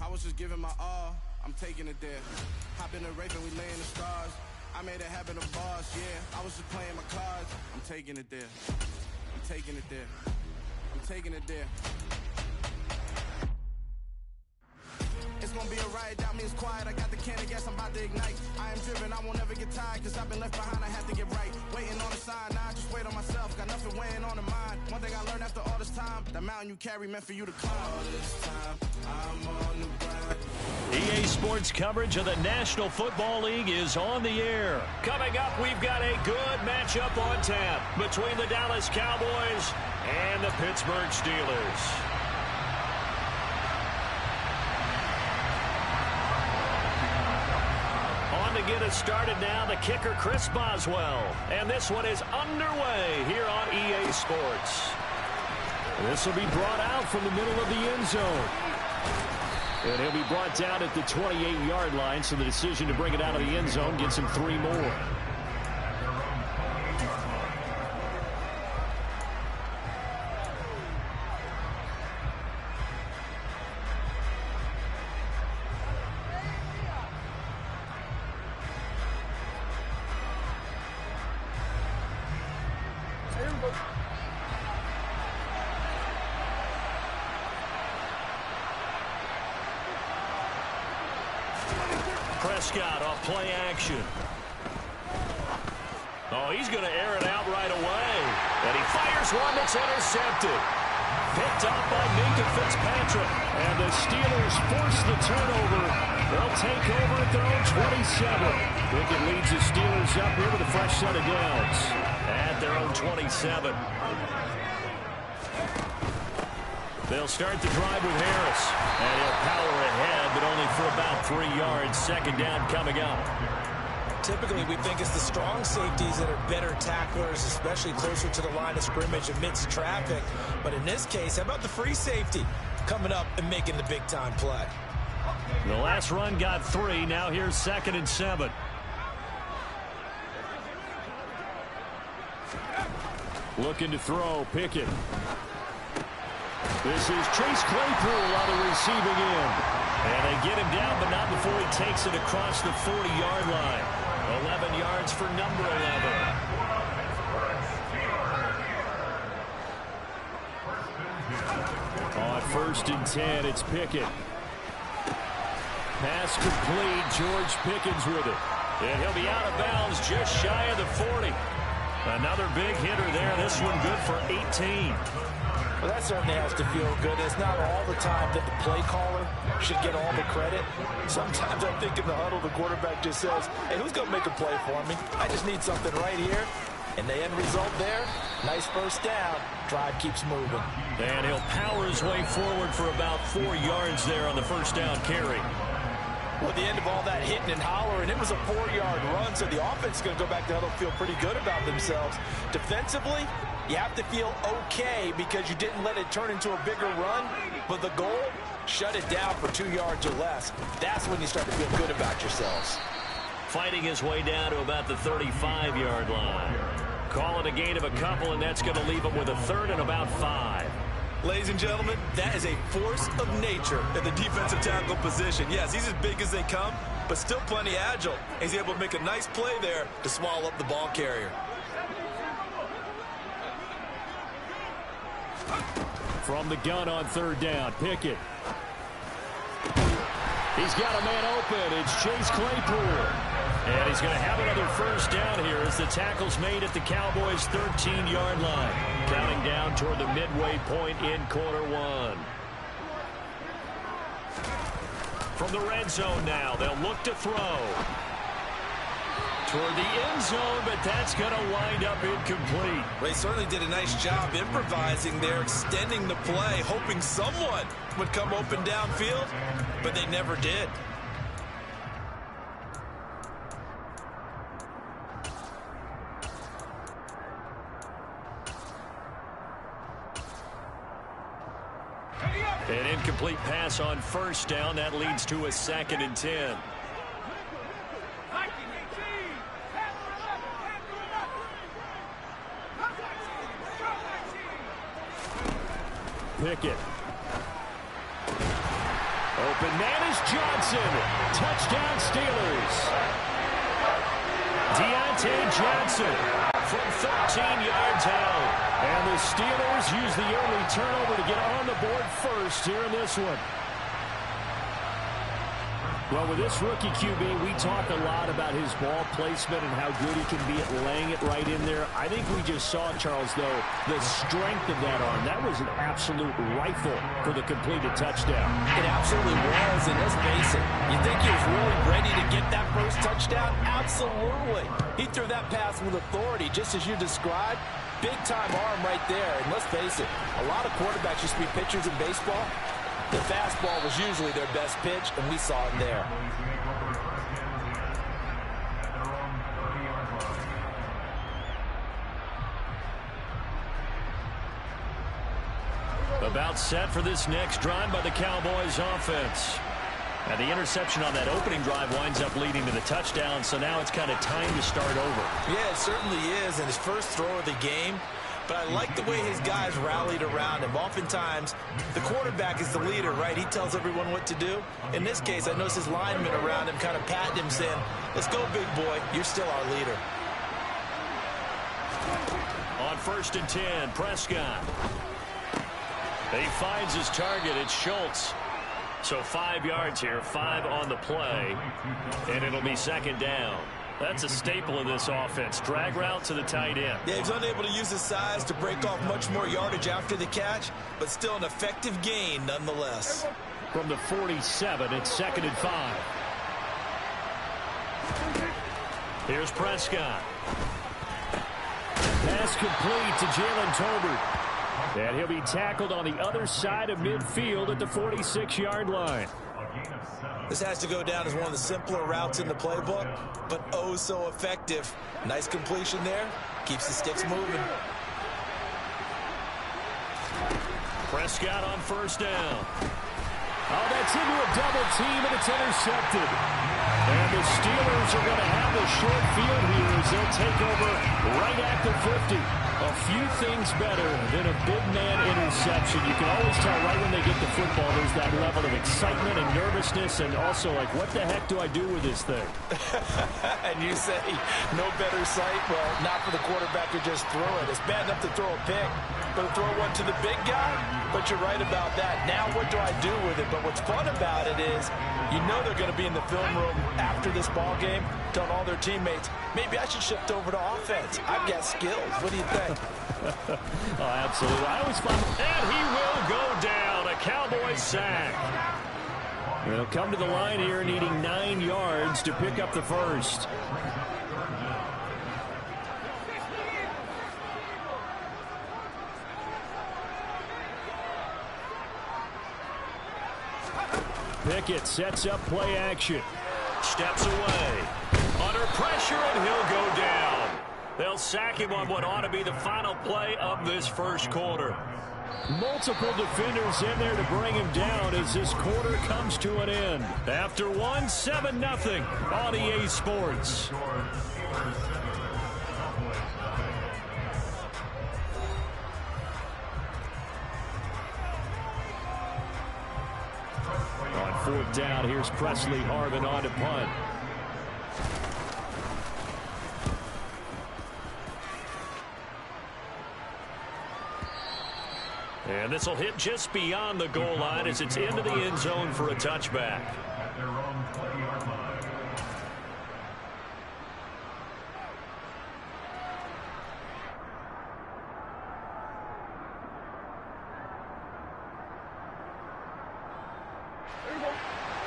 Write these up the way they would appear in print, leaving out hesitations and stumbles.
I was just giving my all. I'm taking it there. Hop in the Raven, we laying the stars. I made it happen, a boss, yeah. I was just playing my cards. I'm taking it there. I'm taking it there. I'm taking it there. It's gonna be a riot, doubt me it's quiet. I got the can of gas, I'm about to ignite. I am driven, I won't ever get tired, cause I've been left behind, I have to get right. Waiting on a sign, now I just wait on myself. Got nothing weighing on the mind. One thing I learned after all this time, the mountain you carry meant for you to climb. All this time, I'm on the grind. EA Sports coverage of the National Football League is on the air. Coming up, we've got a good matchup on tap between the Dallas Cowboys and the Pittsburgh Steelers. To get us started now, the kicker Chris Boswell, and this one is underway here on EA Sports. This will be brought out from the middle of the end zone, and he'll be brought down at the 28-yard line, so the decision to bring it out of the end zone gets him 3 more. Prescott off play action. Oh, he's going to air it out right away. And he fires one that's intercepted. Picked up by Minka Fitzpatrick. And the Steelers force the turnover. They'll take over at their own 27. Pickett leads the Steelers up here with a fresh set of downs. At their own 27. They'll start the drive with Harris. And he'll power ahead, but only for about 3 yards. Second down coming up. Typically, we think it's the strong safeties that are better tacklers, especially closer to the line of scrimmage amidst traffic. But in this case, how about the free safety coming up and making the big-time play? The last run got 3. Now here's 2nd and 7. Looking to throw, Pickett. This is Chase Claypool on the receiving end. And they get him down, but not before he takes it across the 40-yard line. 11 yards for number 11. On 1st and 10, it's Pickett. Pass complete. George Pickens with it. And he'll be out of bounds just shy of the 40. Another big hitter there. This one good for 18. Well, that certainly has to feel good. It's not all the time that the play caller should get all the credit. Sometimes I think in the huddle, the quarterback just says, hey, who's going to make a play for me? I just need something right here. And the end result there, nice first down. Drive keeps moving. And he'll power his way forward for about 4 yards there on the first down carry. Well, at the end of all that hitting and hollering, it was a 4-yard run, so the offense is going to go back to huddle, feel pretty good about themselves. Defensively, you have to feel okay because you didn't let it turn into a bigger run, but the goal, shut it down for 2 yards or less. That's when you start to feel good about yourselves. Fighting his way down to about the 35-yard line. Call it a gain of a couple, and that's going to leave him with a 3rd and about 5. Ladies and gentlemen, that is a force of nature in the defensive tackle position. Yes, he's as big as they come, but still plenty agile. He's able to make a nice play there to swallow up the ball carrier. From the gun on 3rd down, Pickett. He's got a man open. It's Chase Claypool. And he's going to have another first down here as the tackle's made at the Cowboys' 13-yard line. Counting down toward the midway point in quarter 1. From the red zone now, they'll look to throw. Toward the end zone, but that's going to wind up incomplete. They certainly did a nice job improvising there, extending the play, hoping someone would come open downfield, but they never did. An incomplete pass on first down. That leads to a 2nd and 10. Pickett. Open man is Johnson. Touchdown Steelers. Deontay Johnson from 13 yards out. And the Steelers use the early turnover to get on the board first here in this one. Well, with this rookie QB, we talk a lot about his ball placement and how good he can be at laying it right in there. I think we just saw, Charles, though, the strength of that arm. That was an absolute rifle for the completed touchdown. It absolutely was, and let's face it, you think he was really ready to get that first touchdown? Absolutely. He threw that pass with authority, just as you described. Big-time arm right there, and let's face it, a lot of quarterbacks used to be pitchers in baseball. The fastball was usually their best pitch, and we saw it there. About set for this next drive by the Cowboys offense. And the interception on that opening drive winds up leading to the touchdown, so now it's kind of time to start over. Yeah, it certainly is, and his first throw of the game. But I like the way his guys rallied around him. Oftentimes, the quarterback is the leader, right? He tells everyone what to do. In this case, I noticed his linemen around him kind of patting him, saying, let's go, big boy. You're still our leader. On 1st and 10, Prescott. He finds his target. It's Schultz. So 5 yards here, 5 on the play, and it'll be 2nd down. That's a staple of this offense. Drag route to the tight end. Yeah, he's unable to use his size to break off much more yardage after the catch, but still an effective gain nonetheless. From the 47, it's 2nd and 5. Here's Prescott. Pass complete to Jalen Tolbert. And he'll be tackled on the other side of midfield at the 46-yard line. This has to go down as one of the simpler routes in the playbook, but oh so effective. Nice completion there. Keeps the sticks moving. Prescott on 1st down. Oh, that's into a double team, and it's intercepted. And the Steelers are going to have a short field here as they'll take over right at the 50. A few things better than a big man interception. You can always tell right when they get the football, there's that level of excitement and nervousness, and also like, what the heck do I do with this thing? And you say, no better sight? Well, not for the quarterback to just throw it. It's bad enough to throw a pick, but to throw one to the big guy? But you're right about that. Now what do I do with it? But what's fun about it is, you know they're going to be in the film room after this ball game, telling all their teammates, maybe I should shift over to offense. I've got skills. What do you think? Oh, absolutely. I always find, and he will go down. A Cowboys sack. They'll come to the line here needing 9 yards to pick up the first. Pickett sets up play action. Steps away. Under pressure, and he'll go down. They'll sack him on what ought to be the final play of this first quarter. Multiple defenders in there to bring him down as this quarter comes to an end. After one, 7-0 on EA Sports. On 4th down, here's Presley Harvin on to punt. And this will hit just beyond the goal line as it's into the end zone for a touchback.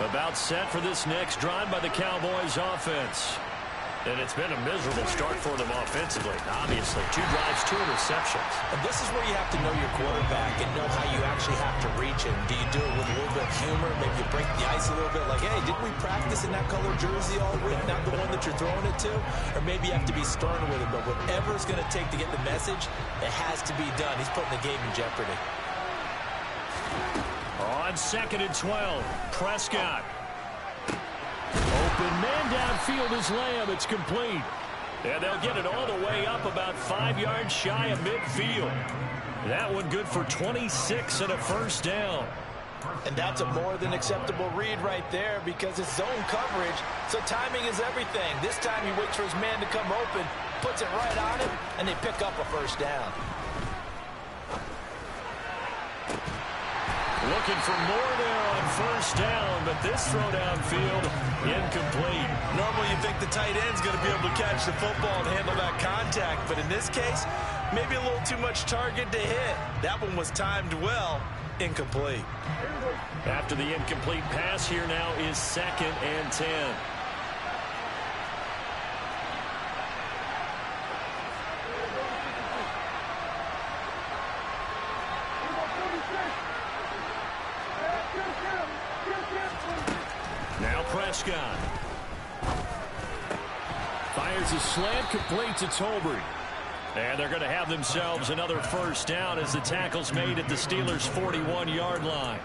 About set for this next drive by the Cowboys offense. And it's been a miserable start for them offensively. Obviously, 2 drives, 2 interceptions. And this is where you have to know your quarterback and know how you actually have to reach him. Do you do it with a little bit of humor? Maybe you break the ice a little bit like, hey, didn't we practice in that color jersey all week, not the one that you're throwing it to? Or maybe you have to be stern with it. But whatever it's going to take to get the message, it has to be done. He's putting the game in jeopardy. On 2nd and 12, Prescott. Open man downfield is Lamb. It's complete. And they'll get it all the way up about 5 yards shy of midfield. That one good for 26 and a first down. And that's a more than acceptable read right there because it's zone coverage, so timing is everything. This time he waits for his man to come open, puts it right on him, and they pick up a first down. Looking for more there on first down, but this throw downfield incomplete. Normally you think the tight end's going to be able to catch the football and handle that contact, but in this case, maybe a little too much target to hit. That one was timed well, incomplete. After the incomplete pass, here now is 2nd and 10. Now Prescott. Fires a slant complete to Tolbert. And they're going to have themselves another first down as the tackle's made at the Steelers' 41-yard line.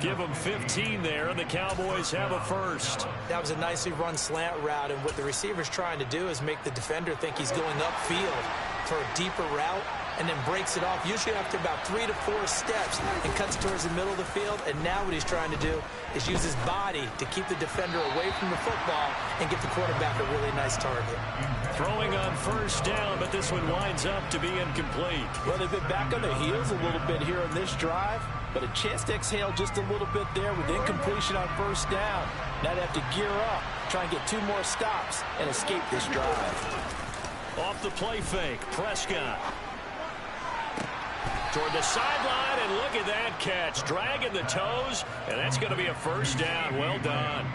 Give them 15 there, and the Cowboys have a first. That was a nicely run slant route, and what the receiver's trying to do is make the defender think he's going upfield for a deeper route, and then breaks it off, usually after about 3 to 4 steps, and cuts towards the middle of the field. And now what he's trying to do is use his body to keep the defender away from the football and give the quarterback a really nice target. Throwing on first down, but this one winds up to be incomplete. Well, they've been back on their heels a little bit here in this drive, but a chance to exhale just a little bit there with incompletion on first down. Now they have to gear up, try and get 2 more stops, and escape this drive. Off the play fake, Prescott. Toward the sideline, and look at that catch. Dragging the toes, and that's going to be a first down. Well done.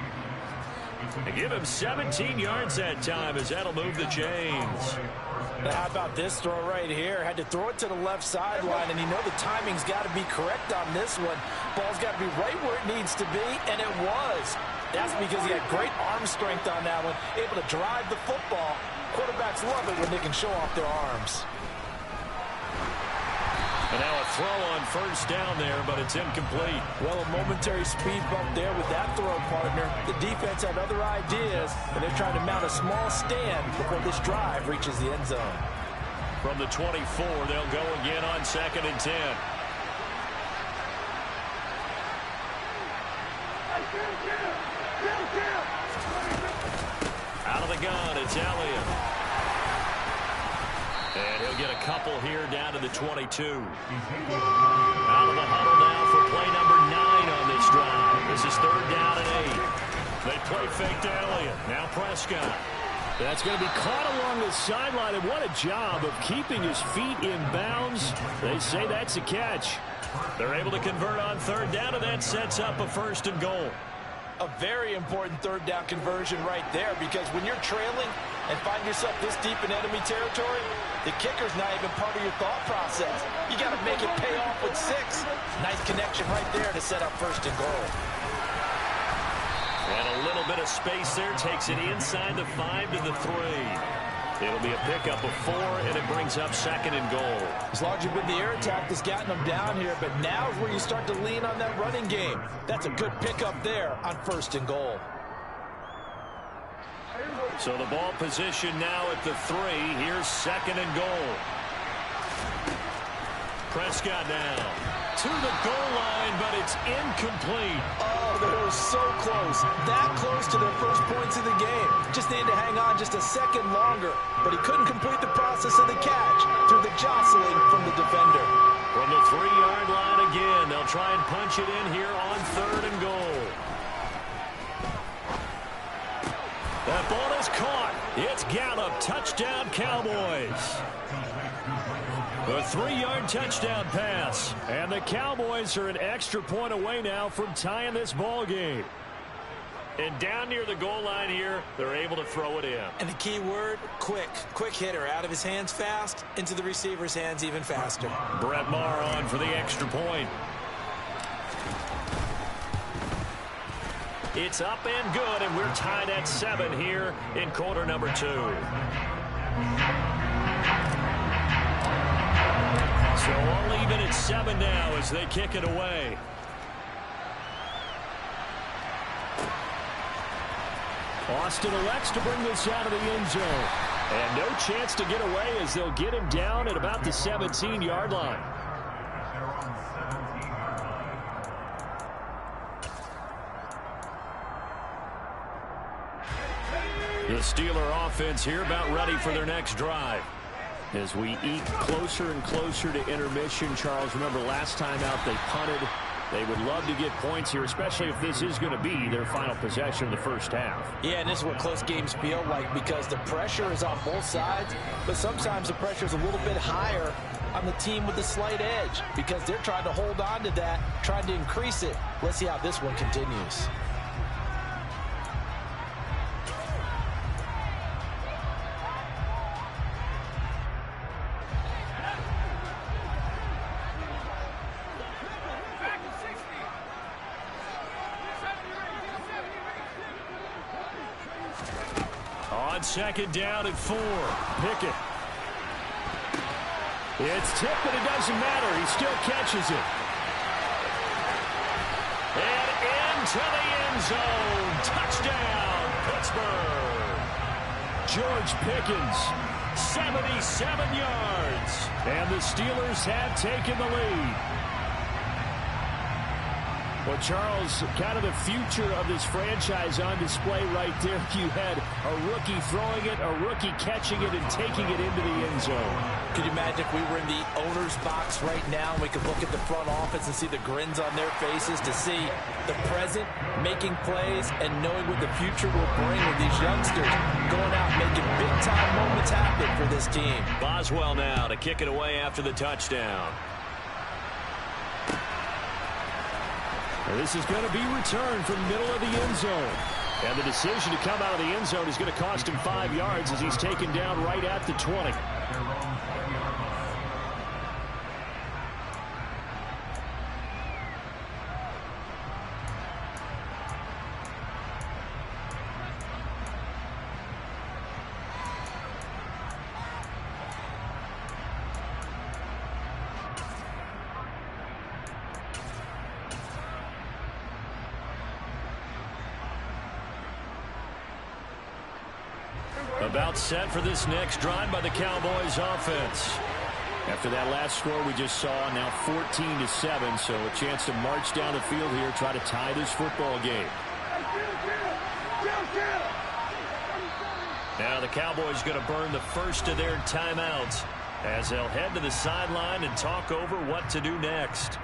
They give him 17 yards that time as that'll move the chains. Now how about this throw right here? Had to throw it to the left sideline, and you know the timing's got to be correct on this one. Ball's got to be right where it needs to be, and it was. That's because he had great arm strength on that one, able to drive the football. Quarterbacks love it when they can show off their arms. And now a throw on first down there, but it's incomplete. Well, a momentary speed bump there with that throw, partner. The defense had other ideas, and they're trying to mount a small stand before this drive reaches the end zone. From the 24, they'll go again on 2nd and 10. Out of the gun, it's Elliott. And he'll get a couple here down to the 22. Out of the huddle now for play number 9 on this drive. This is 3rd down and 8. They play fake to Elliott. Now Prescott. That's going to be caught along the sideline, and what a job of keeping his feet in bounds. They say that's a catch. They're able to convert on 3rd down, and that sets up a 1st and goal. A very important 3rd down conversion right there, because when you're trailing and find yourself this deep in enemy territory, the kicker's not even part of your thought process. You got to make it pay off with 6. Nice connection right there to set up 1st and goal. And a little bit of space there takes it inside the 5 to the 3. It'll be a pickup of 4, and it brings up 2nd and goal. As long as you've been the air attack that's gotten them down here, but now is where you start to lean on that running game. That's a good pickup there on 1st and goal. So the ball position now at the 3. Here's 2nd and goal. Prescott now to the goal line, but it's incomplete. Oh, they were so close. That close to their first points of the game. Just needed to hang on just a second longer, but he couldn't complete the process of the catch through the jostling from the defender. From the 3-yard line again, they'll try and punch it in here on 3rd and goal. That ball is caught. It's Gallup. Touchdown, Cowboys. A 3-yard touchdown pass. And the Cowboys are an extra point away now from tying this ball game. And down near the goal line here, they're able to throw it in. And the key word, quick. Quick hitter. Out of his hands fast, into the receiver's hands even faster. Brett Maher on for the extra point. It's up and good, and we're tied at 7 here in quarter number 2. So all even at 7 now as they kick it away. Austin elects to bring this out of the end zone. And no chance to get away as they'll get him down at about the 17-yard line. The Steeler offense here about ready for their next drive. As we eke closer and closer to intermission, Charles, remember last time out they punted. They would love to get points here, especially if this is going to be their final possession of the first half. Yeah, and this is what close games feel like because the pressure is on both sides, but sometimes the pressure is a little bit higher on the team with the slight edge because they're trying to hold on to that, trying to increase it. Let's see how this one continues. Second down and 4. Pickett. It's tipped, but it doesn't matter. He still catches it. And into the end zone. Touchdown, Pittsburgh. George Pickens, 77 yards. And the Steelers have taken the lead. Well, Charles, kind of the future of this franchise on display right there. You had a rookie throwing it, a rookie catching it, and taking it into the end zone. Could you imagine if we were in the owner's box right now and we could look at the front office and see the grins on their faces, to see the present making plays and knowing what the future will bring with these youngsters going out and making big-time moments happen for this team. Boswell now to kick it away after the touchdown. And this is going to be returned from the middle of the end zone. And the decision to come out of the end zone is going to cost him 5 yards as he's taken down right at the 20. About set for this next drive by the Cowboys offense. After that last score we just saw, now 14-7, so a chance to march down the field here, try to tie this football game. Now the Cowboys going to burn the first of their timeouts as they'll head to the sideline and talk over what to do next.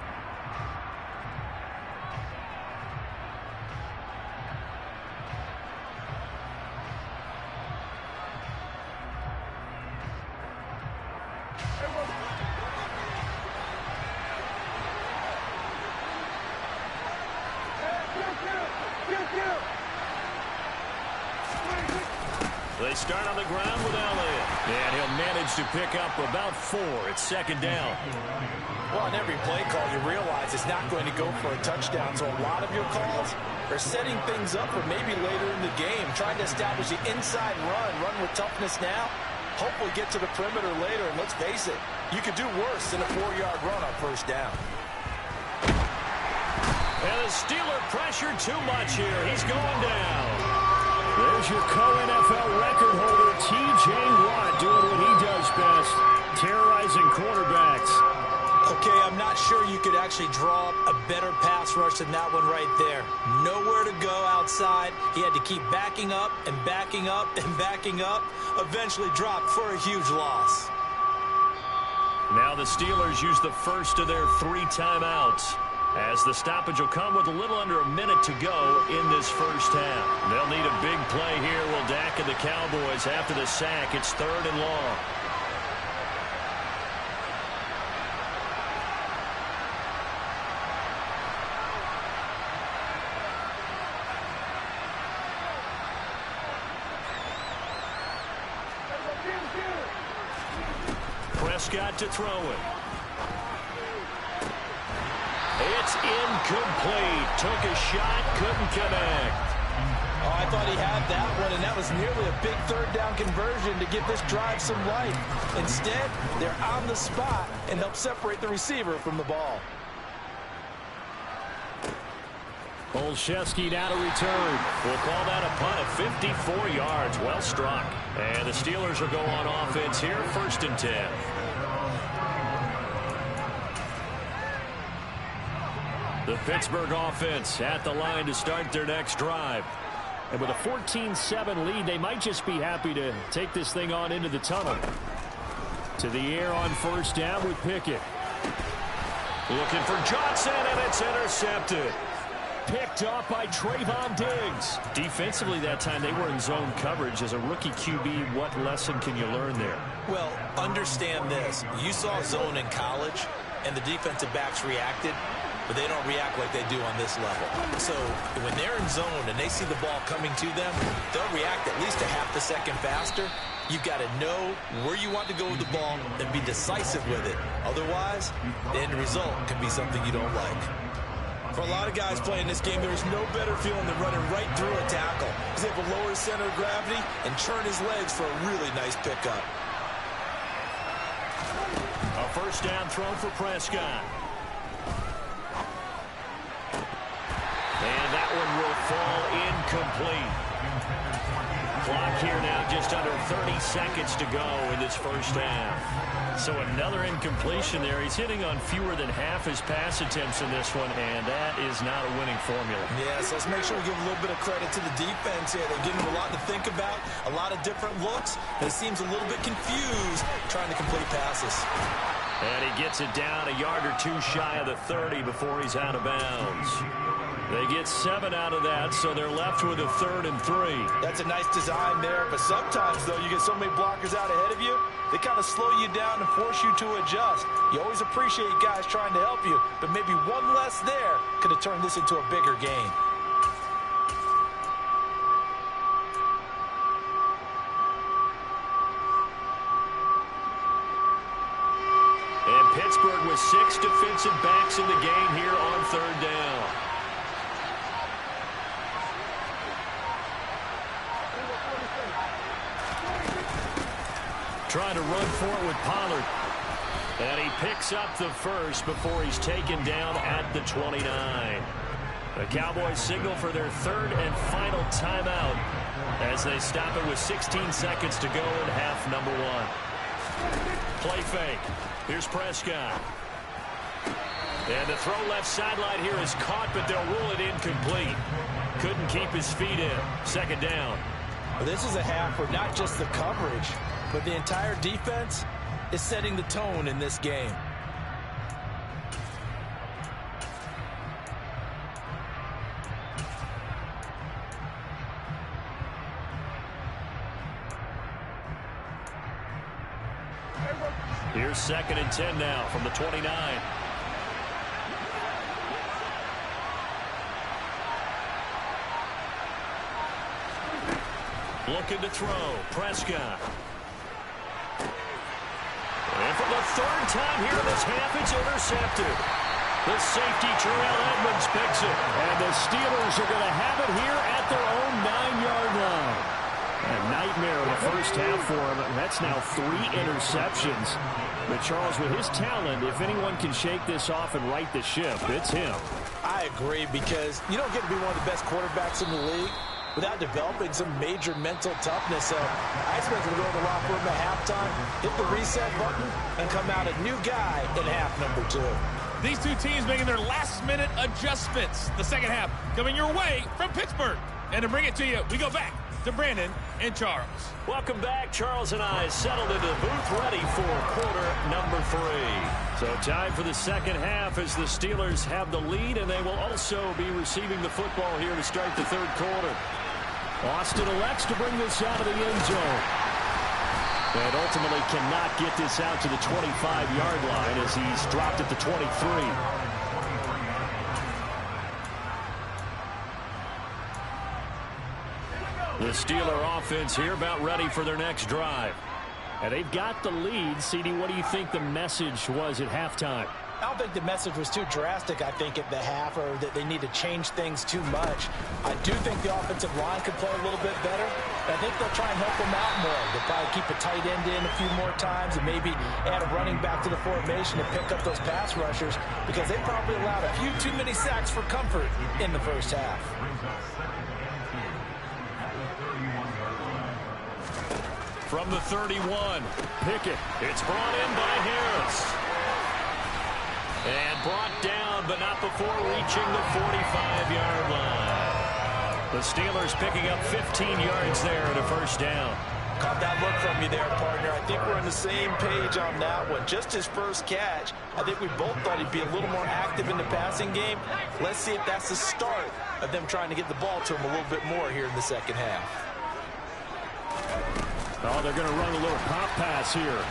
They start on the ground with Elliott. And he'll manage to pick up about 4. It's second down. Well, on every play call, you realize it's not going to go for a touchdown. So a lot of your calls are setting things up for maybe later in the game, trying to establish the inside run with toughness now. Hopefully get to the perimeter later. And let's face it, you could do worse than a 4-yard run on first down. And the Steeler pressure too much here. He's going down. There's your co-NFL record holder, T.J. Watt, doing what he does best, terrorizing quarterbacks. Okay, I'm not sure you could actually draw up a better pass rush than that one right there. Nowhere to go outside. He had to keep backing up and backing up and backing up. Eventually dropped for a huge loss. Now the Steelers use the first of their 3 timeouts, as the stoppage will come with a little under a minute to go in this first half. They'll need a big play here, will Dak and the Cowboys after the sack. It's 3rd and long. Prescott to throw it. It's incomplete. Took a shot, couldn't connect. Oh, I thought he had that one, and that was nearly a big 3rd down conversion to give this drive some life. Instead, they're on the spot and help separate the receiver from the ball. Olszewski now to return. We'll call that a punt of 54 yards. Well struck. And the Steelers will go on offense here, 1st and 10. The Pittsburgh offense at the line to start their next drive. And with a 14-7 lead, they might just be happy to take this thing on into the tunnel. To the air on first down with Pickett. Looking for Johnson, and it's intercepted. Picked off by Trayvon Diggs. Defensively that time, they were in zone coverage. As a rookie QB, what lesson can you learn there? Well, understand this. You saw zone in college, and the defensive backs reacted, but they don't react like they do on this level. So when they're in zone and they see the ball coming to them, they'll react at least a half a second faster. You've got to know where you want to go with the ball and be decisive with it. Otherwise, the end result can be something you don't like. For a lot of guys playing this game, there is no better feeling than running right through a tackle. He's able to lower his center of gravity and churn his legs for a really nice pickup. A first down throw for Prescott. And that one will fall incomplete. Clock here now just under 30 seconds to go in this first half. So another incompletion there. He's hitting on fewer than half his pass attempts in this one, and that is not a winning formula. Yes, let's make sure we give a little bit of credit to the defense here. They're giving him a lot to think about, a lot of different looks. He seems a little bit confused trying to complete passes. And he gets it down a yard or two shy of the 30 before he's out of bounds. They get 7 out of that, so they're left with a 3rd and 3. That's a nice design there, but sometimes, though, you get so many blockers out ahead of you, they kind of slow you down and force you to adjust. You always appreciate guys trying to help you, but maybe one less there could have turned this into a bigger game. And Pittsburgh with 6 defensive backs in the game here on 3rd down. Trying to run for it with Pollard. And he picks up the first before he's taken down at the 29. The Cowboys signal for their 3rd and final timeout as they stop it with 16 seconds to go in half number 1. Play fake. Here's Prescott. And the throw left sideline here is caught, but they'll rule it incomplete. Couldn't keep his feet in. 2nd down. Well, this is a half where not just the coverage, but the entire defense is setting the tone in this game. Here's 2nd and 10 now from the 29. Looking to throw. Prescott. And for the 3rd time here in this half, it's intercepted. The safety, Terrell Edmonds, picks it. And the Steelers are going to have it here at their own 9-yard line. A nightmare in the first half for him. That's now 3 interceptions. But Charles, with his talent, if anyone can shake this off and right the ship, it's him. I agree, because you don't get to be one of the best quarterbacks in the league without developing some major mental toughness. So I expect him to go to the locker room at halftime, hit the reset button, and come out a new guy in half number 2. These two teams making their last-minute adjustments. The second half coming your way from Pittsburgh. And to bring it to you, we go back to Brandon and Charles. Welcome back. Charles and I settled into the booth, ready for quarter number 3. So time for the second half as the Steelers have the lead, and they will also be receiving the football here to start the 3rd quarter. Austin elects to bring this out of the end zone. And ultimately cannot get this out to the 25-yard line as he's dropped at the 23. The Steeler offense here about ready for their next drive. And they've got the lead. CD, what do you think the message was at halftime? I don't think the message was too drastic, I think, at the half, or that they need to change things too much. I do think the offensive line could play a little bit better. I think they'll try and help them out more. They'll probably keep a tight end in a few more times and maybe add a running back to the formation to pick up those pass rushers, because they probably allowed a few too many sacks for comfort in the first half. From the 31, Pickett. It's brought in by Harris. And brought down, but not before reaching the 45-yard line. The Steelers picking up 15 yards there at a first down. Caught that look from you there, partner. I think we're on the same page on that one. Just his first catch, I think we both thought he'd be a little more active in the passing game. Let's see if that's the start of them trying to get the ball to him a little bit more here in the second half. Oh, they're going to run a little pop pass here.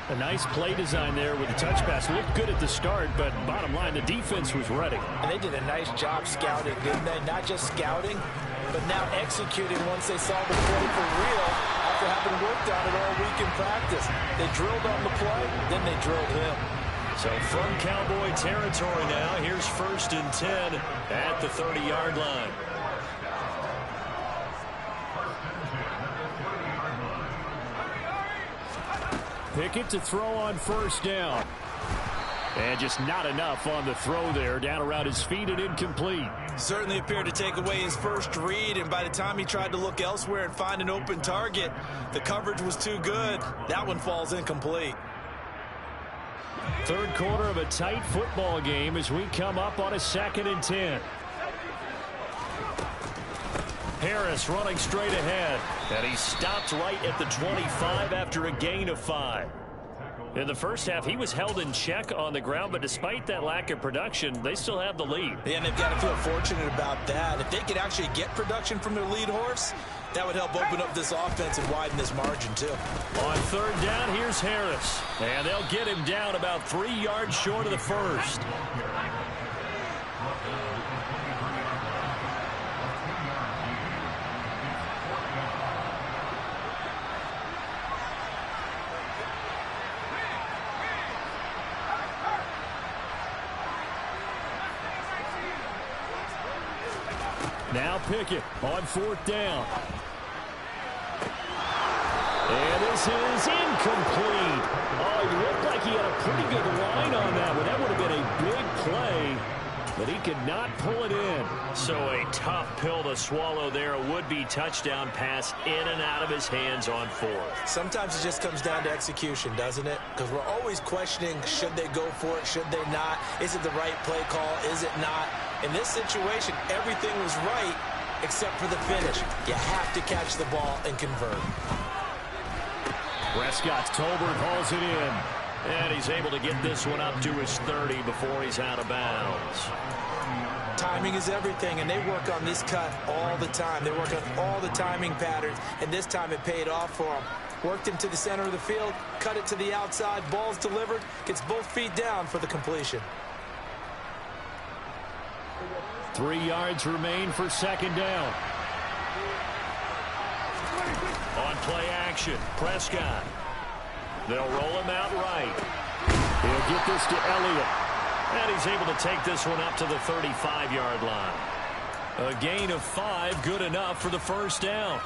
A nice play design there with the touch pass. Looked good at the start, but bottom line, the defense was ready. And they did a nice job scouting, didn't they? Not just scouting, but now executing once they saw the play for real after having worked on it all week in practice. They drilled on the play, then they drilled him. So from Cowboy territory now, here's 1st and 10 at the 30-yard line. Pickett to throw on 1st down. And just not enough on the throw there. Down around his feet and incomplete. Certainly appeared to take away his first read, and by the time he tried to look elsewhere and find an open target, the coverage was too good. That one falls incomplete. Third quarter of a tight football game as we come up on a 2nd and 10. Harris running straight ahead. And he stopped right at the 25 after a gain of 5. In the first half, he was held in check on the ground, but despite that lack of production, they still have the lead. And they've got to feel fortunate about that. If they could actually get production from their lead horse, that would help open up this offense and widen this margin, too. On 3rd down, here's Harris. And they'll get him down about 3 yards short of the first. Now Pickett on 4th down. And this is incomplete. Oh, it looked like he had a pretty good line on that one. That would have been a big play, but he could not pull it in. So a tough pill to swallow there. A would-be touchdown pass in and out of his hands on 4th. Sometimes it just comes down to execution, doesn't it? Because we're always questioning, should they go for it, should they not? Is it the right play call, is it not? In this situation, everything was right except for the finish. You have to catch the ball and convert. Prescott Tolbert hauls it in. And he's able to get this one up to his 30 before he's out of bounds. Timing is everything, and they work on this cut all the time. They work on all the timing patterns, and this time it paid off for them. Worked him to the center of the field, cut it to the outside, ball's delivered, gets both feet down for the completion. 3 yards remain for 2nd down. On play action, Prescott. They'll roll him out right. He'll get this to Elliott. And he's able to take this one up to the 35-yard line. A gain of 5, good enough for the 1st down.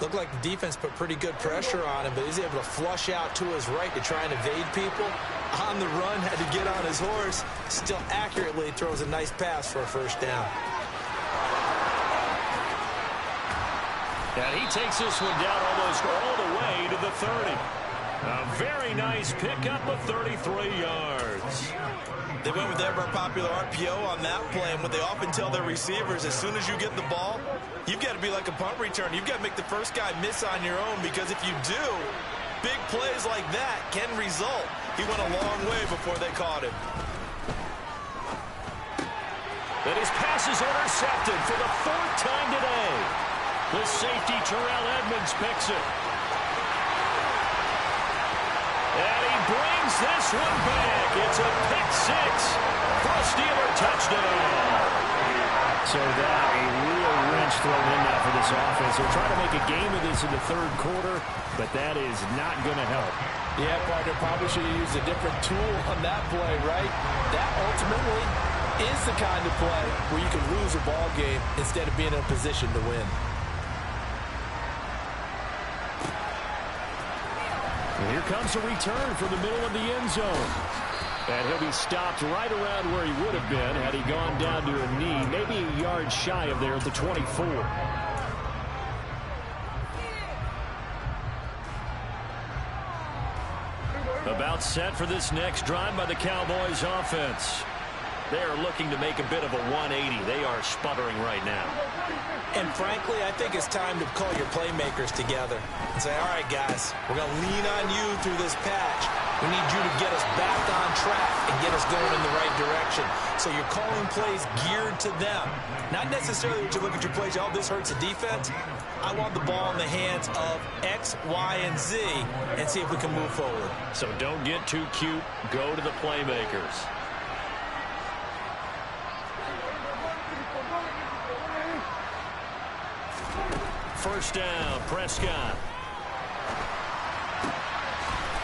Looked like the defense put pretty good pressure on him, but he's able to flush out to his right to try and evade people. On the run, had to get on his horse. Still accurately throws a nice pass for a 1st down. And he takes this one down almost all the way to the 30. A very nice pickup of 33 yards. They went with their popular RPO on that play, and what they often tell their receivers, as soon as you get the ball, you've got to be like a punt return. You've got to make the first guy miss on your own, because if you do, big plays like that can result. He went a long way before they caught him. And his pass is intercepted for the 4th time today. The safety, Terrell Edmonds, picks it. And he brings this one back. It's a pick 6 for a Steeler touchdown. So that a real wrench thrown in now for this offense. They're trying to make a game of this in the 3rd quarter, but that is not going to help. Yeah, partner, probably should have used a different tool on that play, right? That ultimately is the kind of play where you can lose a ball game instead of being in a position to win. And here comes a return from the middle of the end zone. And he'll be stopped right around where he would have been had he gone down to a knee, maybe a yard shy of there at the 24. About set for this next drive by the Cowboys offense. They are looking to make a bit of a 180. They are sputtering right now. And frankly, I think it's time to call your playmakers together and say, all right, guys, we're going to lean on you through this patch. We need you to get us back on track and get us going in the right direction. So you're calling plays geared to them. Not necessarily when you look at your plays, oh, this hurts the defense. I want the ball in the hands of X, Y, and Z and see if we can move forward. So don't get too cute. Go to the playmakers. First down, Prescott.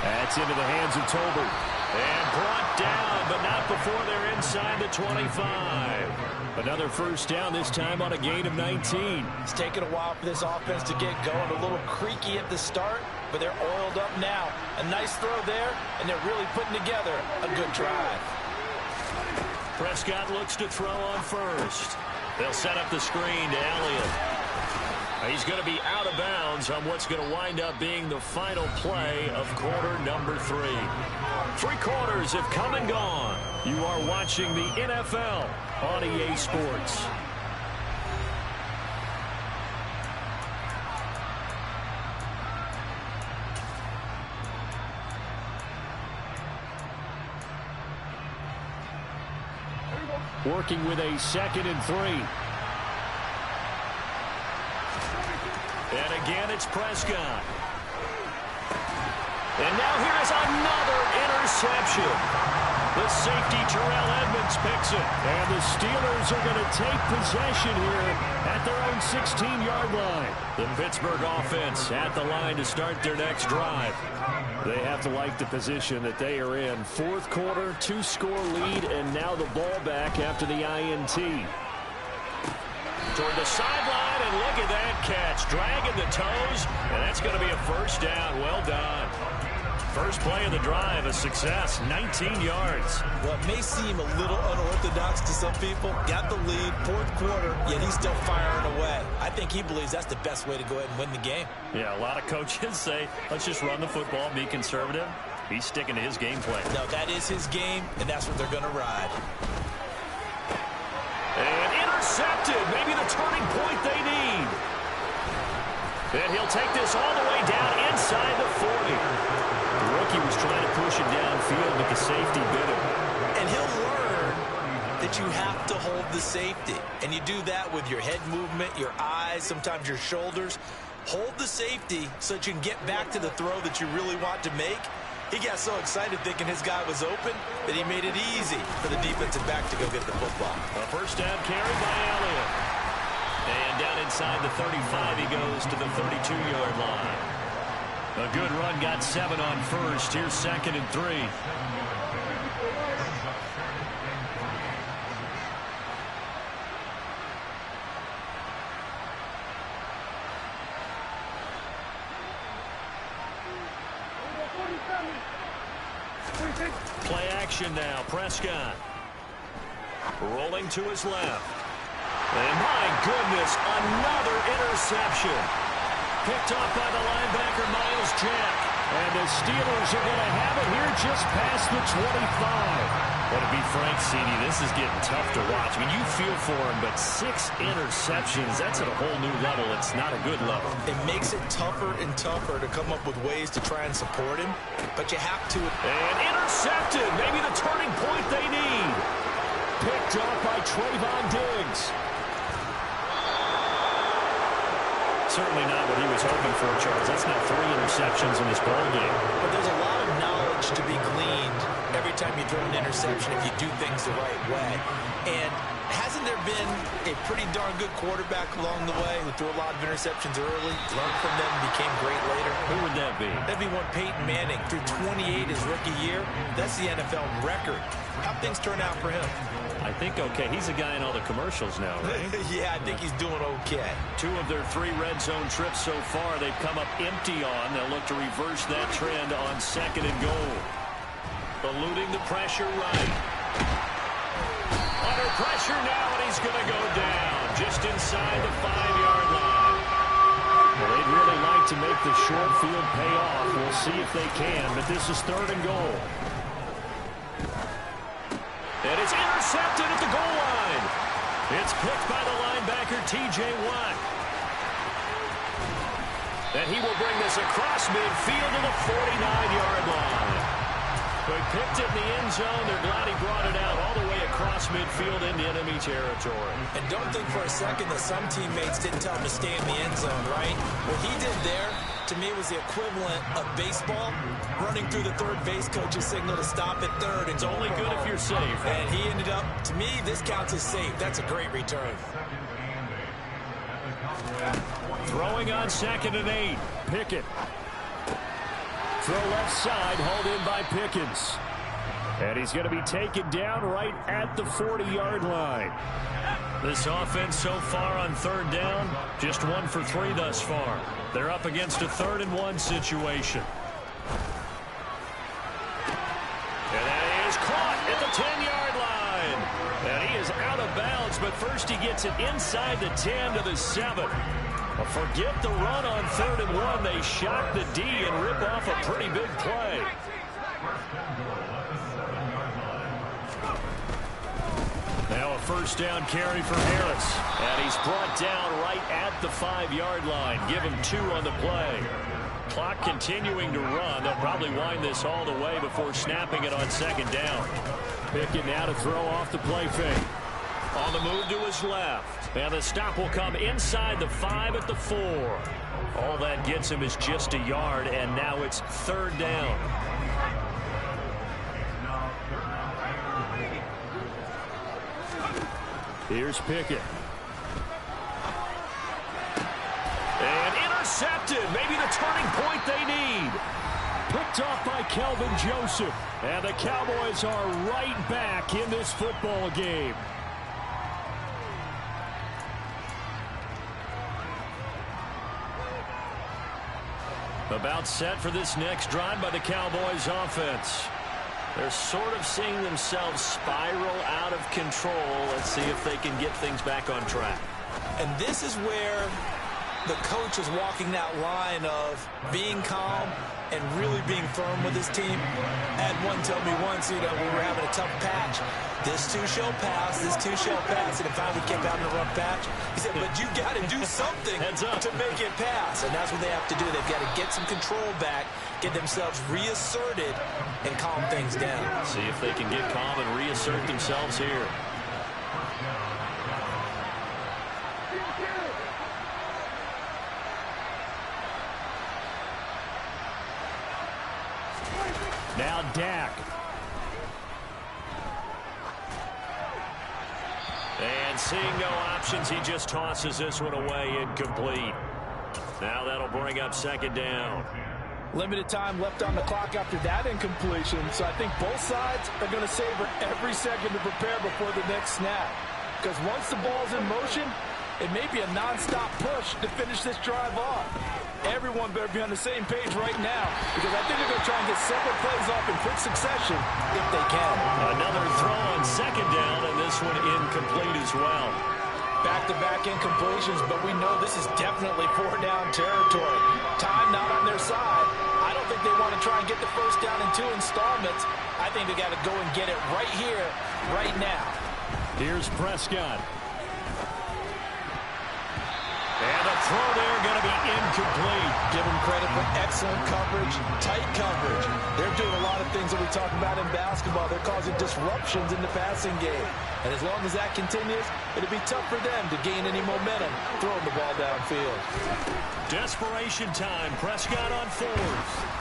That's into the hands of Tolbert. And brought down, but not before they're inside the 25. Another first down, this time on a gain of 19. It's taken a while for this offense to get going. A little creaky at the start, but they're oiled up now. A nice throw there, and they're really putting together a good drive. Prescott looks to throw on first. They'll set up the screen to Elliott. He's going to be out of bounds on what's going to wind up being the final play of quarter number 3. 3 quarters have come and gone. You are watching the NFL on EA Sports. Working with a 2nd and 3. And again, it's Prescott. And now here is another interception. The safety, Terrell Edmonds, picks it. And the Steelers are going to take possession here at their own 16-yard line. The Pittsburgh offense at the line to start their next drive. They have to like the position that they are in. 4th quarter, 2-score lead, and now the ball back after the INT. Toward the sideline, and look at that catch. Dragging the toes, and that's going to be a first down. Well done. First play of the drive, a success, 19 yards. Well, it may seem a little unorthodox to some people. Got the lead, 4th quarter, yet he's still firing away. I think he believes that's the best way to go ahead and win the game. Yeah, a lot of coaches say, let's just run the football, be conservative. He's sticking to his game plan. No, that is his game, and that's what they're going to ride. And intercepted, maybe the turning point they need. And he'll take this all the way down inside the 40. The rookie was trying to push it downfield, but the safety bit him. And he'll learn that you have to hold the safety. And you do that with your head movement, your eyes, sometimes your shoulders. Hold the safety so that you can get back to the throw that you really want to make. He got so excited thinking his guy was open that he made it easy for the defensive back to go get the football. A first down carry by Elliott. And down inside the 35, he goes to the 32-yard line. A good run, got 7 on first. Here's 2nd and 3. Play action now. Prescott rolling to his left. And my goodness, another interception. Picked off by the linebacker, Miles Jack. And the Steelers are going to have it here just past the 25. But to be frank, CD, this is getting tough to watch. I mean, you feel for him, but 6 interceptions, that's at a whole new level. It's not a good level. It makes it tougher and tougher to come up with ways to try and support him. But you have to. And intercepted. Maybe the turning point they need. Picked off by Trayvon Diggs. Certainly not what he was hoping for, Charles. That's now 3 interceptions in this ball game. But there's a lot of knowledge to be gleaned every time you throw an interception if you do things the right way. And hasn't there been a pretty darn good quarterback along the way who threw a lot of interceptions early, learned from them, and became great later? Who would that be? That'd be one Peyton Manning. Threw 28 his rookie year. That's the NFL record. How'd things turn out for him? I think okay. He's a guy in all the commercials now, right? Yeah, I think he's doing okay. 2 of their 3 red zone trips so far, they've come up empty on. They'll look to reverse that trend on 2nd and goal. Eluding the pressure right. Under pressure now, and he's going to go down just inside the 5-yard line. Well, they'd really like to make the short field pay off. We'll see if they can, but this is 3rd and goal. And it's intercepted. It's picked by the linebacker, T.J. Watt. And he will bring this across midfield to the 49-yard line. They picked it in the end zone. They're glad he brought it out all the way across midfield into enemy territory. And don't think for a second that some teammates didn't tell him to stay in the end zone, right? What he did there, to me, was the equivalent of baseball running through the third base coach's signal to stop at third. It's only good if you're safe. And he ended up, to me, this counts as safe. That's a great return. Throwing on 2nd and 8. Pickett. Throw left side, hauled in by Pickens. And he's going to be taken down right at the 40-yard line. This offense so far on 3rd down, just 1 for 3 thus far. They're up against a 3rd and 1 situation. And that is caught at the 10-yard line. And he is out of bounds, but first he gets it inside the 10 to the 7. Forget the run on 3rd and 1. They shock the D and rip off a pretty big play. Now a 1st down carry for Harris. And he's brought down right at the 5-yard line. Give him 2 on the play. Clock continuing to run. They'll probably wind this all the way before snapping it on 2nd down. Pickett now to throw off the play fake. On the move to his left. And the stop will come inside the 5 at the 4. All that gets him is just a yard, and now it's 3rd down. Here's Pickett. And intercepted. Maybe the turning point they need. Picked off by Kelvin Joseph. And the Cowboys are right back in this football game. About set for this next drive by the Cowboys offense. They're sort of seeing themselves spiral out of control. Let's see if they can get things back on track. And this is where the coach is walking that line of being calm and really being firm with his team. I had one tell me once, when we were having a tough patch, this too shall pass, this too shall pass, and it finally kept having a rough patch. He said, but you got to do something to make it pass, and that's what they have to do. They've got to get some control back, get themselves reasserted, and calm things down. See if they can get calm and reassert themselves here. Now Dak. And seeing no options, he just tosses this one away, incomplete. Now that'll bring up 2nd down. Limited time left on the clock after that incompletion, so I think both sides are going to savor every second to prepare before the next snap. Because once the ball's in motion, it may be a non-stop push to finish this drive off. Everyone better be on the same page right now, because I think they're going to try and get several plays off in quick succession if they can. Another throw on 2nd down, and this one incomplete as well. Back-to-back incompletions, but we know this is definitely 4-down territory. Time not on their side. I don't think they want to try and get the 1st down in 2 installments. I think they got to go and get it right here, right now. Here's Prescott. And a throw there going to be incomplete. Give them credit for excellent coverage, tight coverage. They're doing a lot of things that we talk about in basketball. They're causing disruptions in the passing game. And as long as that continues, it'll be tough for them to gain any momentum throwing the ball downfield. Desperation time. Prescott on 4th.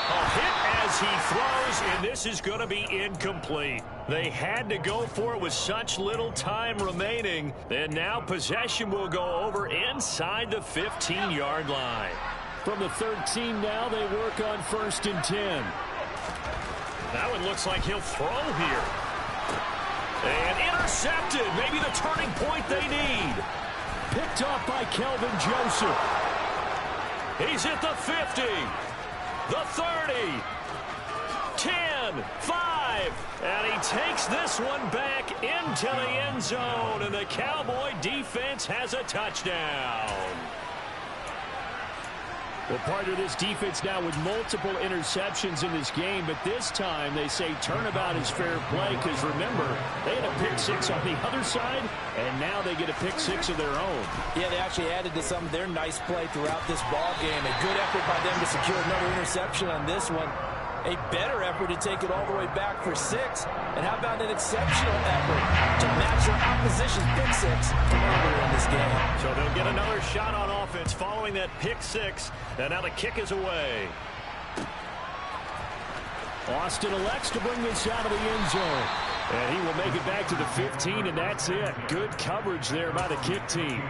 A hit as he throws, and this is going to be incomplete. They had to go for it with such little time remaining. And now possession will go over inside the 15-yard line. From the 13 now, they work on 1st and 10. That one looks like he'll throw here. And intercepted. Maybe the turning point they need. Picked off by Kelvin Joseph. He's at the 50. The 30, 10, 5, and he takes this one back into the end zone, and the Cowboy defense has a touchdown. Well, part of this defense now with multiple interceptions in this game, but this time they say turnabout is fair play because, remember, they had a pick six on the other side, and now they get a pick six of their own. Yeah, they actually added to some of their nice play throughout this ball game. A good effort by them to secure another interception on this one. A better effort to take it all the way back for 6. And how about an exceptional effort to match your opposition's pick six from earlier in this game? So they'll get another shot on offense following that pick six. And now the kick is away. Austin elects to bring this out of the end zone. And he will make it back to the 15, and that's it. Good coverage there by the kick team.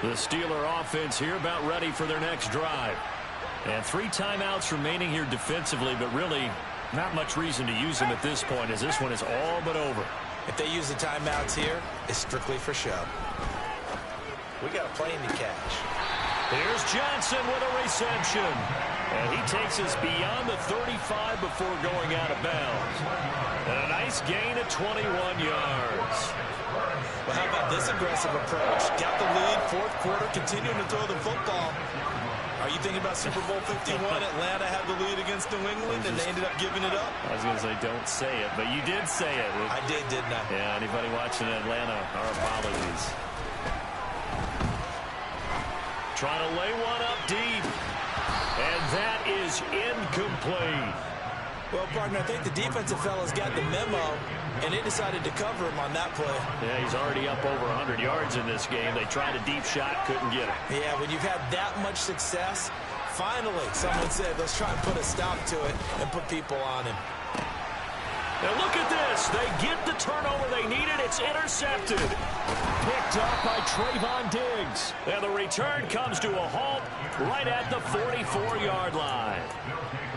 The Steeler offense here about ready for their next drive. And 3 timeouts remaining here defensively, but really not much reason to use them at this point as this one is all but over. If they use the timeouts here, it's strictly for show. We got a plane to catch. Here's Johnson with a reception. And he takes us beyond the 35 before going out of bounds. And a nice gain of 21 yards. Well, how about this aggressive approach? Got the lead, 4th quarter, continuing to throw the football. Are you thinking about Super Bowl 51? Atlanta had the lead against New England, and they ended up giving it up? I was going to say, don't say it, but you did say it. I did, didn't I? Yeah, anybody watching Atlanta, our apologies. Trying to lay one up deep. And that is incomplete. Well, partner, I think the defensive fellas got the memo, and they decided to cover him on that play. Yeah, he's already up over 100 yards in this game. They tried a deep shot, couldn't get it. Yeah, when you've had that much success, finally someone said, let's try and put a stop to it and put people on him. Now look at this. They get the turnover they needed. It's intercepted. Picked up by Trayvon Diggs. And the return comes to a halt right at the 44-yard line.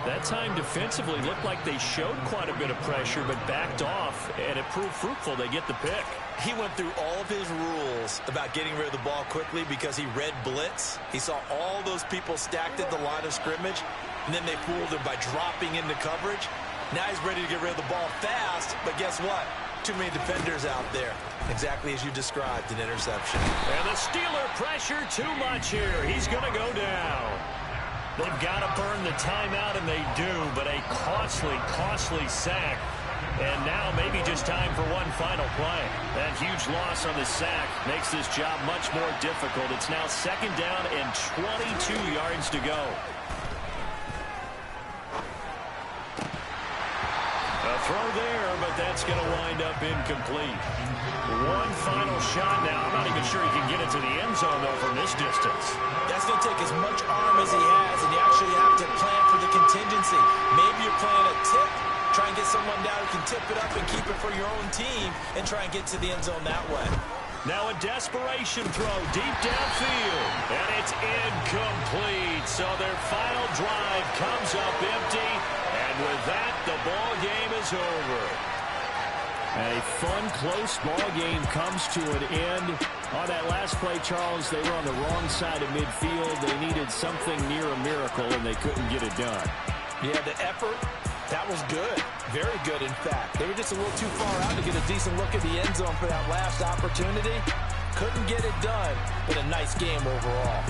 That time defensively looked like they showed quite a bit of pressure but backed off, and it proved fruitful. They get the pick. He went through all of his rules about getting rid of the ball quickly because he read blitz. He saw all those people stacked at the line of scrimmage, and then they fooled him by dropping into coverage. Now he's ready to get rid of the ball fast, but guess what? Too many defenders out there. Exactly as you described, an interception. And the Steeler pressure too much here. He's going to go down. They've got to burn the timeout, and they do, but a costly, costly sack. And now maybe just time for one final play. That huge loss on the sack makes this job much more difficult. It's now 2nd down and 22 yards to go. A throw there, but that's going to wind up incomplete. One final shot now. I'm not even sure he can get into the end zone, though, from this distance. That's going to take as much arm as he has, and you actually have to plan for the contingency. Maybe you're playing a tip. Try and get someone down who can tip it up and keep it for your own team and try and get to the end zone that way. Now a desperation throw deep downfield, and it's incomplete. So their final drive comes up empty, and with that, the ball game is over. A fun, close ball game comes to an end. On that last play, Charles, they were on the wrong side of midfield. They needed something near a miracle, and they couldn't get it done. Yeah, the effort, that was good. Very good, in fact. They were just a little too far out to get a decent look at the end zone for that last opportunity. Couldn't get it done, but a nice game overall.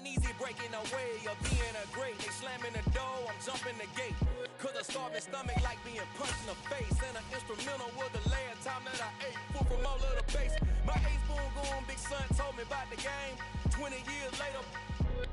ain't easy breaking away or being a great. They slamming the door, I'm jumping the gate. Cause a starving stomach like being punched in the face. And an instrumental was the last time that I ate. Food from all of the base. My ace boom going, big son told me about the game. 20 years later,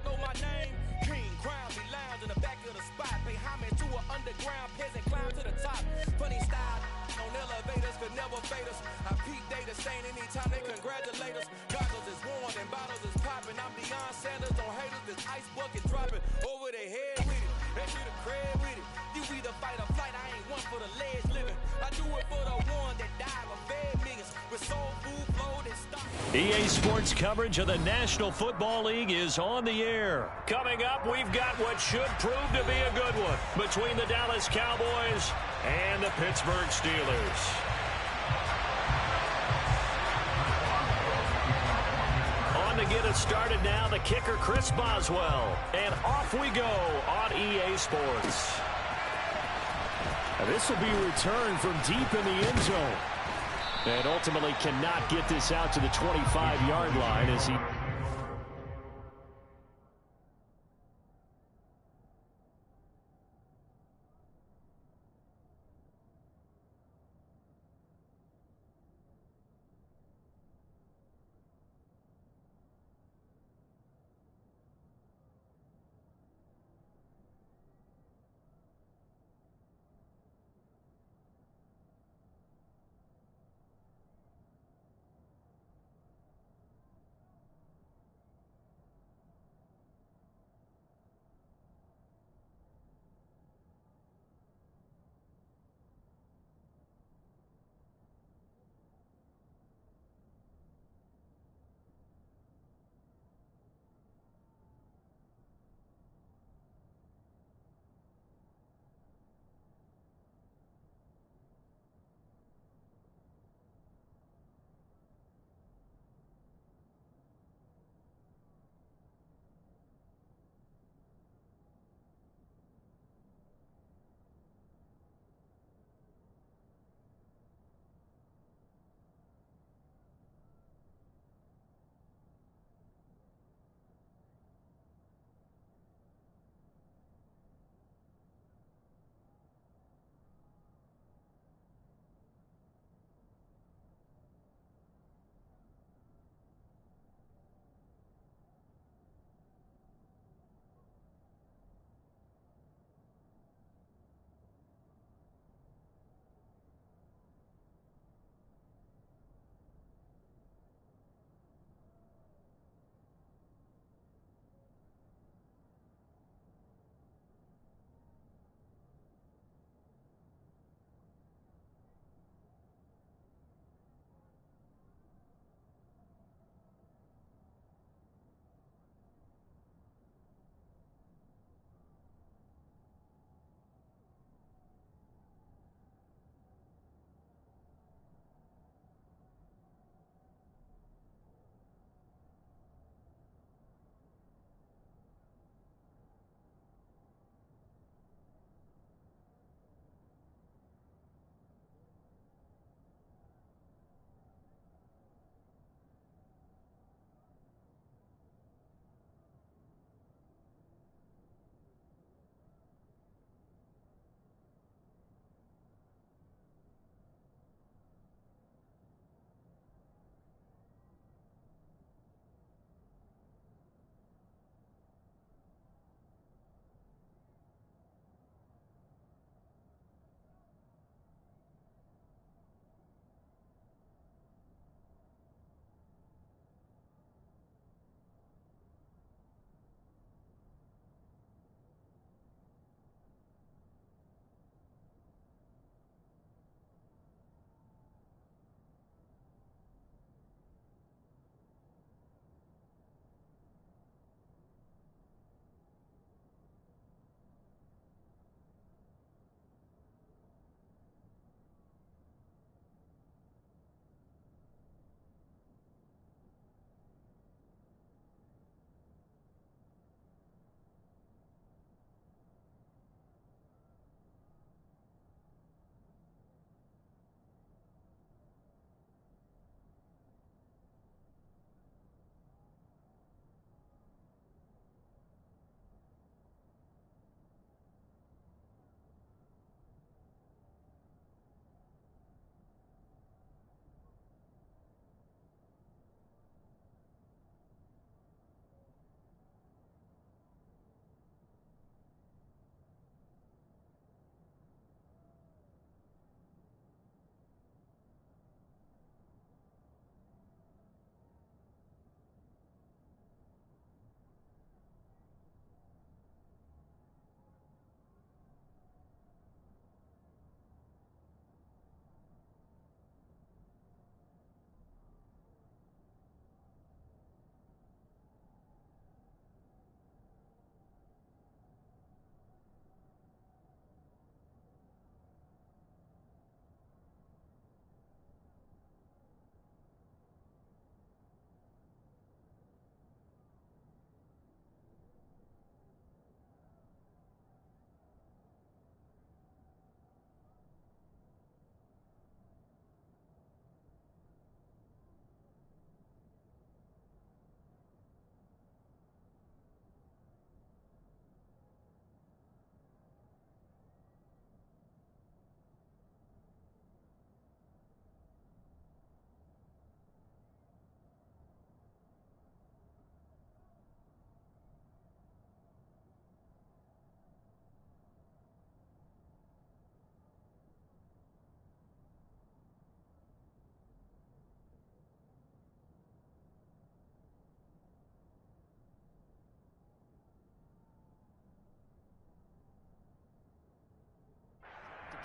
know my name. King, crown me, lounge in the back of the spot. Pay homage to an underground peasant, climb to the top. Funny style, on elevators, could never fade us. I peep data, stain anytime they congratulate us. Goggles is worn and bottles is popping. I'm Deion Sanders on haters, this ice bucket dropping over their head with it. They should have cred with it. You either fight or flight, I ain't one for the legs living. I do it for the one that died or fed millions with soul food, flow, and stock. EA Sports coverage of the National Football League is on the air. Coming up, we've got what should prove to be a good one between the Dallas Cowboys and the Pittsburgh Steelers. On to get us started now, the kicker Chris Boswell. And off we go on EA Sports. And this will be returned from deep in the end zone. And ultimately cannot get this out to the 25-yard line as he...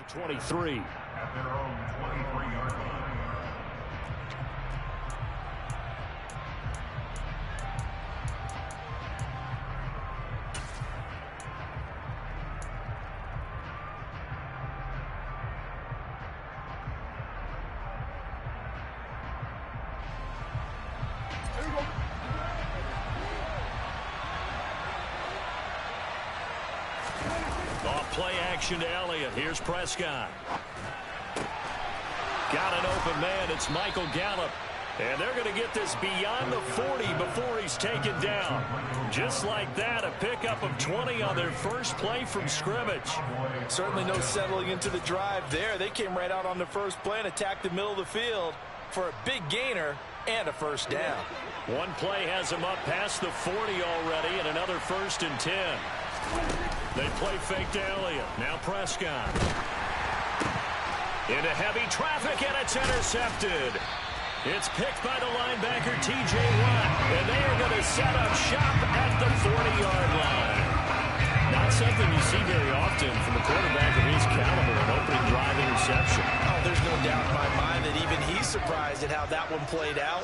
the 23. At their own 23-yard line. Play action to Elliott. Here's Prescott. Got an open man. It's Michael Gallup. And they're going to get this beyond the 40 before he's taken down. Just like that, a pickup of 20 on their first play from scrimmage. Certainly no settling into the drive there. They came right out on the first play and attacked the middle of the field for a big gainer and a first down. One play has him up past the 40 already, and another 1st and 10. They play fake to Elliott. Now Prescott. Into heavy traffic, and it's intercepted. It's picked by the linebacker, T.J. Watt. And they are going to set up shop at the 40-yard line. Not something you see very often from a quarterback of his caliber, an opening drive interception. Oh, there's no doubt in my mind that even he's surprised at how that one played out.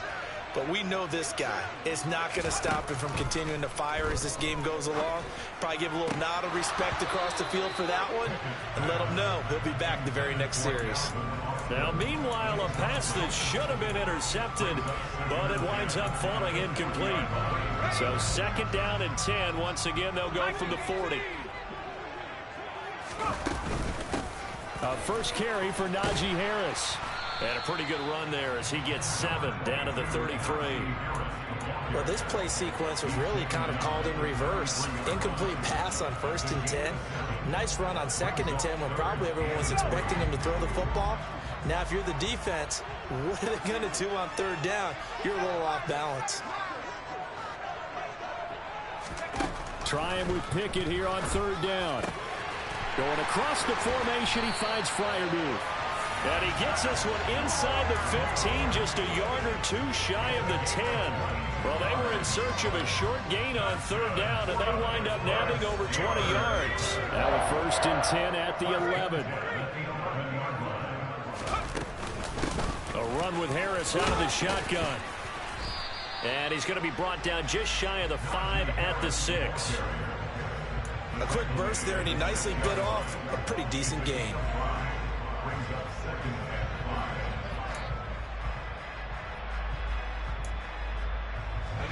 But we know this guy is not going to stop him from continuing to fire as this game goes along. Probably give a little nod of respect across the field for that one and let him know he'll be back the very next series. Now, meanwhile, a pass that should have been intercepted, but it winds up falling incomplete. So 2nd down and 10. Once again, they'll go from the 40. First carry for Najee Harris. And a pretty good run there as he gets 7 down to the 33. Well, this play sequence was really kind of called in reverse. Incomplete pass on 1st and 10. Nice run on 2nd and 10 when probably everyone was expecting him to throw the football. Now, if you're the defense, what are they going to do on 3rd down? You're a little off balance. Trying with Pickett here on 3rd down. Going across the formation, he finds Freiermuth. And he gets this one inside the 15, just a yard or 2 shy of the 10. Well, they were in search of a short gain on 3rd down, and they wind up nabbing over 20 yards. Now a 1st and 10 at the 11. A run with Harris out of the shotgun. And he's going to be brought down just shy of the 5 at the 6. A quick burst there, and he nicely bit off a pretty decent gain.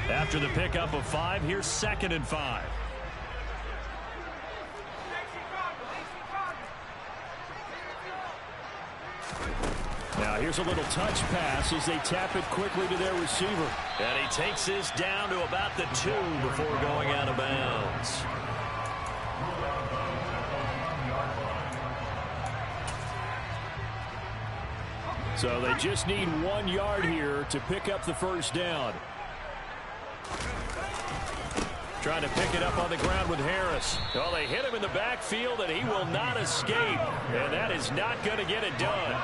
After the pickup of 5, here's 2nd and 5. Now here's a little touch pass as they tap it quickly to their receiver. And he takes this down to about the 2 before going out of bounds. So they just need 1 yard here to pick up the 1st down. Trying to pick it up on the ground with Harris. Well, they hit him in the backfield, and he will not escape. And that is not going to get it done.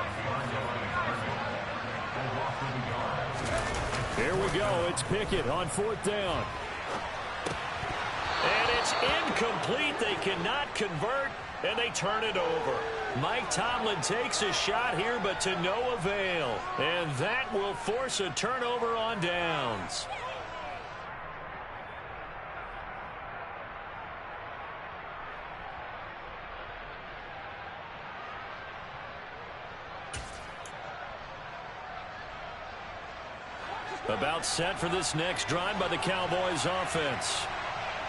Here we go. It's Pickett on 4th down. And it's incomplete. They cannot convert, and they turn it over. Mike Tomlin takes a shot here, but to no avail. And that will force a turnover on downs. About set for this next drive by the Cowboys offense.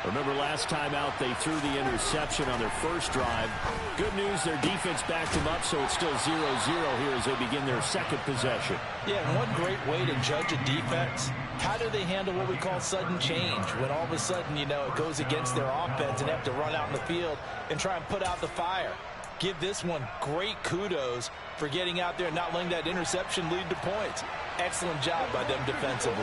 Remember last time out they threw the interception on their first drive. Good news, their defense backed them up, so it's still 0-0 here as they begin their 2nd possession. Yeah, and one great way to judge a defense, how do they handle what we call sudden change? When all of a sudden, you know, it goes against their offense and they have to run out in the field and try and put out the fire. Give this one great kudos for getting out there and not letting that interception lead to points. Excellent job by them defensively.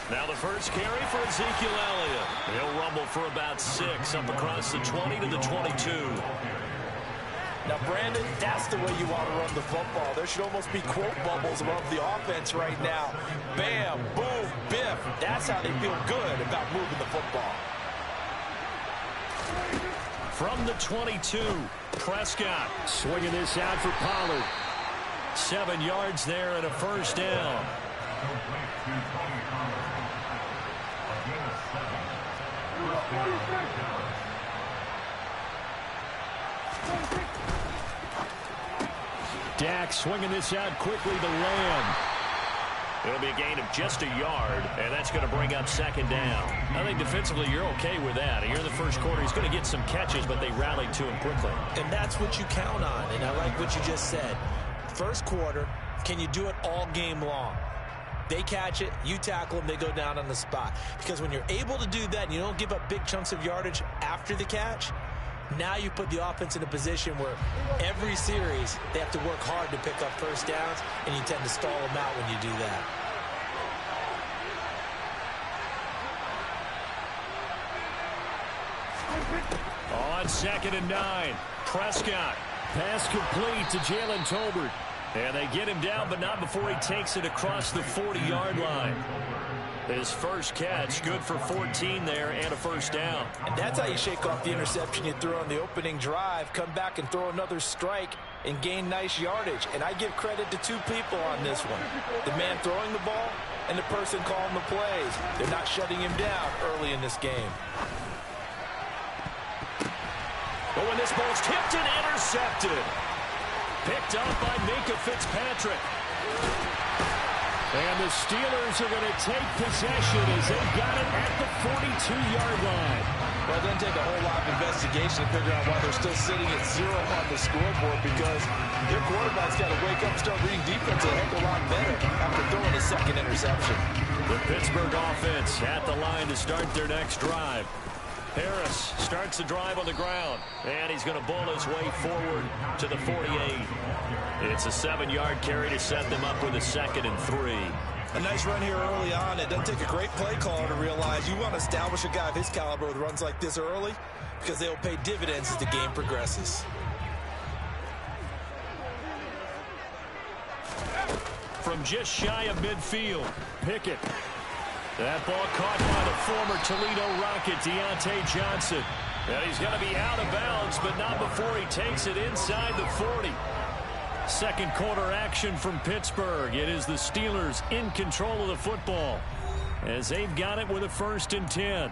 Now the first carry for Ezekiel Elliott. He'll rumble for about 6 up across the 20 to the 22. Now, Brandon, that's the way you want to run the football. There should almost be quote bubbles above the offense right now. Bam, boom, biff. That's how they feel good about moving the football. From the 22, Prescott swinging this out for Pollard. 7 yards there and a first down. Dak swinging this out quickly to Lamb. It'll be a gain of just a yard, and that's going to bring up second down. I think defensively you're okay with that. Here in the first quarter, he's going to get some catches, but they rallied to him quickly. And that's what you count on, and I like what you just said. First quarter, can you do it all game long? They catch it, you tackle them, they go down on the spot. Because when you're able to do that and you don't give up big chunks of yardage after the catch, now you put the offense in a position where every series they have to work hard to pick up first downs, and you tend to stall them out when you do that. On 2nd and 9, Prescott. Pass complete to Jalen Tolbert. And they get him down, but not before he takes it across the 40-yard line. His first catch, good for 14 there and a first down. And that's how you shake off the interception you threw on the opening drive, come back and throw another strike and gain nice yardage. And I give credit to two people on this one. The man throwing the ball and the person calling the plays. They're not shutting him down early in this game. But when this ball's tipped and intercepted. Picked up by Minka Fitzpatrick. And the Steelers are going to take possession as they've got it at the 42-yard line. Well, it doesn't take a whole lot of investigation to figure out why they're still sitting at 0 on the scoreboard, because their quarterback's got to wake up and start reading defense a heck of a lot better after throwing a second interception. The Pittsburgh offense at the line to start their next drive. Harris starts the drive on the ground, and he's going to bull his way forward to the 48. It's a 7-yard carry to set them up with a 2nd and 3. A nice run here early on. It doesn't take a great play caller to realize you want to establish a guy of his caliber with runs like this early, because they'll pay dividends as the game progresses. From just shy of midfield, Pickett. That ball caught by the former Toledo Rocket, Deontay Johnson. And he's going to be out of bounds, but not before he takes it inside the 40. Second quarter action from Pittsburgh. It is the Steelers in control of the football as they've got it with a 1st and 10.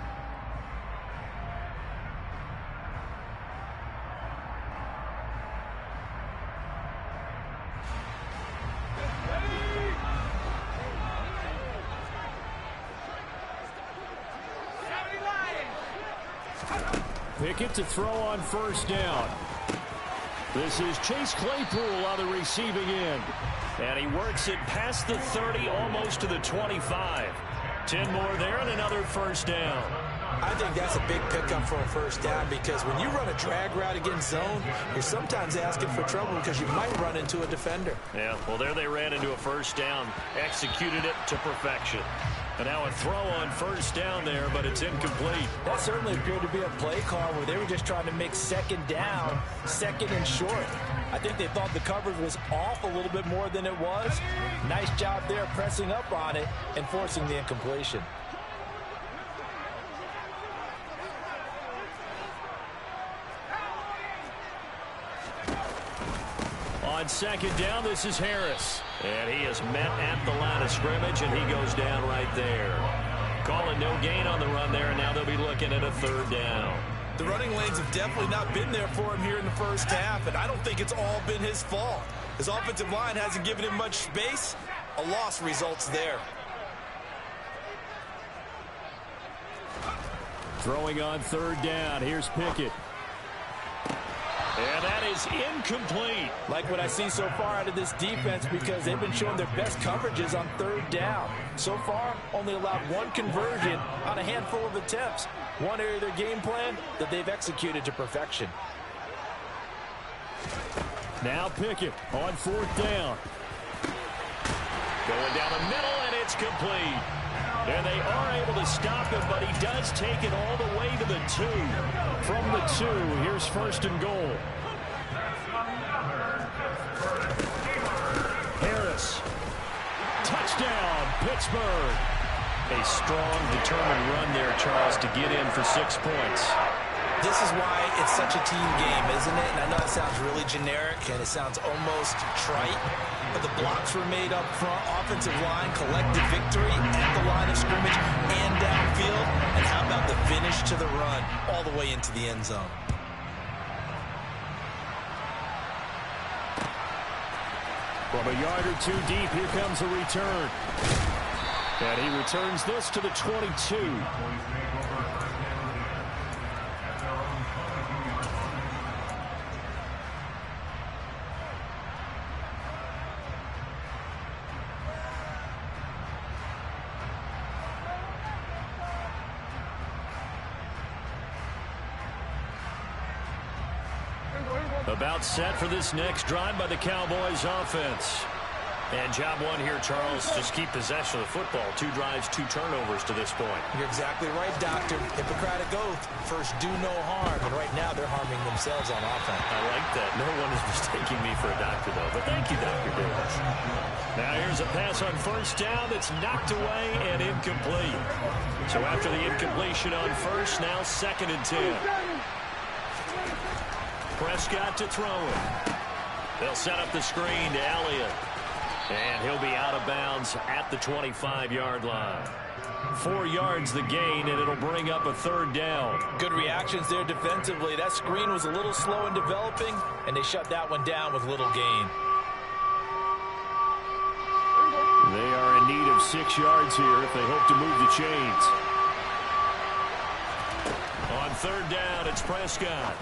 Pickett to throw on 1st down. This is Chase Claypool on the receiving end. And he works it past the 30, almost to the 25. 10 more there and another 1st down. I think that's a big pickup for a 1st down, because when you run a drag route against zone, you're sometimes asking for trouble because you might run into a defender. Yeah, well, there they ran into a 1st down, executed it to perfection. And now a throw on 1st down there, but it's incomplete. That certainly appeared to be a play call where they were just trying to make 2nd down, 2nd and short. I think they thought the coverage was off a little bit more than it was. Nice job there pressing up on it and forcing the incompletion. On 2nd down, this is Harris. And he is met at the line of scrimmage, and he goes down right there. Calling no gain on the run there, and now they'll be looking at a 3rd down. The running lanes have definitely not been there for him here in the first half, and I don't think it's all been his fault. His offensive line hasn't given him much space. A loss results there. Throwing on 3rd down, here's Pickett. And that is incomplete. Like what I see so far out of this defense, because they've been showing their best coverages on 3rd down. So far, only allowed 1 conversion on a handful of attempts. One area of their game plan that they've executed to perfection. Now Pickett on 4th down. Going down the middle, and it's complete. And they are able to stop him, but he does take it all the way to the 2. From the 2, here's 1st and goal. Harris. Touchdown, Pittsburgh. A strong, determined run there, Charles, to get in for 6 points. This is why it's such a team game, isn't it? And I know that sounds really generic, and it sounds almost trite, but the blocks were made up front, offensive line, collective victory at the line of scrimmage and downfield. And how about the finish to the run all the way into the end zone? From a yard or two deep, here comes a return. And he returns this to the 22. About set for this next drive by the Cowboys offense. And job one here, Charles, just keep possession of the football. 2 drives, 2 turnovers to this point. You're exactly right, Doctor. Hippocratic oath. First, do no harm. And right now, they're harming themselves on offense. I like that. No one is mistaking me for a doctor, though. But thank you, Dr. Davis. Now here's a pass on first down that's knocked away and incomplete. So after the incompletion on first, now 2nd and 10. Prescott to throw it. They'll set up the screen to Elliott. And he'll be out of bounds at the 25-yard line. 4 yards the gain, and it'll bring up a 3rd down. Good reactions there defensively. That screen was a little slow in developing, and they shut that one down with little gain. They are in need of 6 yards here if they hope to move the chains. On 3rd down, it's Prescott.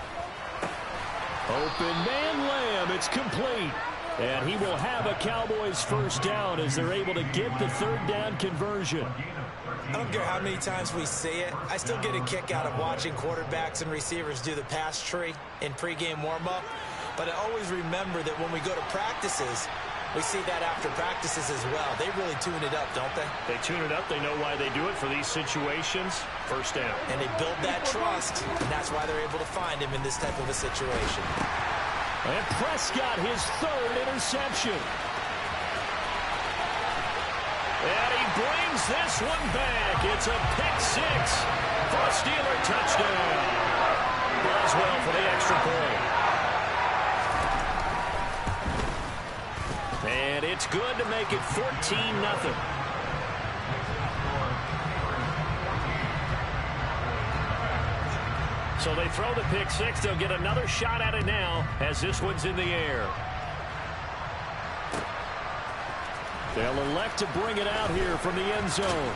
Open man Lamb, it's complete. And he will have a Cowboys 1st down as they're able to get the 3rd down conversion. I don't care how many times we see it. I still get a kick out of watching quarterbacks and receivers do the pass tree in pregame warm-up. But I always remember that when we go to practices, we see that after practices as well. They really tune it up, don't they? They tune it up. They know why they do it for these situations. 1st down. And they build that trust, and that's why they're able to find him in this type of a situation. And Prescott, his 3rd interception. And he brings this one back. It's a pick 6 for a Steeler touchdown. Boswell for the extra point. And it's good to make it 14-0. So they throw the pick 6. They'll get another shot at it now as this one's in the air. They'll elect to bring it out here from the end zone.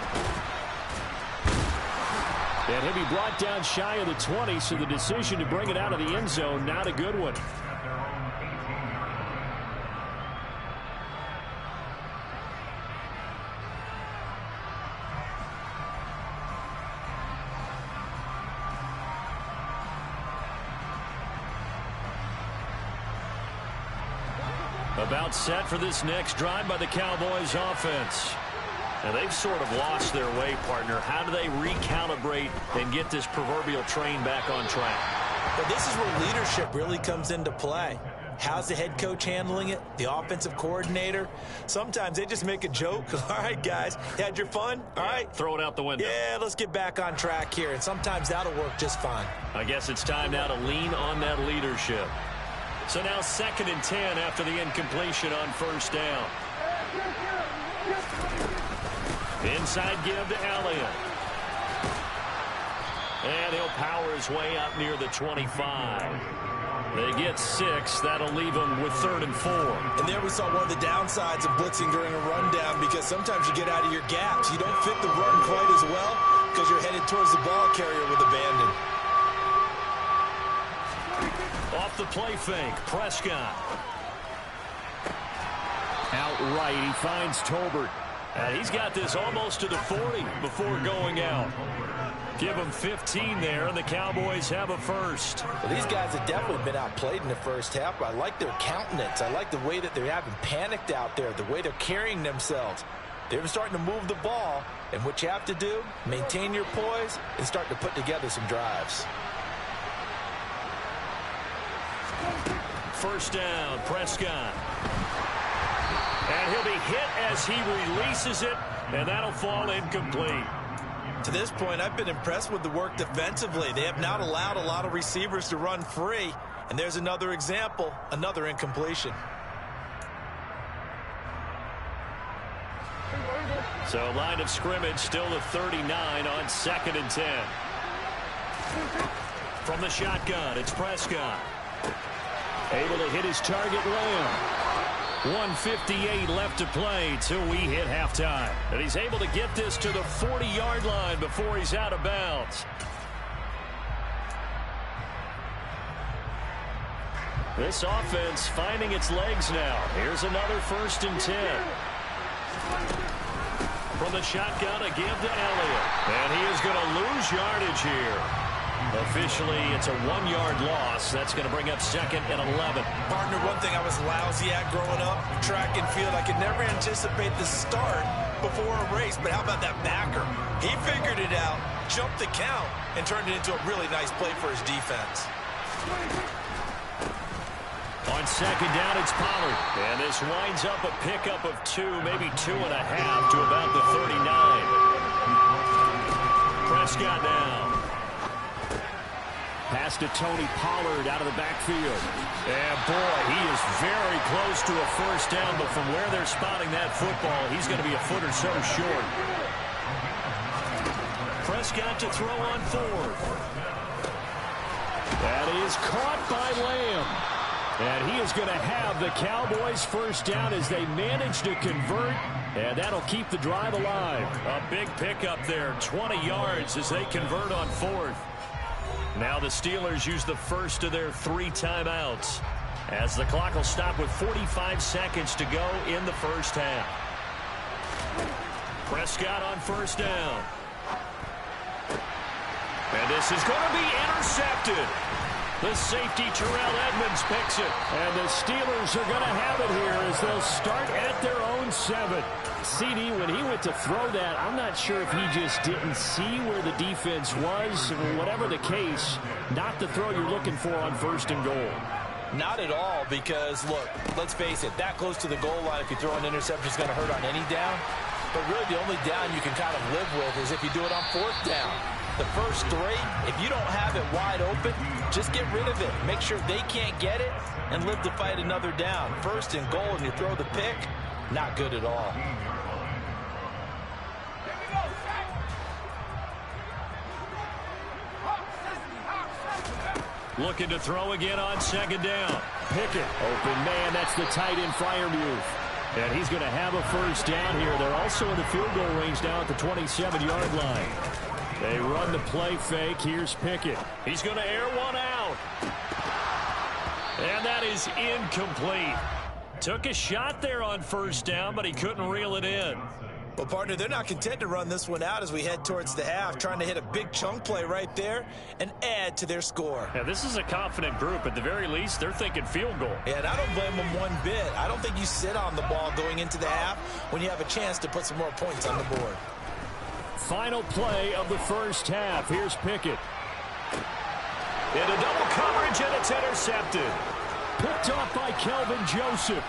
And he'll be brought down shy of the 20, so the decision to bring it out of the end zone, not a good one. About set for this next drive by the Cowboys offense. And they've sort of lost their way, partner. How do they recalibrate and get this proverbial train back on track? Well, this is where leadership really comes into play. How's the head coach handling it? The offensive coordinator? Sometimes they just make a joke. All right, guys, you had your fun? All right. Throw it out the window. Yeah, let's get back on track here. And sometimes that'll work just fine. I guess it's time now to lean on that leadership. So now 2nd and 10 after the incompletion on 1st down. Inside give to Elliott. And he'll power his way up near the 25. They get 6. That'll leave them with 3rd and 4. And there we saw one of the downsides of blitzing during a rundown, because sometimes you get out of your gaps. You don't fit the run quite as well because you're headed towards the ball carrier with abandon. Off the play fake, Prescott. Outright, he finds Tolbert. And he's got this almost to the 40 before going out. Give them 15 there, and the Cowboys have a 1st. Well, these guys have definitely been outplayed in the 1st half. I like their countenance. I like the way that they're having panicked out there, the way they're carrying themselves. They're starting to move the ball, and what you have to do, maintain your poise and start to put together some drives. 1st down, Prescott. And he'll be hit as he releases it, and that'll fall incomplete. To this point, I've been impressed with the work defensively. They have not allowed a lot of receivers to run free. And there's another example, another incompletion. So line of scrimmage still at 39 on 2nd and 10. From the shotgun, it's Prescott. Able to hit his target, Lamb. 1:58 left to play till we hit halftime. And he's able to get this to the 40-yard line before he's out of bounds. This offense finding its legs now. Here's another 1st and 10. From the shotgun, a give to Elliott. And he is going to lose yardage here. Officially, it's a 1-yard loss. That's going to bring up 2nd and 11. Partner, one thing I was lousy at growing up, track and field, I could never anticipate the start before a race. But how about that backer? He figured it out, jumped the count, and turned it into a really nice play for his defense. On 2nd down, it's Pollard. And this winds up a pickup of 2, maybe 2.5 to about the 39. Prescott now. Pass to Tony Pollard out of the backfield. And, boy, he is very close to a 1st down, but from where they're spotting that football, he's going to be a foot or so short. Prescott to throw on 4th. That is caught by Lamb. And he is going to have the Cowboys 1st down as they manage to convert, and that'll keep the drive alive. A big pickup there, 20 yards as they convert on 4th. Now the Steelers use the first of their 3 timeouts as the clock will stop with 45 seconds to go in the 1st half. Prescott on 1st down. And this is going to be intercepted. The safety, Terrell Edmonds, picks it. And the Steelers are going to have it here as they'll start at their own 7. CD, when he went to throw that, I'm not sure if he just didn't see where the defense was. Whatever the case, not the throw you're looking for on 1st and goal. Not at all, because, look, let's face it, that close to the goal line, if you throw an interception, is going to hurt on any down. But really, the only down you can kind of live with is if you do it on 4th down. The first 3, if you don't have it wide open, just get rid of it. Make sure they can't get it and live to fight another down. 1st and goal, and you throw the pick, not good at all. Looking to throw again on 2nd down. Pickett, open man, that's the tight end Freiermuth. And he's going to have a 1st down here. They're also in the field goal range now at the 27-yard line. They run the play fake. Here's Pickett. He's going to air one out. And that is incomplete. Took a shot there on 1st down, but he couldn't reel it in. Well, partner, they're not content to run this one out as we head towards the half, trying to hit a big chunk play right there and add to their score. Yeah, this is a confident group. At the very least, they're thinking field goal. Yeah, and I don't blame them one bit. I don't think you sit on the ball going into the half when you have a chance to put some more points on the board. Final play of the 1st half. Here's Pickett. Into double coverage, and it's intercepted. Picked off by Kelvin Joseph.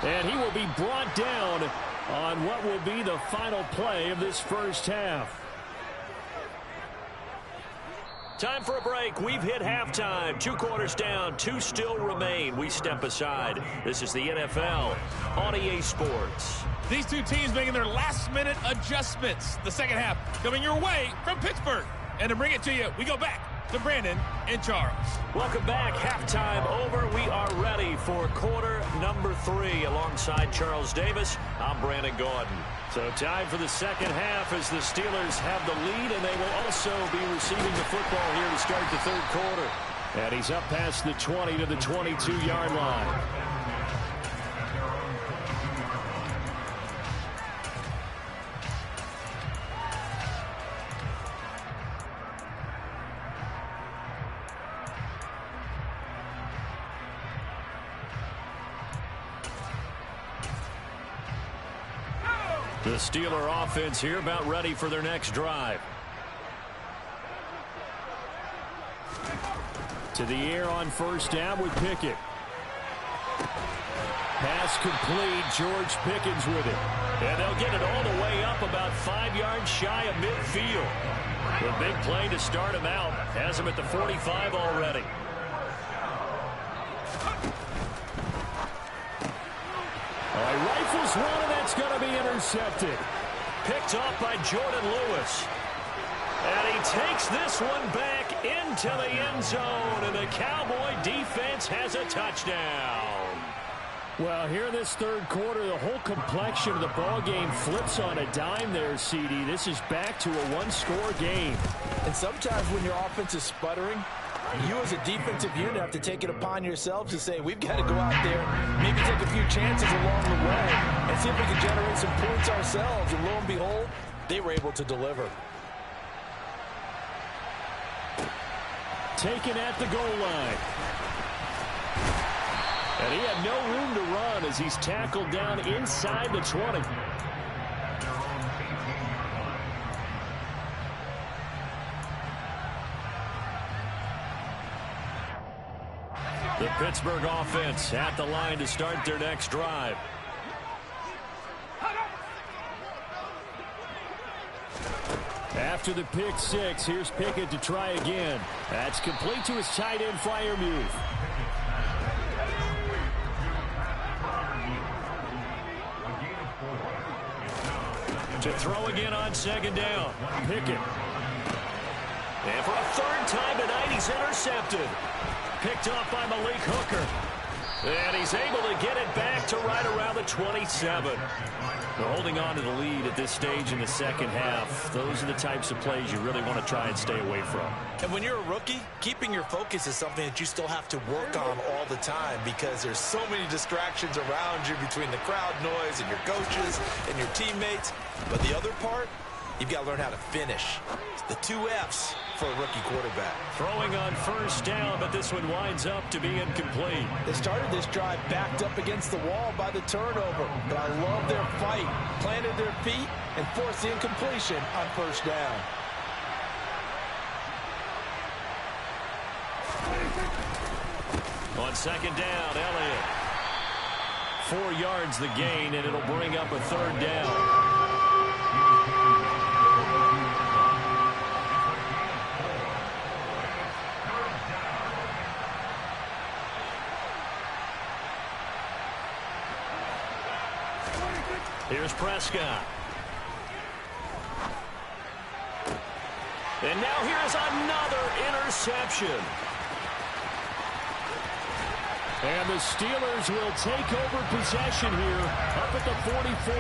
And he will be brought down on what will be the final play of this 1st half. Time for a break. We've hit halftime. 2 quarters down. 2 still remain. We step aside. This is the NFL on EA Sports. These 2 teams making their last-minute adjustments. The 2nd half coming your way from Pittsburgh. And to bring it to you, we go back to Brandon and Charles. Welcome back. Halftime over. We are ready for quarter number 3. Alongside Charles Davis, I'm Brandon Gordon. So time for the 2nd half as the Steelers have the lead, and they will also be receiving the football here to start the 3rd quarter. And he's up past the 20 to the 22-yard line. The Steeler offense here about ready for their next drive. To the air on 1st down with Pickett. Pass complete. George Pickens with it. And they'll get it all the way up about 5 yards shy of midfield. The big play to start him out has him at the 45 already. All right, rifles one, and that's going to be intercepted. Picked off by Jordan Lewis. And he takes this one back into the end zone, and the Cowboy defense has a touchdown. Well, here in this third quarter, the whole complexion of the ball game flips on a dime there, CD. This is back to a one-score game. And sometimes when your offense is sputtering, you as a defensive unit have to take it upon yourselves to say, we've got to go out there, maybe take a few chances along the way, and see if we can generate some points ourselves. And lo and behold, they were able to deliver. Taken at the goal line. And he had no room to run as he's tackled down inside the 20. The Pittsburgh offense at the line to start their next drive. After the pick six, here's Pickett to try again. That's complete to his tight end Freiermuth. To throw again on second down. Pickett. And for a third time tonight, he's intercepted. Picked off by Malik Hooker. And he's able to get it back to right around the 27. They're holding on to the lead at this stage in the second half. Those are the types of plays you really want to try and stay away from. And when you're a rookie, keeping your focus is something that you still have to work on all the time because there's so many distractions around you between the crowd noise and your coaches and your teammates. But the other part, you've got to learn how to finish. It's the 2 F's for a rookie quarterback. Throwing on first down, but this one winds up to be incomplete. They started this drive backed up against the wall by the turnover, but I love their fight. Planted their feet and forced the incompletion on first down. On second down, Elliott. 4 yards the gain, and it'll bring up a third down. Here's Prescott. And now here's another interception. And the Steelers will take over possession here up at the 44.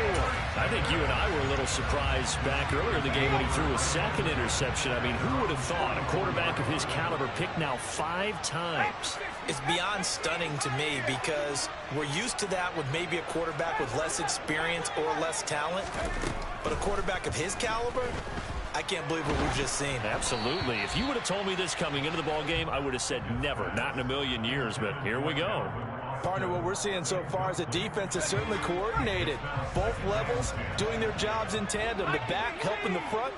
I think you and I were a little surprised back earlier in the game when he threw a second interception. I mean, who would have thought a quarterback of his caliber picked now 5 times? It's beyond stunning to me because we're used to that with maybe a quarterback with less experience or less talent. But a quarterback of his caliber, I can't believe what we've just seen. Absolutely. If you would have told me this coming into the ball game, I would have said never, not in a million years, but here we go. Partner, what we're seeing so far is the defense is certainly coordinated. Both levels doing their jobs in tandem. The back helping the front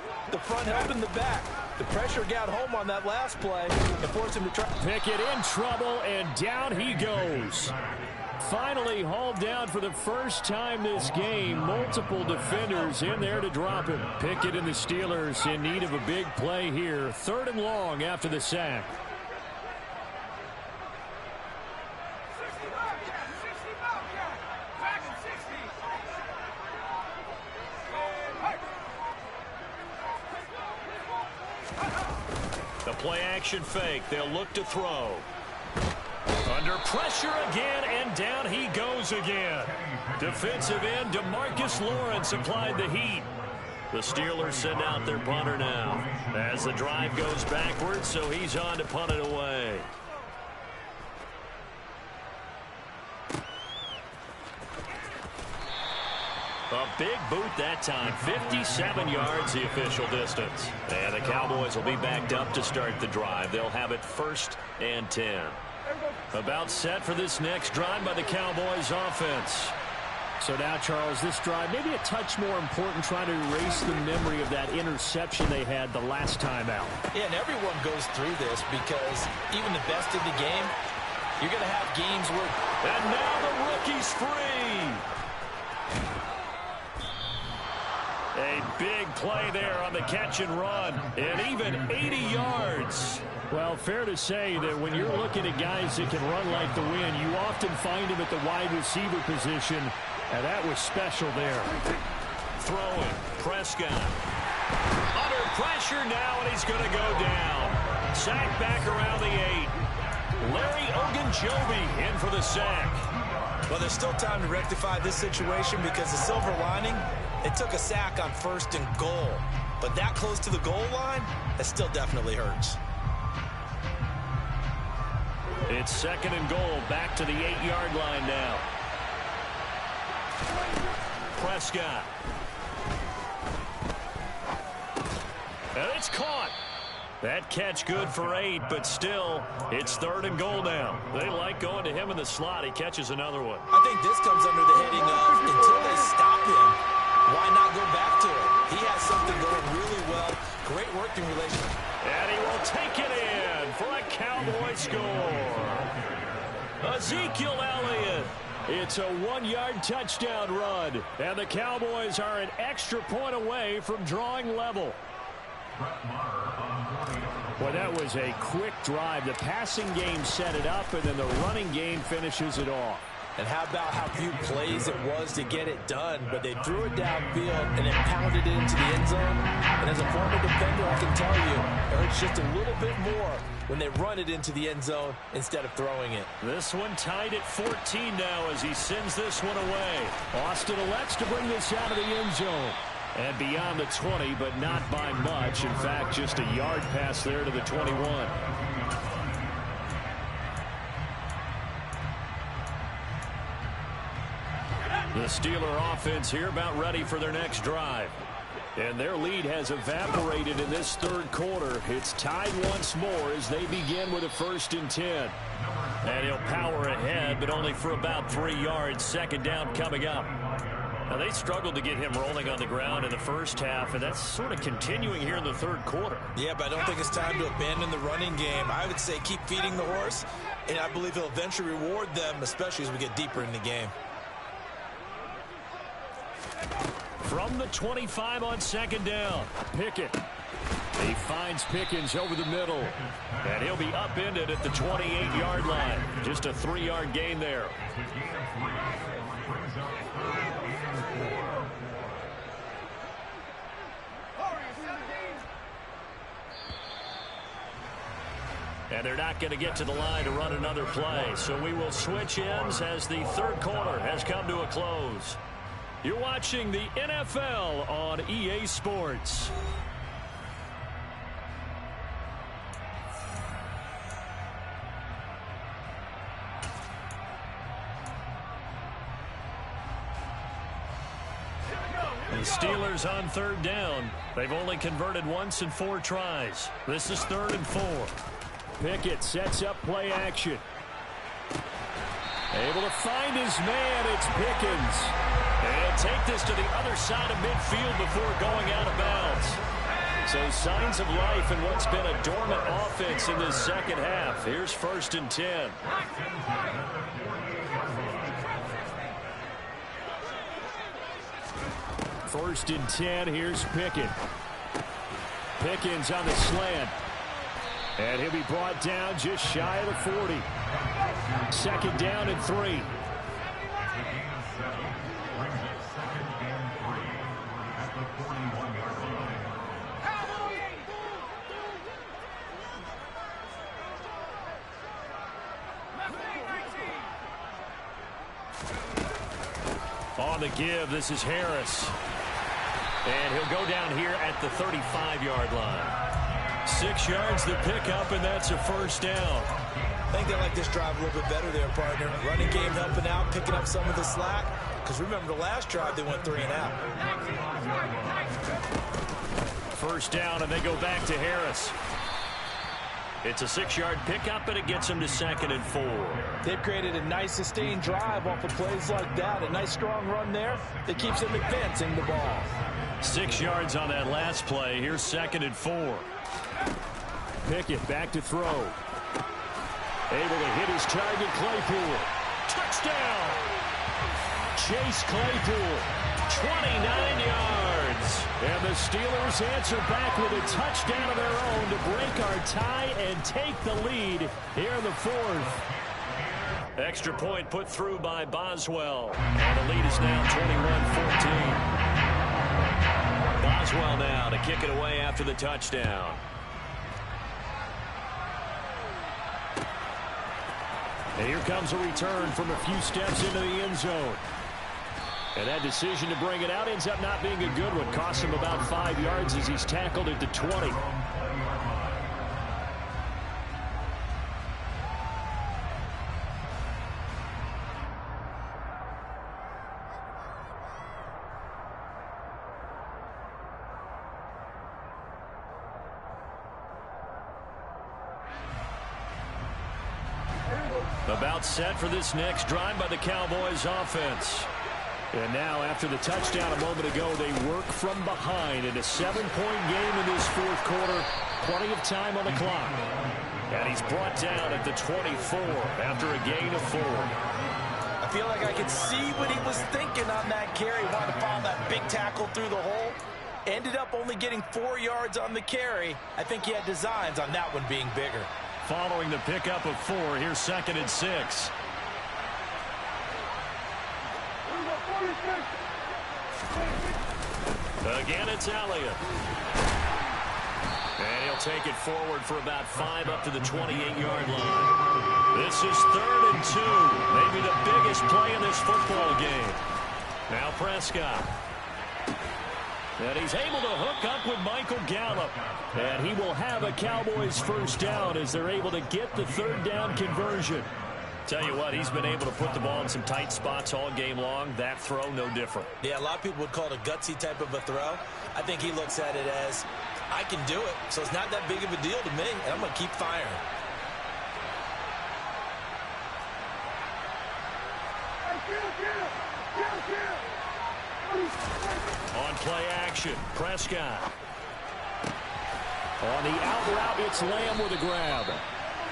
helping the back. The pressure got home on that last play and forced him to try. Pickett in trouble, and down he goes. Finally hauled down for the first time this game. Multiple defenders in there to drop him. Pickett and the Steelers in need of a big play here. 3rd and long after the sack. The play action fake. They'll look to throw. Under pressure again, and down he goes again. Defensive end DeMarcus Lawrence applied the heat. The Steelers send out their punter now as the drive goes backwards, so he's on to punt it away. A big boot that time. 57 yards the official distance. And the Cowboys will be backed up to start the drive. They'll have it 1st and 10. About set for this next drive by the Cowboys offense. So now, Charles, this drive maybe a touch more important, trying to erase the memory of that interception they had the last time out. Yeah, and everyone goes through this because even the best in the game, you're going to have games where... And now the rookie's free. A big play there on the catch and run, and even 80 yards. Well, fair to say that when you're looking at guys that can run like the wind, you often find them at the wide receiver position, and that was special there. Throwing, Prescott. Under pressure now, and he's going to go down. Sack back around the 8. Larry Ogunjobi in for the sack. Well, there's still time to rectify this situation because the silver lining, it took a sack on 1st and goal. But that close to the goal line, that still definitely hurts. It's 2nd and goal, back to the 8-yard line now. Prescott. And it's caught. That catch good for 8, but still, it's 3rd and goal now. They like going to him in the slot. He catches another one. I think this comes under the heading of until they stop him, why not go back to it? He has something going really well. Great working relationship. And he will take it in for a Cowboy score. Ezekiel Elliott. It's a 1-yard touchdown run. And the Cowboys are an extra point away from drawing level. Well, that was a quick drive. The passing game set it up, and then the running game finishes it off. And how about how few plays it was to get it done, but they threw it downfield and then pounded it into the end zone. And as a former defender, I can tell you, it hurts just a little bit more when they run it into the end zone instead of throwing it. This one tied at 14 now as he sends this one away. Austin elects to bring this out of the end zone. And beyond the 20, but not by much. In fact, just a yard pass there to the 21. The Steeler offense here about ready for their next drive. And their lead has evaporated in this 3rd quarter. It's tied once more as they begin with a 1st and 10. And he'll power ahead, but only for about 3 yards. 2nd down coming up. Now, they struggled to get him rolling on the ground in the first half, and that's sort of continuing here in the 3rd quarter. Yeah, but I don't think it's time to abandon the running game. I would say keep feeding the horse, and I believe he'll eventually reward them, especially as we get deeper in the game. From the 25 on 2nd down, Pickett. He finds Pickens over the middle, and he'll be upended at the 28-yard line. Just a 3-yard gain there. And they're not going to get to the line to run another play. So we will switch ends as the 3rd quarter has come to a close. You're watching the NFL on EA Sports. The Steelers on 3rd down. They've only converted once in 4 tries. This is 3rd and 4. Pickett sets up play action. Able to find his man. It's Pickens. And he'll take this to the other side of midfield before going out of bounds. So signs of life in what's been a dormant offense in this 2nd half. Here's 1st and 10. First and 10, here's Pickett. Pickens on the slant. And he'll be brought down just shy of the 40. 2nd down and 3. On the give, this is Harris. And he'll go down here at the 35-yard line. 6 yards the pickup, and that's a 1st down. I think they like this drive a little bit better there, partner. Running game helping out, picking up some of the slack. Because remember, the last drive, they went 3 and out. 1st down, and they go back to Harris. It's a 6-yard pickup, and it gets him to 2nd and 4. They've created a nice sustained drive off of plays like that. A nice strong run there that keeps them advancing the ball. 6 yards on that last play. Here's 2nd and 4. Pickett back to throw. Able to hit his target, Claypool. Touchdown! Chase Claypool, 29 yards. Steelers answer back with a touchdown of their own to break our tie and take the lead here in the fourth. Extra point put through by Boswell. And the lead is now 21-14. Boswell now to kick it away after the touchdown. And here comes a return from a few steps into the end zone. And that decision to bring it out ends up not being a good one. Costs him about 5 yards as he's tackled at the 20. About set for this next drive by the Cowboys offense. And now, after the touchdown a moment ago, they work from behind in a 7-point game in this fourth quarter. Plenty of time on the clock. And he's brought down at the 24 after a gain of 4. I feel like I could see what he was thinking on that carry. Wanted to follow that big tackle through the hole. Ended up only getting 4 yards on the carry. I think he had designs on that one being bigger. Following the pickup of 4, here's 2nd and 6. Again, it's Elliott. And he'll take it forward for about 5 up to the 28-yard line. This is 3rd and 2. Maybe the biggest play in this football game. Now Prescott. And he's able to hook up with Michael Gallup. And he will have a Cowboys first down as they're able to get the 3rd down conversion. Tell you what, he's been able to put the ball in some tight spots all game long. That throw, no different. Yeah, a lot of people would call it a gutsy type of a throw. I think he looks at it as, I can do it, so it's not that big of a deal to me, and I'm going to keep firing. On play action, Prescott. On the out route, it's Lamb with a grab.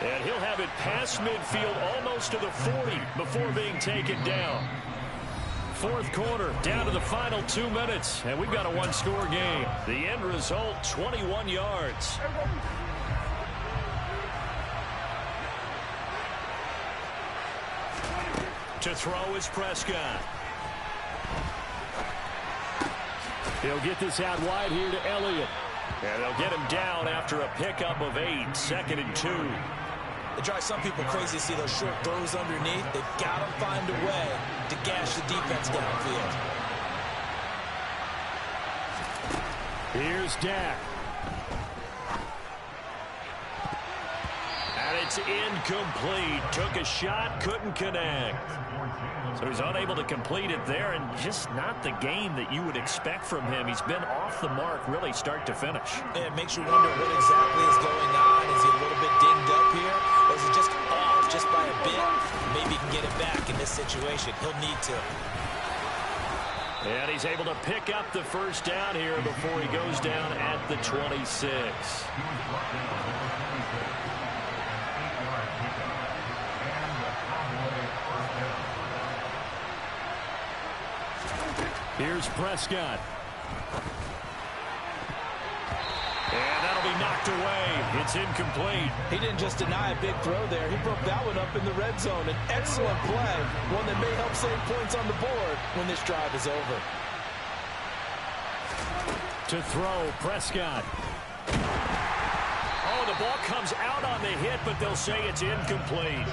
And he'll have it past midfield almost to the 40 before being taken down. Fourth quarter, down to the final 2 minutes, and we've got a one-score game. The end result, 21 yards. To throw is Prescott. He'll get this out wide here to Elliott. And they'll get him down after a pickup of 8, 2nd and 2. It drives some people crazy to see those short throws underneath. They've got to find a way to gash the defense downfield. Here's Dak. And it's incomplete. Took a shot, couldn't connect. So he's unable to complete it there, and just not the game that you would expect from him. He's been off the mark really start to finish. And it makes you wonder what exactly is going on. Is he a little bit dinged up here? Or is he just off just by a bit? Maybe he can get it back in this situation. He'll need to. And he's able to pick up the first down here before he goes down at the 26. Here's Prescott. And that'll be knocked away. It's incomplete. He didn't just deny a big throw there. He broke that one up in the red zone. An excellent play. One that may help save points on the board when this drive is over. To throw, Prescott. Oh, the ball comes out on the hit, but they'll say it's incomplete.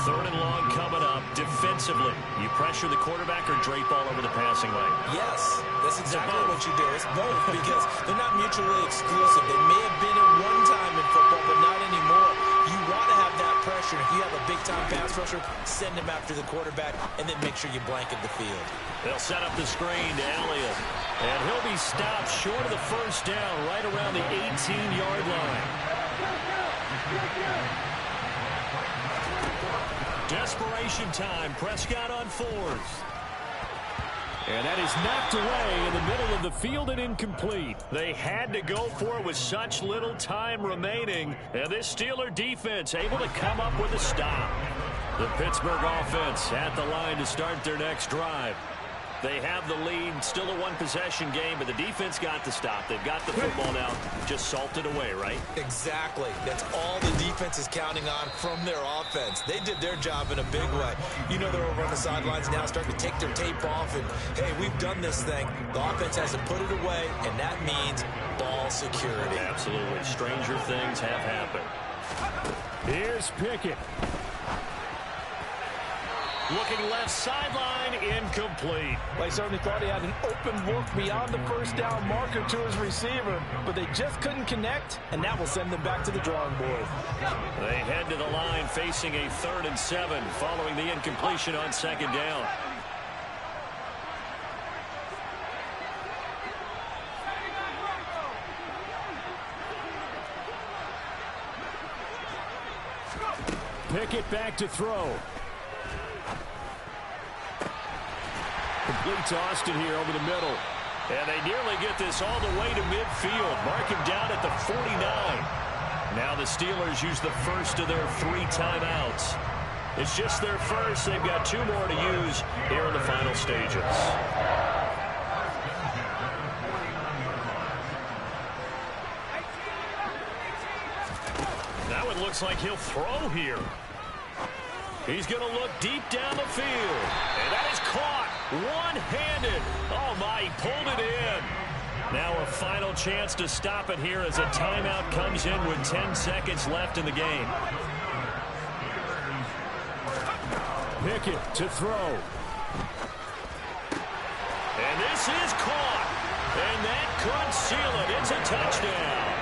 3rd and long coming up. Defensively, you pressure the quarterback or drape all over the passing lane? Yes, that's exactly what you do. It's both because they're not mutually exclusive. They may have been at one time in football, but not anymore. You want to have that pressure. If you have a big-time pass rusher, send him after the quarterback, and then make sure you blanket the field. They'll set up the screen to Elliott. And he'll be stopped short of the first down right around the 18-yard line. Desperation time. Prescott on 4th. And that is knocked away in the middle of the field and incomplete. They had to go for it with such little time remaining. And this Steeler defense able to come up with a stop. The Pittsburgh offense at the line to start their next drive. They have the lead, still a one-possession game, but the defense got the stop. They've got the football now, just salted away, right? Exactly. That's all the defense is counting on from their offense. They did their job in a big way. You know they're over on the sidelines now starting to take their tape off, and, hey, we've done this thing. The offense has to put it away, and that means ball security. Absolutely. Stranger things have happened. Here's Pickett. Looking left sideline, incomplete. They certainly thought he had an open look beyond the first down marker to his receiver, but they just couldn't connect, and that will send them back to the drawing board. They head to the line facing a 3rd and 7 following the incompletion on 2nd down. Pickett back to throw. Complete to Austin here over the middle. And they nearly get this all the way to midfield. Mark him down at the 49. Now the Steelers use the first of their 3 timeouts. It's just their first. They've got 2 more to use here in the final stages. Now it looks like he'll throw here. He's going to look deep down the field. And that is caught one-handed. Oh, my, he pulled it in. Now a final chance to stop it here as a timeout comes in with 10 seconds left in the game. Pickett to throw. And this is caught. And that could seal it. It's a touchdown.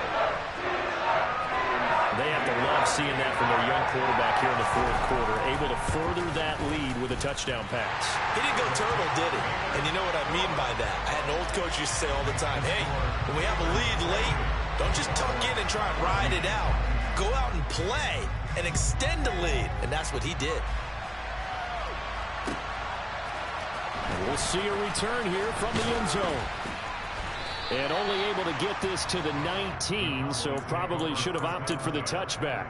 They have to love seeing that from their young quarterback here in the 4th quarter, able to further that lead with a touchdown pass. He didn't go turtle, did he? And you know what I mean by that. I had an old coach used to say all the time, hey, when we have a lead late, don't just tuck in and try and ride it out. Go out and play and extend the lead. And that's what he did. And we'll see a return here from the end zone. And only able to get this to the 19, so probably should have opted for the touchback.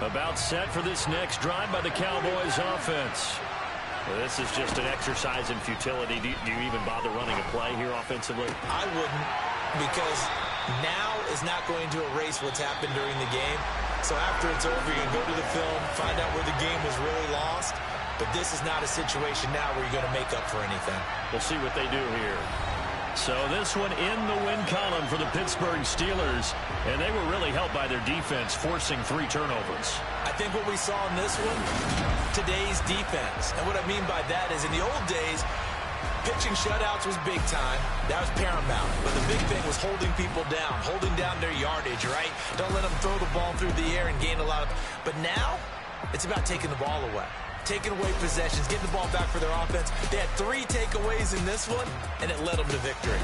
About set for this next drive by the Cowboys offense. Well, this is just an exercise in futility. Do you even bother running a play here offensively? I wouldn't, because now is not going to erase what's happened during the game. So after it's over, you're going to go to the film, find out where the game was really lost. But this is not a situation now where you're going to make up for anything. We'll see what they do here. So this one in the win column for the Pittsburgh Steelers. And they were really helped by their defense, forcing 3 turnovers. I think what we saw in this one, today's defense. And what I mean by that is in the old days, pitching shutouts was big time. That was paramount. But the big thing was holding people down, holding down their yardage, right? Don't let them throw the ball through the air and gain a lot of... But now, it's about taking the ball away. Taking away possessions, getting the ball back for their offense. They had 3 takeaways in this one, and it led them to victory.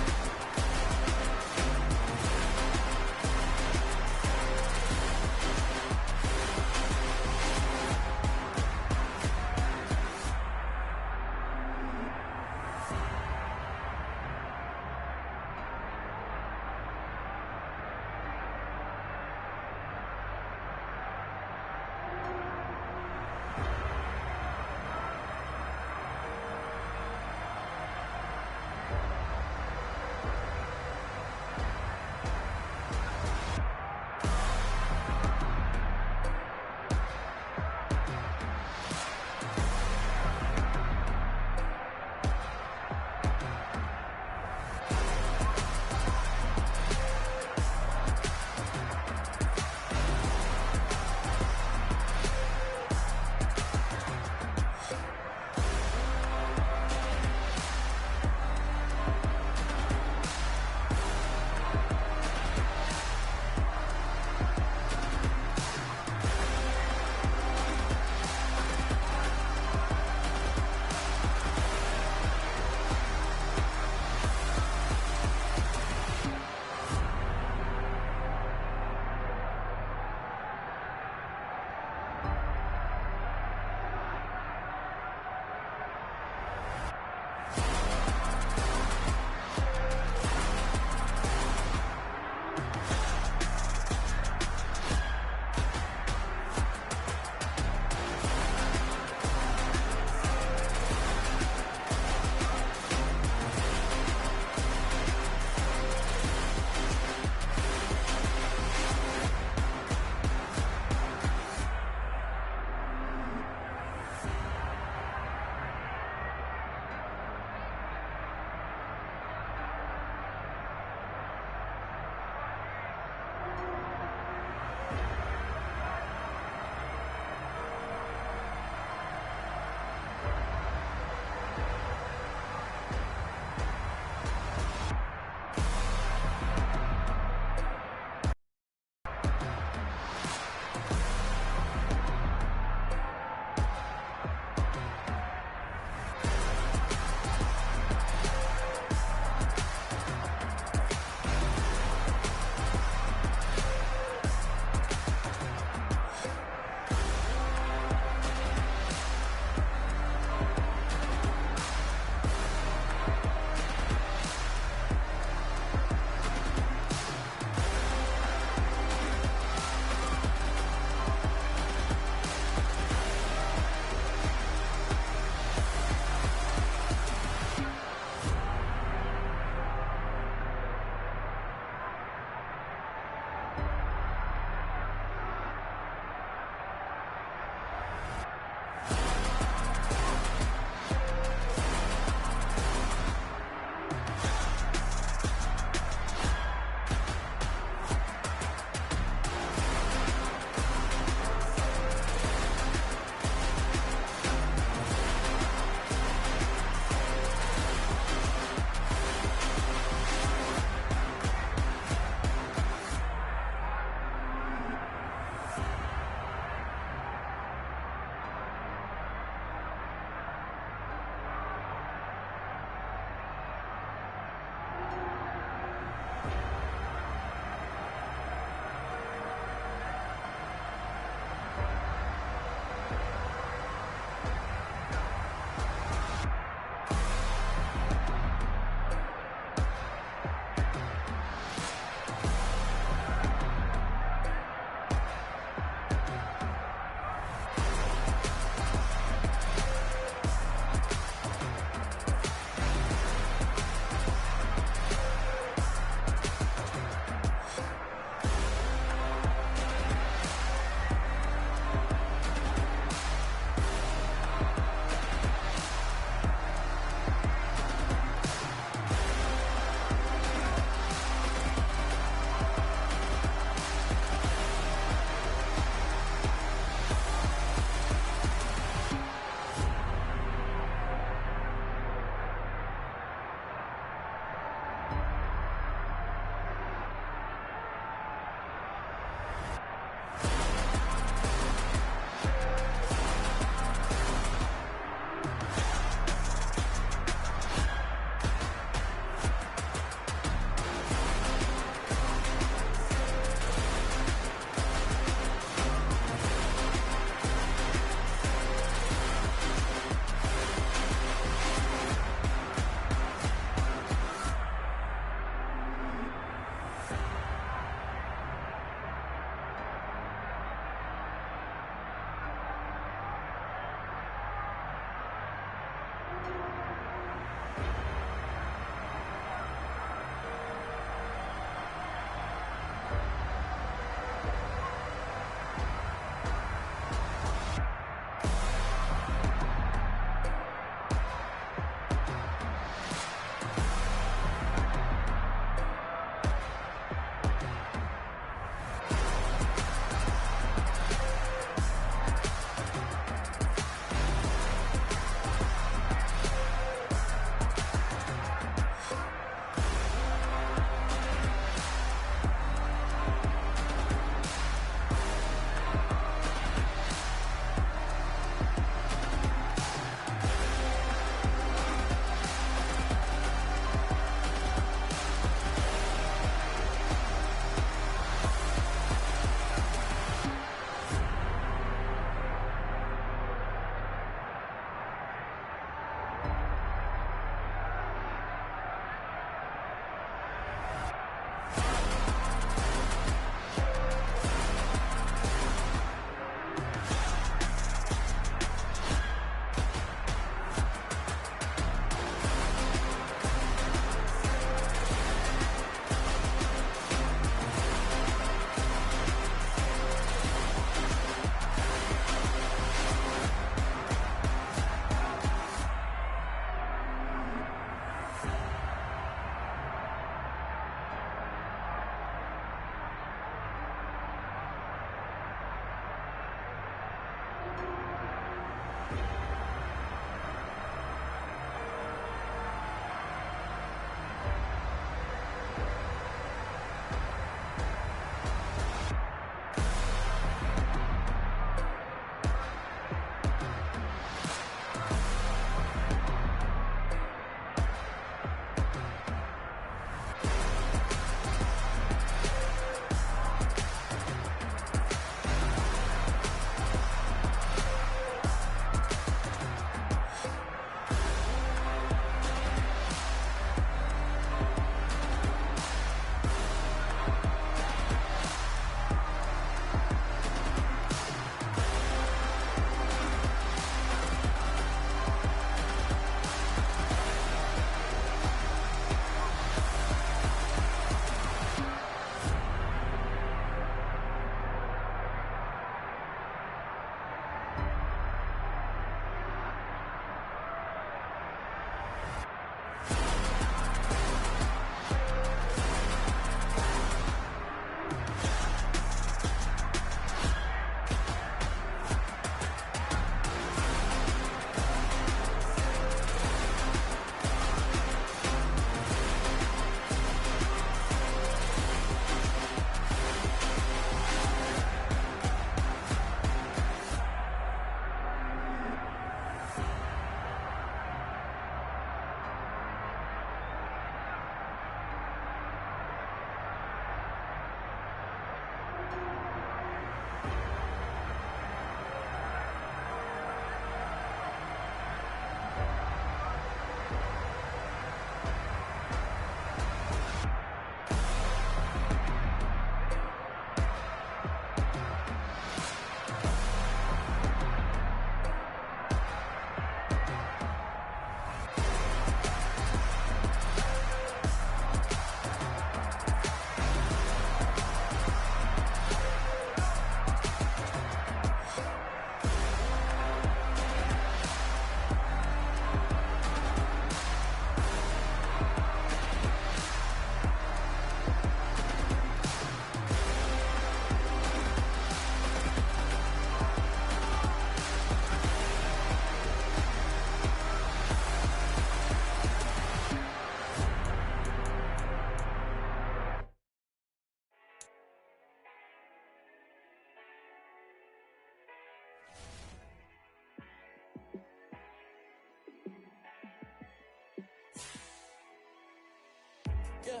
Yeah,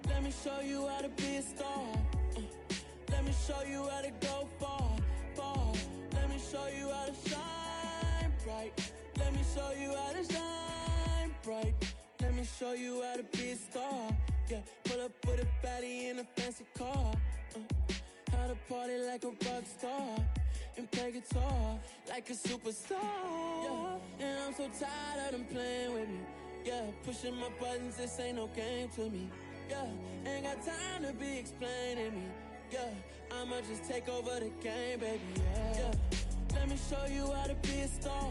let me show you how to be a star. Let me show you how to go far, far. Let me show you how to shine bright. Let me show you how to shine bright. Let me show you how to be a star. Yeah, pull up with a baddie in a fancy car. How to party like a rock star and play guitar like a superstar. Yeah, and I'm so tired of them playing with me. Yeah, pushing my buttons, this ain't no game to me. Yeah, ain't got time to be explaining me. Yeah, I'ma just take over the game, baby. Yeah, let me show you how to be a star.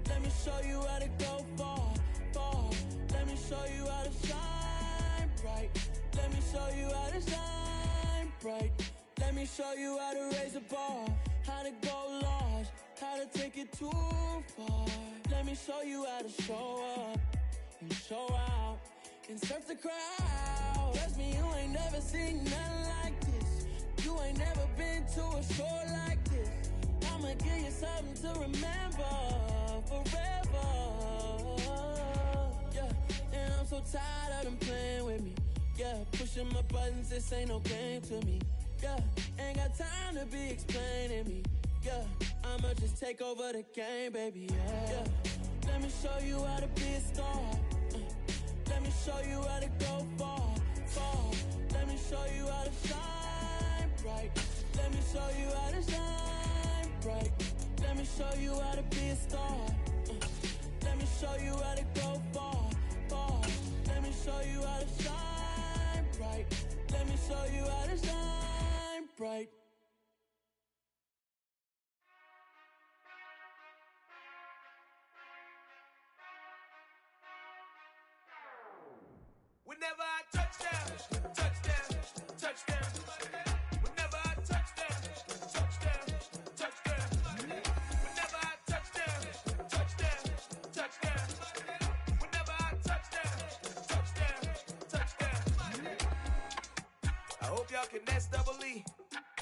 Let me show you how to go far, far. Let me show you how to shine bright. Let me show you how to shine bright. Let me show you how to raise a bar, how to go large, how to take it too far. Let me show you how to show up and show out and surf the crowd. Trust me, you ain't never seen nothing like this. You ain't never been to a show like this. I'ma give you something to remember forever. Yeah, and I'm so tired of them playing with me. Yeah, pushing my buttons, this ain't no game to me. Yeah, ain't got time to be explaining me. Yeah, I'ma just take over the game, baby. Yeah, let me show you how to be a star. Let me show you how to go far, far. Let me show you how to shine bright. Let me show you how to shine bright. Let me show you how to be a star. Let me show you how to go far, far. Let me show you how to shine bright. Let me show you how to shine bright. Whenever I touchdown, touchdown, touchdown. Whenever I touchdown, touchdown, touchdown. Whenever I touchdown, touchdown, touchdown. Whenever I touchdown, touchdown, touchdown. I hope y'all can nest double E,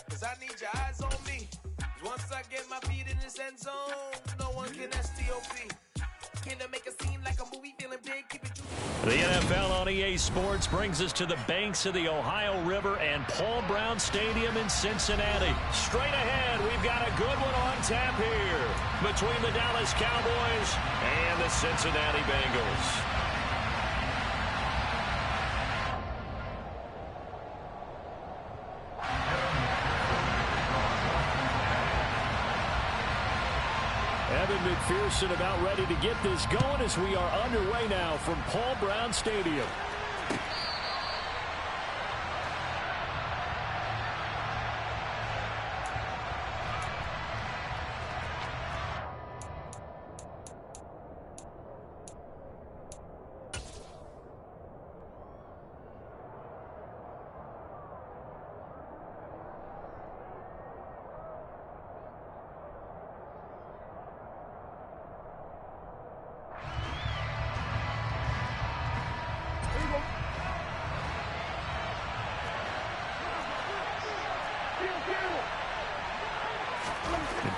'cause I need your eyes on me. 'Cause once I get my feet in this end zone, no one can STOP. Can I make a scene like a movie, feeling big, keep it juicy. The NFL on EA Sports brings us to the banks of the Ohio River and Paul Brown Stadium in Cincinnati. Straight ahead, we've got a good one on tap here between the Dallas Cowboys and the Cincinnati Bengals. Evan McPherson about ready to get this going as we are underway now from Paul Brown Stadium.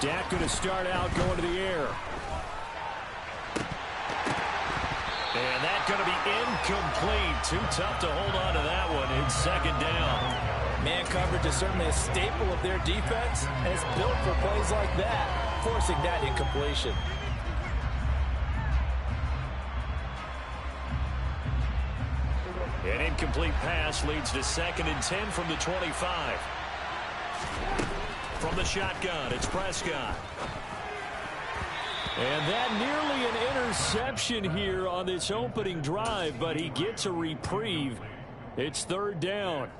Dak going to start out going to the air. And that's going to be incomplete. Too tough to hold on to that one in second down. Man coverage is certainly a staple of their defense, and it's built for plays like that, forcing that incompletion. An incomplete pass leads to 2nd and 10 from the 25. From the shotgun, it's Prescott. And that nearly an interception here on this opening drive, but he gets a reprieve. It's 3rd down.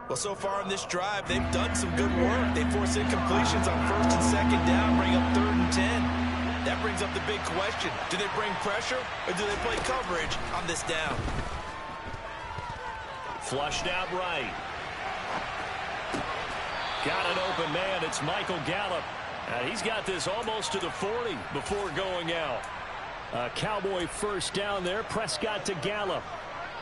Well, so far in this drive, they've done some good work. They force incompletions on 1st and 2nd down, bring up 3rd and 10. That brings up the big question. Do they bring pressure, or do they play coverage on this down? Flushed out right. Got an open man. It's Michael Gallup. And he's got this almost to the 40 before going out. Cowboy first down there. Prescott to Gallup.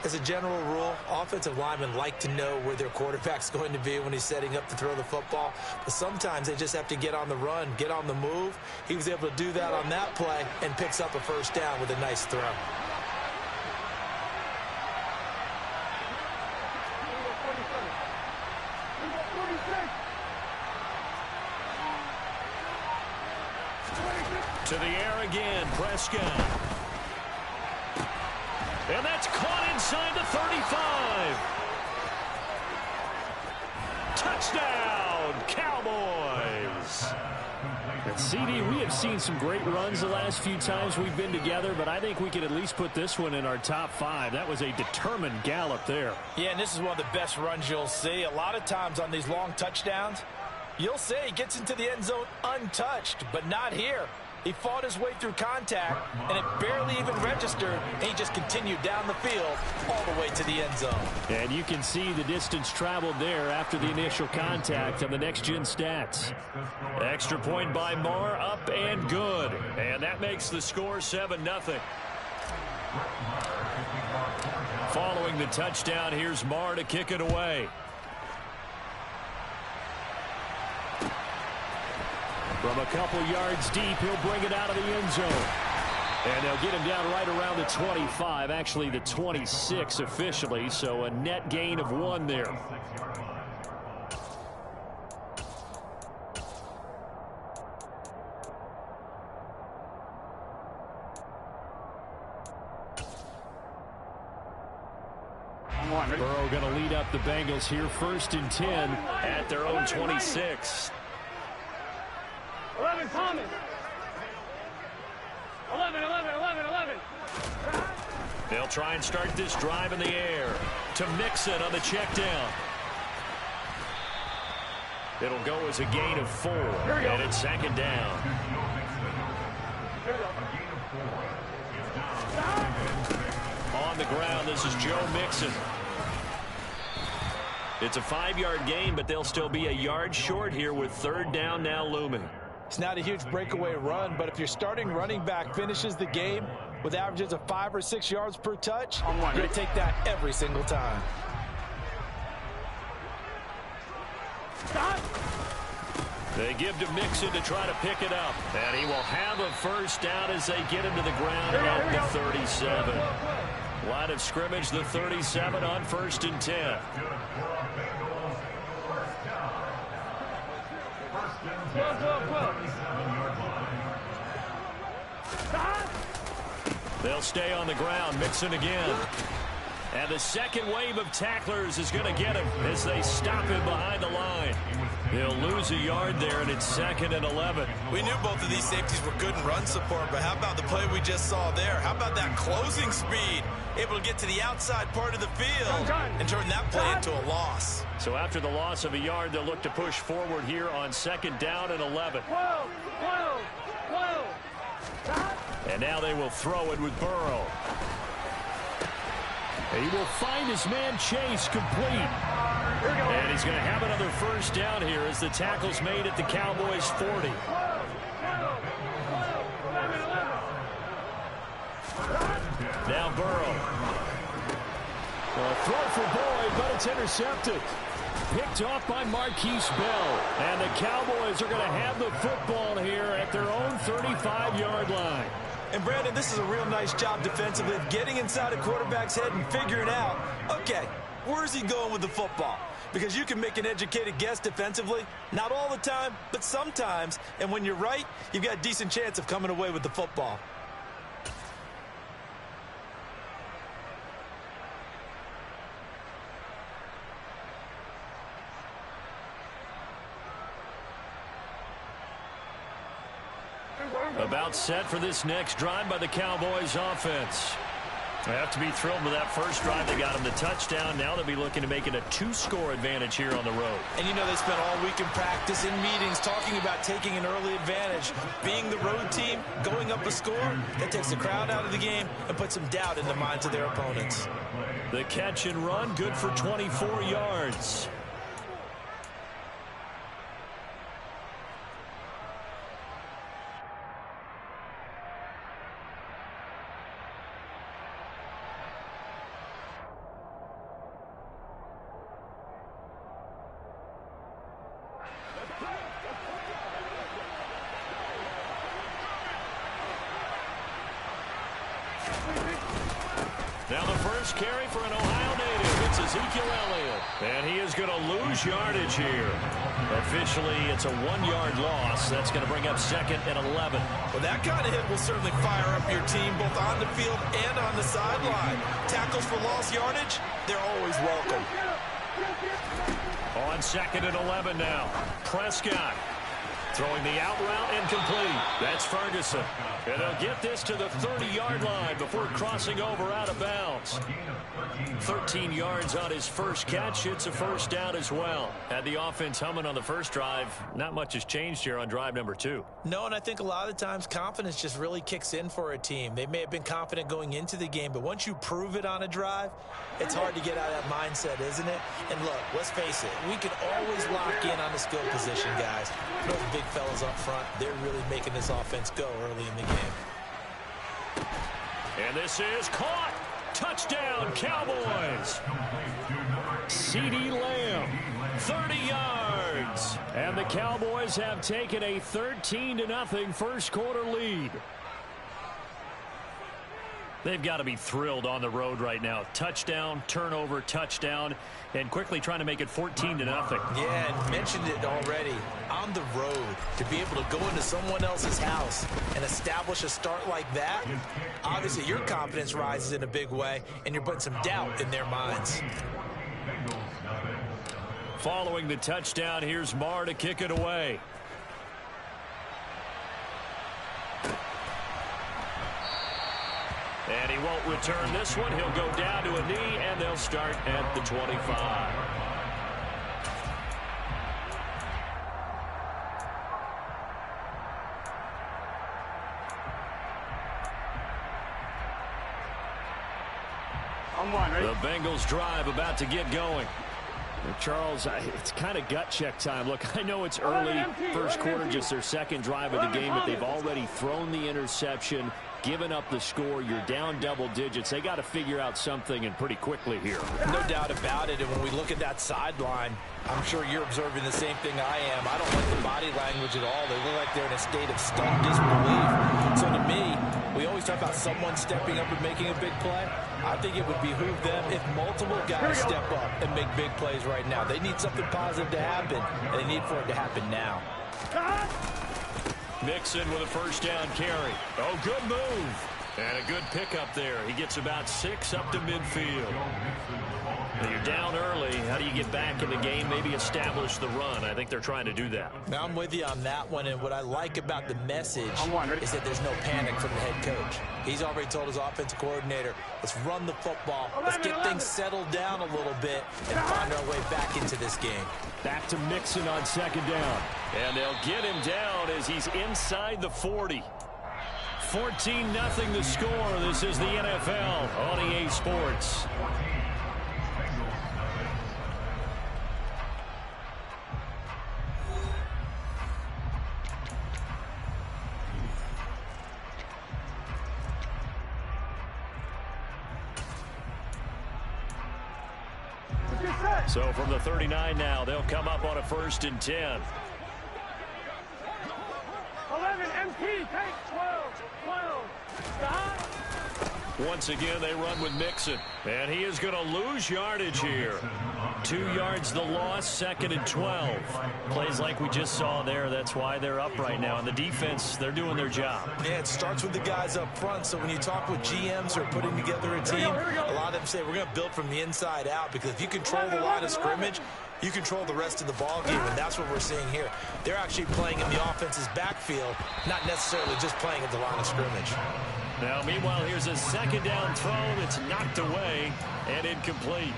As a general rule, offensive linemen like to know where their quarterback's going to be when he's setting up to throw the football. But sometimes they just have to get on the run, get on the move. He was able to do that on that play and picks up a 1st down with a nice throw. To the air again, Prescott. And that's caught inside the 35. Touchdown, Cowboys. And CD, we have seen some great runs the last few times we've been together, but I think we could at least put this one in our top 5. That was a determined gallop there. Yeah, and this is one of the best runs you'll see. A lot of times on these long touchdowns, you'll say he gets into the end zone untouched, but not here. He fought his way through contact, and it barely even registered, and he just continued down the field all the way to the end zone. And you can see the distance traveled there after the initial contact on the next-gen stats. Extra point by Marr, up and good. And that makes the score 7-0. Following the touchdown, here's Marr to kick it away. From a couple yards deep, he'll bring it out of the end zone. And they'll get him down right around the 25, actually the 26 officially, so a net gain of 1 there. Burrow going to lead up the Bengals here, 1st and 10 at their own 26. 11, Thomas. 11. They'll try and start this drive in the air to Mixon on the check down. It'll go as a gain of 4, and it's 2nd down. On the ground, this is Joe Mixon. It's a 5-yard gain, but they'll still be a yard short here with 3rd down now looming. It's not a huge breakaway run, but if your starting running back finishes the game with averages of 5 or 6 yards per touch, you're going to take that every single time. Stop. They give to Mixon to try to pick it up. And he will have a 1st down as they get him to the ground at the 37. Line of scrimmage, the 37 on 1st and 10. They'll stay on the ground. Mixon again. And the second wave of tacklers is going to get him as they stop him behind the line. He'll lose a yard there, and it's 2nd and 11. We knew both of these safeties were good in run support, but how about the play we just saw there? How about that closing speed? Able to get to the outside part of the field and turn that play into a loss. So after the loss of a yard, they'll look to push forward here on 2nd down and 11. And now they will throw it with Burrow. He will find his man Chase complete. And he's going to have another 1st down here as the tackle's made at the Cowboys 40. Now Burrow. A throw for Boyd, but it's intercepted. Picked off by Marquise Bell. And the Cowboys are going to have the football here at their own 35-yard line. And Brandon, this is a real nice job defensively of getting inside a quarterback's head and figuring out, okay, where's he going with the football? Because you can make an educated guess defensively, not all the time, but sometimes. And when you're right, you've got a decent chance of coming away with the football. About set for this next drive by the Cowboys offense. They have to be thrilled with that first drive. They got them the touchdown. Now they'll be looking to make it a 2-score advantage here on the road. And you know they spent all week in practice, in meetings, talking about taking an early advantage. Being the road team, going up a score, that takes the crowd out of the game and puts some doubt in the minds of their opponents. The catch and run, good for 24 yards. Now the first carry for an Ohio native. It's Ezekiel Elliott. And he is going to lose yardage here. Officially, it's a 1-yard loss. That's going to bring up 2nd and 11. Well, that kind of hit will certainly fire up your team both on the field and on the sideline. Tackles for lost yardage, they're always welcome. On 2nd and 11 now. Prescott throwing the out route incomplete. That's Ferguson. And they'll get this to the 30-yard line before crossing over out of bounds. 13 yards on his first catch. It's a first down as well. Had the offense humming on the first drive. Not much has changed here on drive number 2. No, and I think a lot of the times confidence just really kicks in for a team. They may have been confident going into the game, but once you prove it on a drive, it's hard to get out of that mindset, isn't it? And look, let's face it, we can always lock in on the skill position, guys. Those big fellas up front, they're really making this offense go early in the game. And this is caught. Touchdown, Cowboys. CeeDee Lamb, 30 yards. And the Cowboys have taken a 13-0 first quarter lead. They've got to be thrilled on the road right now. Touchdown, turnover, touchdown, and quickly trying to make it 14-0. Yeah, and mentioned it already. On the road, to be able to go into someone else's house and establish a start like that, obviously your confidence rises in a big way, and you're putting some doubt in their minds. Following the touchdown, here's Marr to kick it away. And he won't return this one. He'll go down to a knee, and they'll start at the 25. The Bengals drive about to get going. Charles, it's kind of gut check time. Look, I know it's early, first quarter, just their second drive of the game, but they've already thrown the interception, given up the score. You're down double digits. They got to figure out something, and pretty quickly here. No doubt about it. And when we look at that sideline, I'm sure you're observing the same thing I am. I don't like the body language at all. They look like they're in a state of stunned disbelief. So to me, we always talk about someone stepping up and making a big play. I think it would behoove them if multiple guys step up and make big plays right now. They need something positive to happen, and they need for it to happen now. Mixon with a first down carry. Oh, good move. And a good pickup there. He gets about 6 up to midfield. Now you're down early. How do you get back in the game? Maybe establish the run. I think they're trying to do that. Now I'm with you on that one, and what I like about the message is that there's no panic from the head coach. He's already told his offensive coordinator, let's run the football, let's get things settled down a little bit and find our way back into this game. Back to Mixon on second down. And they'll get him down as he's inside the 40. 14-0 the score. This is the NFL on EA Sports. So from the 39 now, they'll come up on a 1st and 10. 11 MP, take 12. Stop. Once again, they run with Mixon. And he is going to lose yardage here. 2 yards the loss, 2nd and 12. Plays like we just saw there. That's why they're up right now. And the defense, they're doing their job. Yeah, it starts with the guys up front. So when you talk with GMs who are putting together a team, a lot of them say we're going to build from the inside out, because if you control the line of scrimmage, you control the rest of the ball game, and that's what we're seeing here. They're actually playing in the offense's backfield, not necessarily just playing at the line of scrimmage. Now, meanwhile, here's a second down throw that's knocked away and incomplete.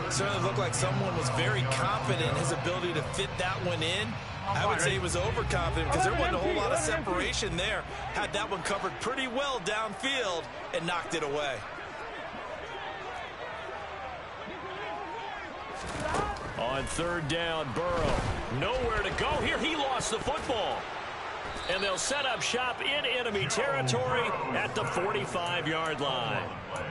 Certainly looked like someone was very confident in his ability to fit that one in. I would say he was overconfident because there wasn't a whole lot of separation there. Had that one covered pretty well downfield and knocked it away. On 3rd down, Burrow. Nowhere to go here. He lost the football. And they'll set up shop in enemy territory at the 45-yard line.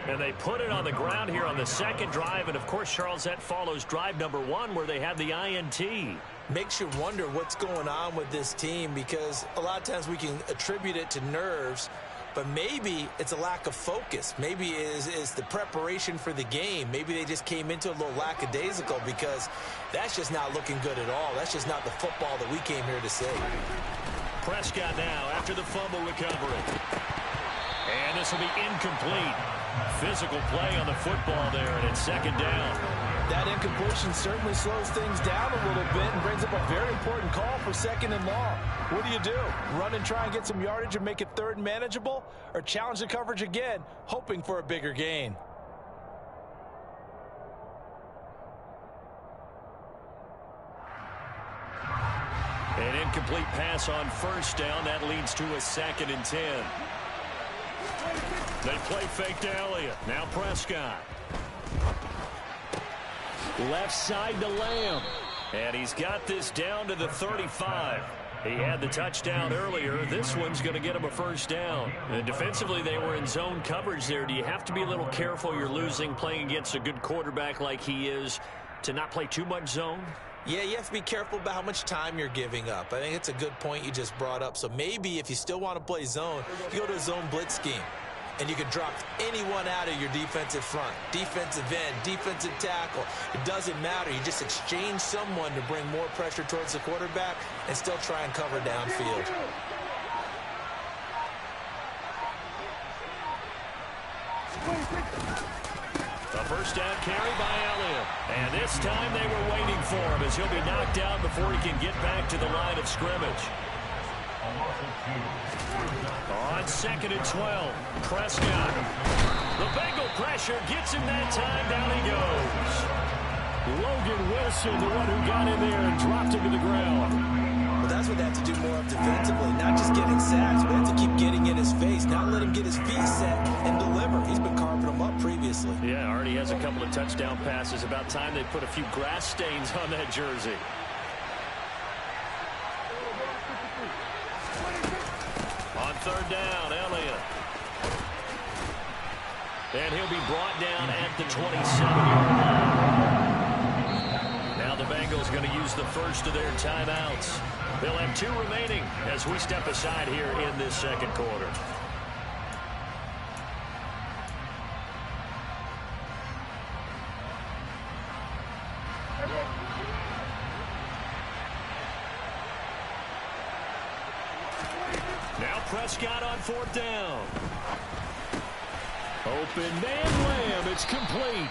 And they put it on the ground here on the second drive. And, of course, Charles, that follows drive number 1 where they had the INT. Makes you wonder what's going on with this team, because a lot of times we can attribute it to nerves. but maybe it's a lack of focus. Maybe it's the preparation for the game. Maybe they just came into it a little lackadaisical, because that's just not looking good at all. That's just not the football that we came here to see. Prescott now after the fumble recovery. And this will be incomplete. Physical play on the football there, and it's second down. That incompletion certainly slows things down a little bit and brings up a very important call for second and long. What do? Run and try and get some yardage and make it third and manageable, or challenge the coverage again, hoping for a bigger gain? An incomplete pass on first down. That leads to a 2nd and 10. They play fake to Elliott. Now Prescott. Left side to Lamb. And he's got this down to the 35. He had the touchdown earlier. This one's going to get him a first down. And defensively, they were in zone coverage there. Do you have to be a little careful? You're losing playing against a good quarterback like he is to not play too much zone? Yeah, you have to be careful about how much time you're giving up. I think it's a good point you just brought up. So maybe if you still want to play zone, you go to a zone blitz scheme. And you can drop anyone out of your defensive front. Defensive end, defensive tackle. It doesn't matter. You just exchange someone to bring more pressure towards the quarterback and still try and cover downfield. A first down carry by Elliott. And this time they were waiting for him as he'll be knocked out before he can get back to the line of scrimmage. On 2nd and 12, Prescott. The Bengal pressure gets him that time. Down he goes. Logan Wilson, the one who got in there and dropped him to the ground. Well, that's what they have to do more of defensively. Not just getting sacks, but have to keep getting in his face. Not let him get his feet set and deliver. He's been carving them up previously. Yeah, already has a couple of touchdown passes. About time they put a few grass stains on that jersey. On third down, Elliott. And he'll be brought down at the 27-yard line. Now the Bengals going to use the first of their timeouts. They'll have 2 remaining as we step aside here in this second quarter. Now Prescott on 4th down. Open man Lamb. It's complete.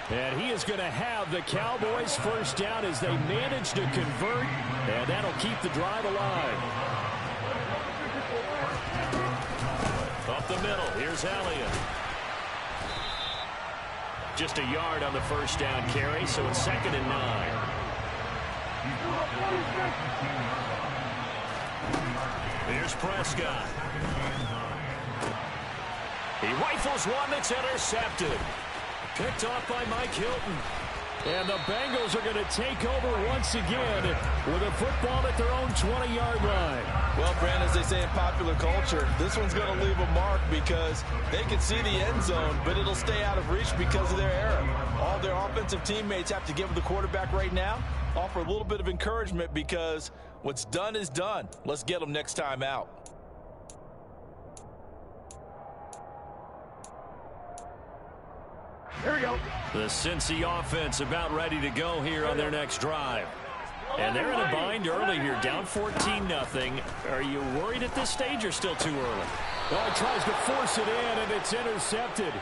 And he is going to have the Cowboys first down as they manage to convert. And that'll keep the drive alive. Up the middle. Here's Elliott. Just a yard on the first down carry, so it's 2nd and 9. Here's Prescott. He rifles one that's intercepted. Picked off by Mike Hilton. And the Bengals are going to take over once again with a football at their own 20-yard line. Well, Brand, as they say in popular culture, this one's going to leave a mark because they can see the end zone, but it'll stay out of reach because of their error. All their offensive teammates have to give the quarterback right now, offer a little bit of encouragement because what's done is done. Let's get them next time out. Here we go. The Cincy offense about ready to go here on their next drive. And they're in a bind early here, down 14-0. Are you worried at this stage or still too early? Oh, he tries to force it in, and it's intercepted.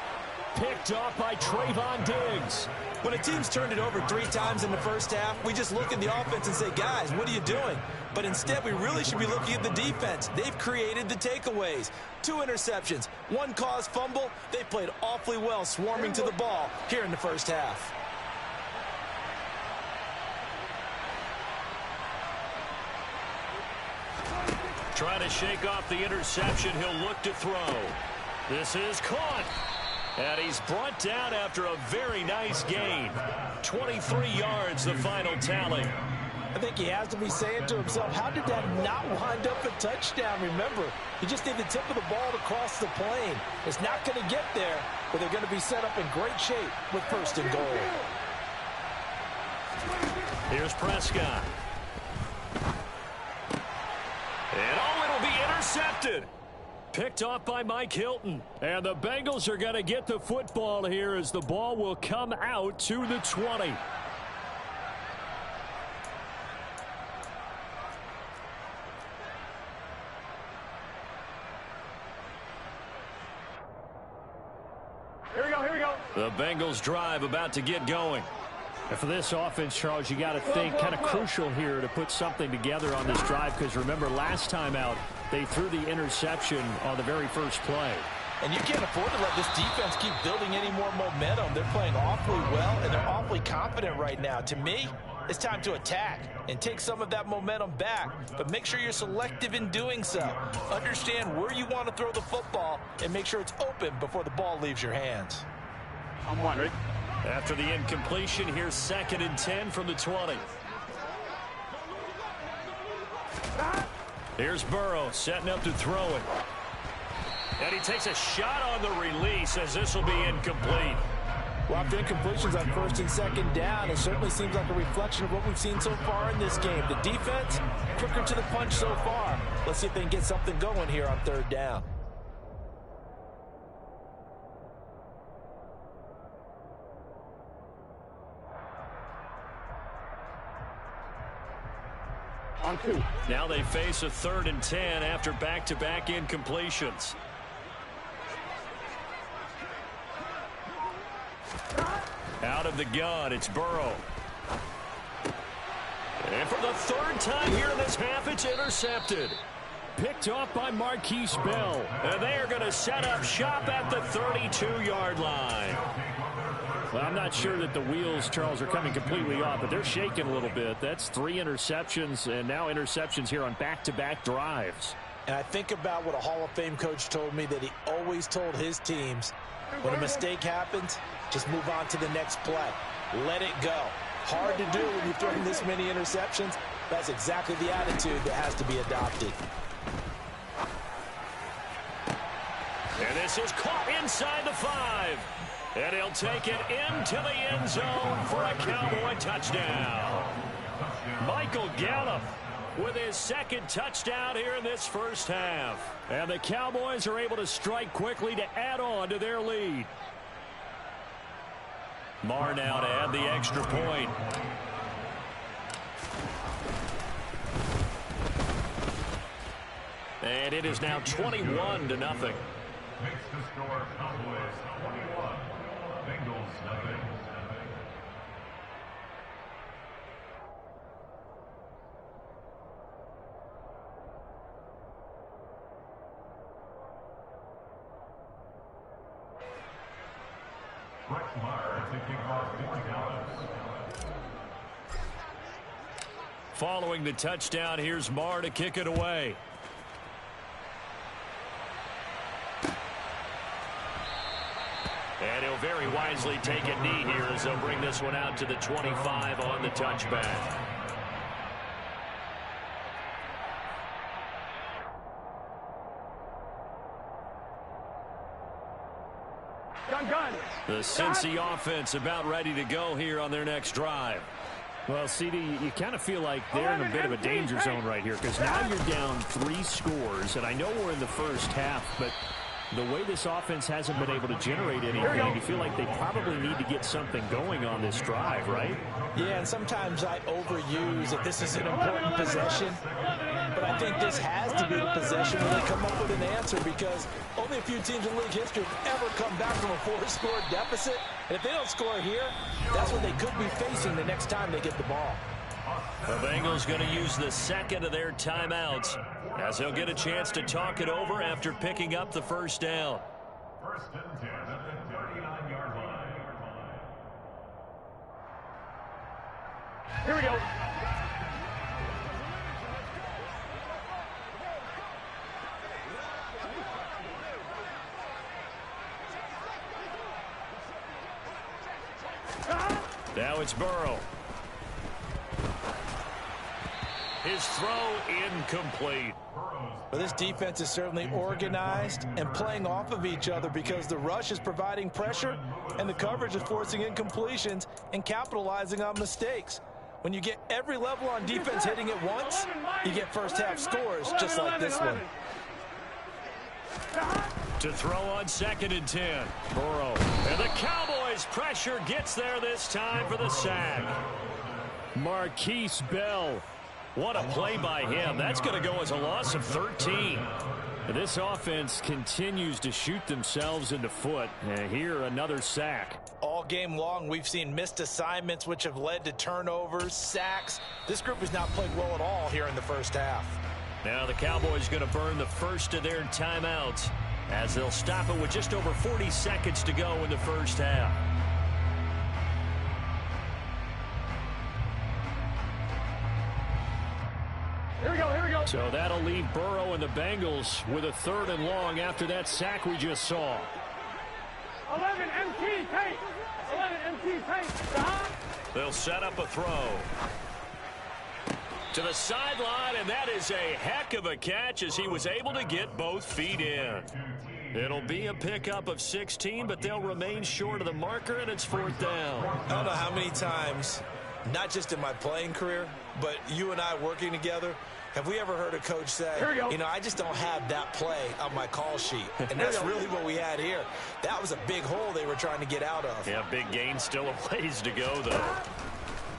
Picked off by Trayvon Diggs. When a team's turned it over 3 times in the first half, we just look at the offense and say, guys, what are you doing? But instead, we really should be looking at the defense. They've created the takeaways. 2 interceptions, 1 caused fumble. They played awfully well swarming to the ball here in the first half. Trying to shake off the interception. He'll look to throw. This is caught. And he's brought down after a very nice gain. 23 yards, the final tally. I think he has to be saying to himself, how did that not wind up a touchdown? Remember, he just need the tip of the ball to cross the plane. It's not going to get there, but they're going to be set up in great shape with 1st and goal. Here's Prescott. And it'll be intercepted. Picked off by Mike Hilton. And the Bengals are going to get the football here as the ball will come out to the 20. Here we go. The Bengals drive about to get going. And for this offense, Charles, you got to think kind of crucial here to put something together on this drive, because remember last time out they threw the interception on the very first play. And you can't afford to let this defense keep building any more momentum. They're playing awfully well, and they're awfully confident right now. To me, it's time to attack and take some of that momentum back, but make sure you're selective in doing so. Understand where you want to throw the football and make sure it's open before the ball leaves your hands. I'm wondering. After the incompletion, here's 2nd and 10 from the 20. Here's Burrow setting up to throw it. And he takes a shot on the release as this will be incomplete. Well, after incompletions on 1st and 2nd down, it certainly seems like a reflection of what we've seen so far in this game. The defense, quicker to the punch so far. Let's see if they can get something going here on 3rd down. On 2. Now they face a 3rd and 10 after back-to-back incompletions. Out of the gun, it's Burrow. And for the 3rd time here in this half, it's intercepted. Picked off by Marquise Bell. And they are going to set up shop at the 32-yard line. Well, I'm not sure that the wheels, Charles, are coming completely off, but they're shaking a little bit. That's 3 interceptions, and now interceptions here on back-to-back drives. And I think about what a Hall of Fame coach told me, that he always told his teams, when a mistake happens, just move on to the next play. Let it go. Hard to do when you've thrown this many interceptions. That's exactly the attitude that has to be adopted. And this is caught inside the 5. And he'll take it into the end zone for a Cowboy touchdown. Michael Gallup with his 2nd touchdown here in this first half. And the Cowboys are able to strike quickly to add on to their lead. Marr now to add the extra point. And it is now 21-0. Makes the score Cowboys 21, Bengals nothing. Following the touchdown, here's Marr to kick it away. And he'll very wisely take a knee here as they'll bring this one out to the 25 on the touchback. Gun. The Cincy offense about ready to go here on their next drive. Well, CD, you kind of feel like they're in a bit of a danger zone right here, because now you're down 3 scores, and I know we're in the first half, but the way this offense hasn't been able to generate anything, you feel like they probably need to get something going on this drive, right? Yeah, and sometimes I overuse that this is an important possession, but I think this has to be the possession where they come up with an answer, because only a few teams in league history have ever come back from a 4-score deficit. And if they don't score here, that's what they could be facing the next time they get the ball. The Bengals going to use the 2nd of their timeouts as they'll get a chance to talk it over after picking up the first down. 1st and 10 at the 39-yard line. Here we go. Now it's Burrow. His throw incomplete. Well, this defense is certainly organized and playing off of each other, because the rush is providing pressure and the coverage is forcing incompletions and capitalizing on mistakes. When you get every level on defense hitting at once, you get first half scores just like this one. To throw on 2nd and 10. Burrow. And the Cowboys pressure gets there this time for the sack. Marquise Bell. What a play by him. That's going to go as a loss of 13. This offense continues to shoot themselves in the foot. And here, another sack. All game long, we've seen missed assignments, which have led to turnovers, sacks. This group has not played well at all here in the first half. Now the Cowboys going to burn the first of their timeouts as they'll stop it with just over 40 seconds to go in the first half. Here we go. So that'll leave Burrow and the Bengals with a 3rd and long after that sack we just saw. 11 MT tape. 11 MT tape. They'll set up a throw. To the sideline, and that is a heck of a catch as he was able to get both feet in. It'll be a pickup of 16, but they'll remain short of the marker, and it's 4th down. I don't know how many times, not just in my playing career, but you and I working together, have we ever heard a coach say, you know, I just don't have that play on my call sheet. And that's really what we had here. That was a big hole they were trying to get out of. Yeah, big gain, still a ways to go, though.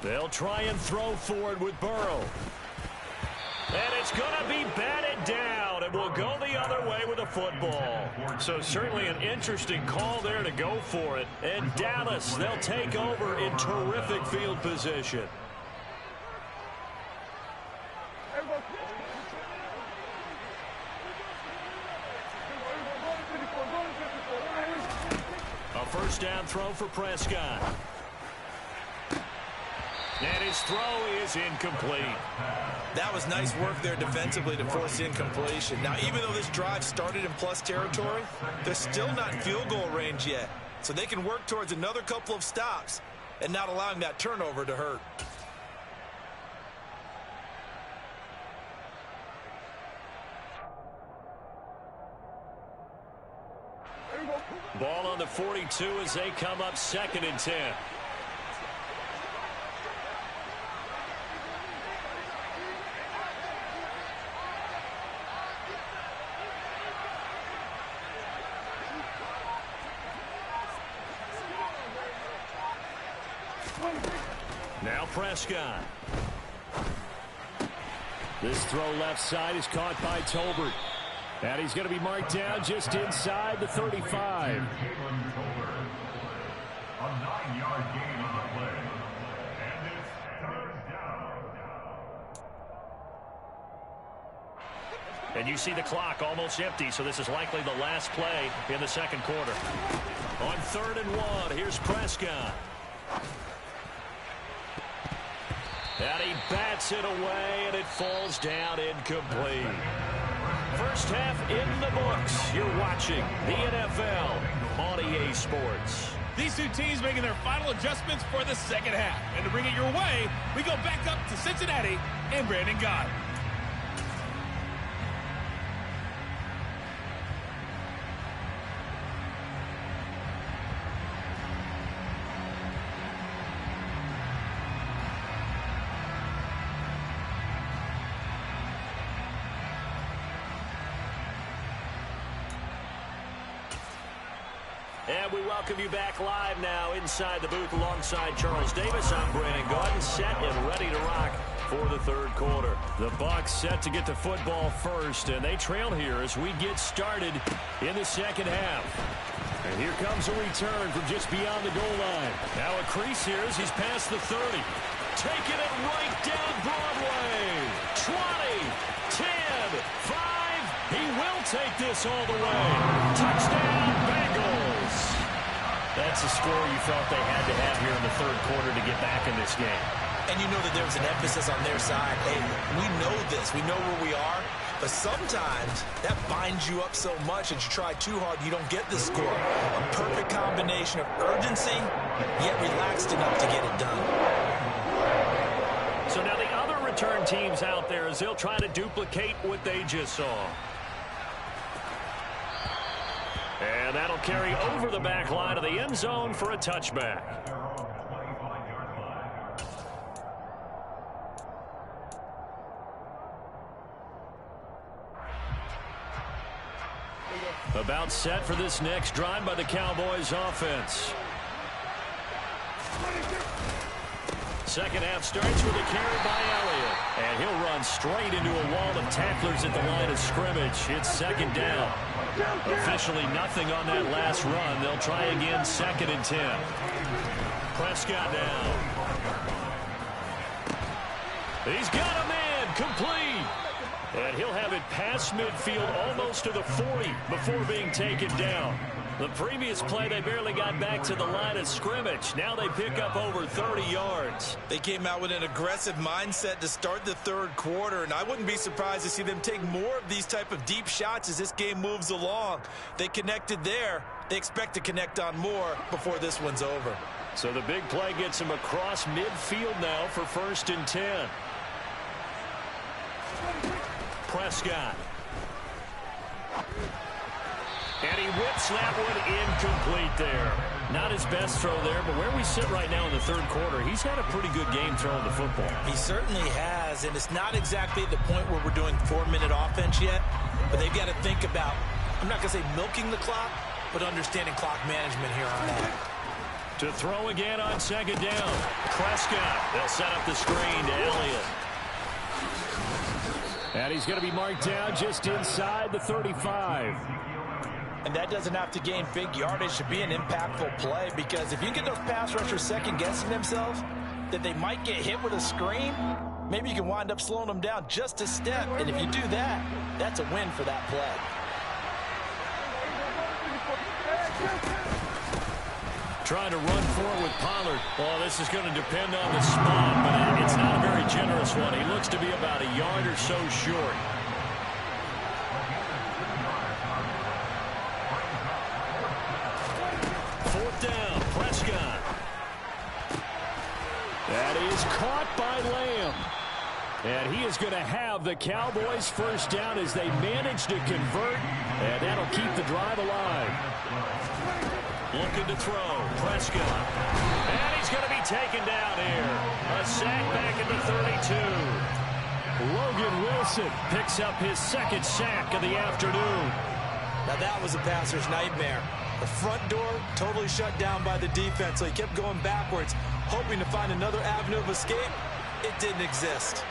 They'll try and throw forward with Burrow. And it's going to be batted down, and we'll go the other way with the football. So certainly an interesting call there to go for it. And Dallas, they'll take over in terrific field position. A first down throw for Prescott. And his throw is incomplete. That was nice work there defensively to force incompletion. Now, even though this drive started in plus territory, they're still not in field goal range yet. So they can work towards another couple of stops and not allowing that turnover to hurt. Ball on the 42 as they come up 2nd and 10. Now Prescott. This throw left side is caught by Tolbert. And he's going to be marked down just inside the 35. A 9-yard gain on the play. And it's 3rd down. And you see the clock almost empty, so this is likely the last play in the 2nd quarter. On 3rd and 1, here's Prescott. And he bats it away, and it falls down incomplete. First half in the books. You're watching the NFL on EA Sports. These two teams making their final adjustments for the second half. And to bring it your way, we go back up to Cincinnati and Brandon Gott. And we welcome you back live now inside the booth alongside Charles Davis. I'm Brandon Gaudin, set and ready to rock for the 3rd quarter. The Bucs set to get the football first, and they trail here as we get started in the 2nd half. And here comes a return from just beyond the goal line. Now a crease here as he's past the 30. Taking it right down Broadway. 20, 10, 5. He will take this all the way. Touchdown, Bengals. That's a score you felt they had to have here in the 3rd quarter to get back in this game. And you know that there was an emphasis on their side. Hey, we know this. We know where we are. But sometimes that binds you up so much that you try too hard, you don't get the score. A perfect combination of urgency, yet relaxed enough to get it done. So now the other return teams out there as they'll try to duplicate what they just saw. And that'll carry over the back line of the end zone for a touchback. About set for this next drive by the Cowboys offense. Second half starts with a carry by Elliott. And he'll run straight into a wall of tacklers at the line of scrimmage. It's second down. Officially nothing on that last run. They'll try again, 2nd and 10. Prescott down. He's got a man complete. And he'll have it past midfield almost to the 40 before being taken down. The previous play, they barely got back to the line of scrimmage. Now they pick up over 30 yards. They came out with an aggressive mindset to start the third quarter, and I wouldn't be surprised to see them take more of these type of deep shots as this game moves along. They connected there. They expect to connect on more before this one's over. So the big play gets him across midfield now for 1st and 10. Prescott. And he whips that one incomplete there. Not his best throw there, but where we sit right now in the third quarter, he's had a pretty good game throwing the football. He certainly has, and it's not exactly the point where we're doing 4-minute offense yet, but they've got to think about, I'm not going to say milking the clock, but understanding clock management here on that. To throw again on 2nd down. Prescott. They'll set up the screen to Elliott. And he's going to be marked down just inside the 35. And that doesn't have to gain big yardage to be an impactful play, because if you get those pass rushers second-guessing themselves that they might get hit with a screen, maybe you can wind up slowing them down just a step. And if you do that, that's a win for that play. Trying to run forward with Pollard. Well, this is going to depend on the spot, but it's not a very generous one. He looks to be about a yard or so short. Fourth down, Prescott. That is caught by Lamb. And he is going to have the Cowboys first down as they manage to convert, and that'll keep the drive alive. Looking to throw, Prescott. And he's going to be taken down here. A sack back at the 32. Logan Wilson picks up his 2nd sack of the afternoon. Now that was a passer's nightmare. The front door totally shut down by the defense, so he kept going backwards, hoping to find another avenue of escape. It didn't exist.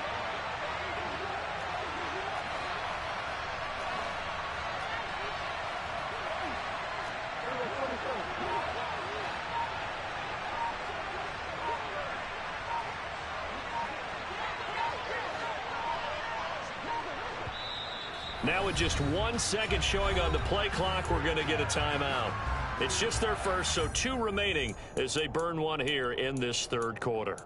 Now with just 1 second showing on the play clock, we're going to get a timeout. It's just their first, so 2 remaining as they burn one here in this third quarter.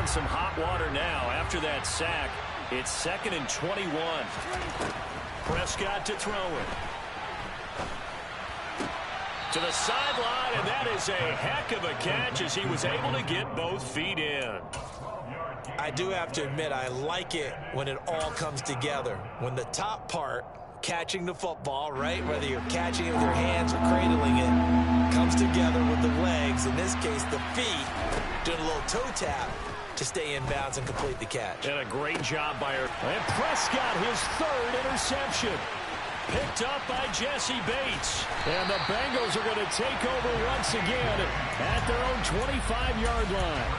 Some hot water now after that sack. It's 2nd and 21. Prescott to throw it. To the sideline, and that is a heck of a catch as he was able to get both feet in. I do have to admit, I like it when it all comes together. When the top part, catching the football, right, whether you're catching it with your hands or cradling it, comes together with the legs, in this case the feet, doing a little toe tap to stay in bounds and complete the catch. And a great job by her. And Prescott, his 3rd interception. Picked up by Jesse Bates. And the Bengals are going to take over once again at their own 25-yard line.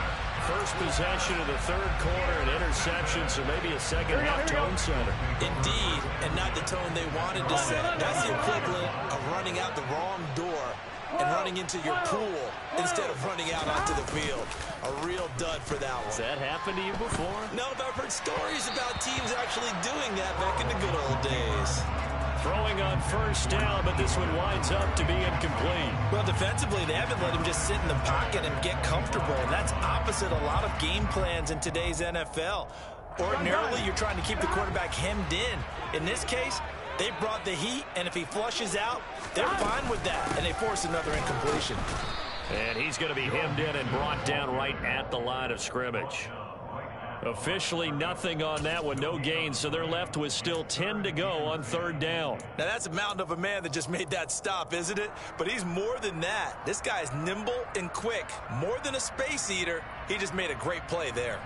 First possession of the third quarter, an interception, so maybe a second-half tone setter. Indeed, and not the tone they wanted to set. That's the equivalent of running out the wrong door and running into your pool instead of running out onto the field. A real dud for that one. Has that happened to you before? No, but I've heard stories about teams actually doing that back in the good old days. Throwing on first down, but this one winds up to be incomplete. Well, defensively, they haven't let him just sit in the pocket and get comfortable, and that's opposite a lot of game plans in today's NFL. Ordinarily, you're trying to keep the quarterback hemmed in. In this case, they brought the heat, and if he flushes out, they're fine with that, and they force another incompletion. And he's going to be hemmed in and brought down right at the line of scrimmage. Officially nothing on that one, no gain, so they're left with still 10 to go on third down. Now, that's a mountain of a man that just made that stop, isn't it? But he's more than that. This guy's nimble and quick. More than a space eater, he just made a great play there.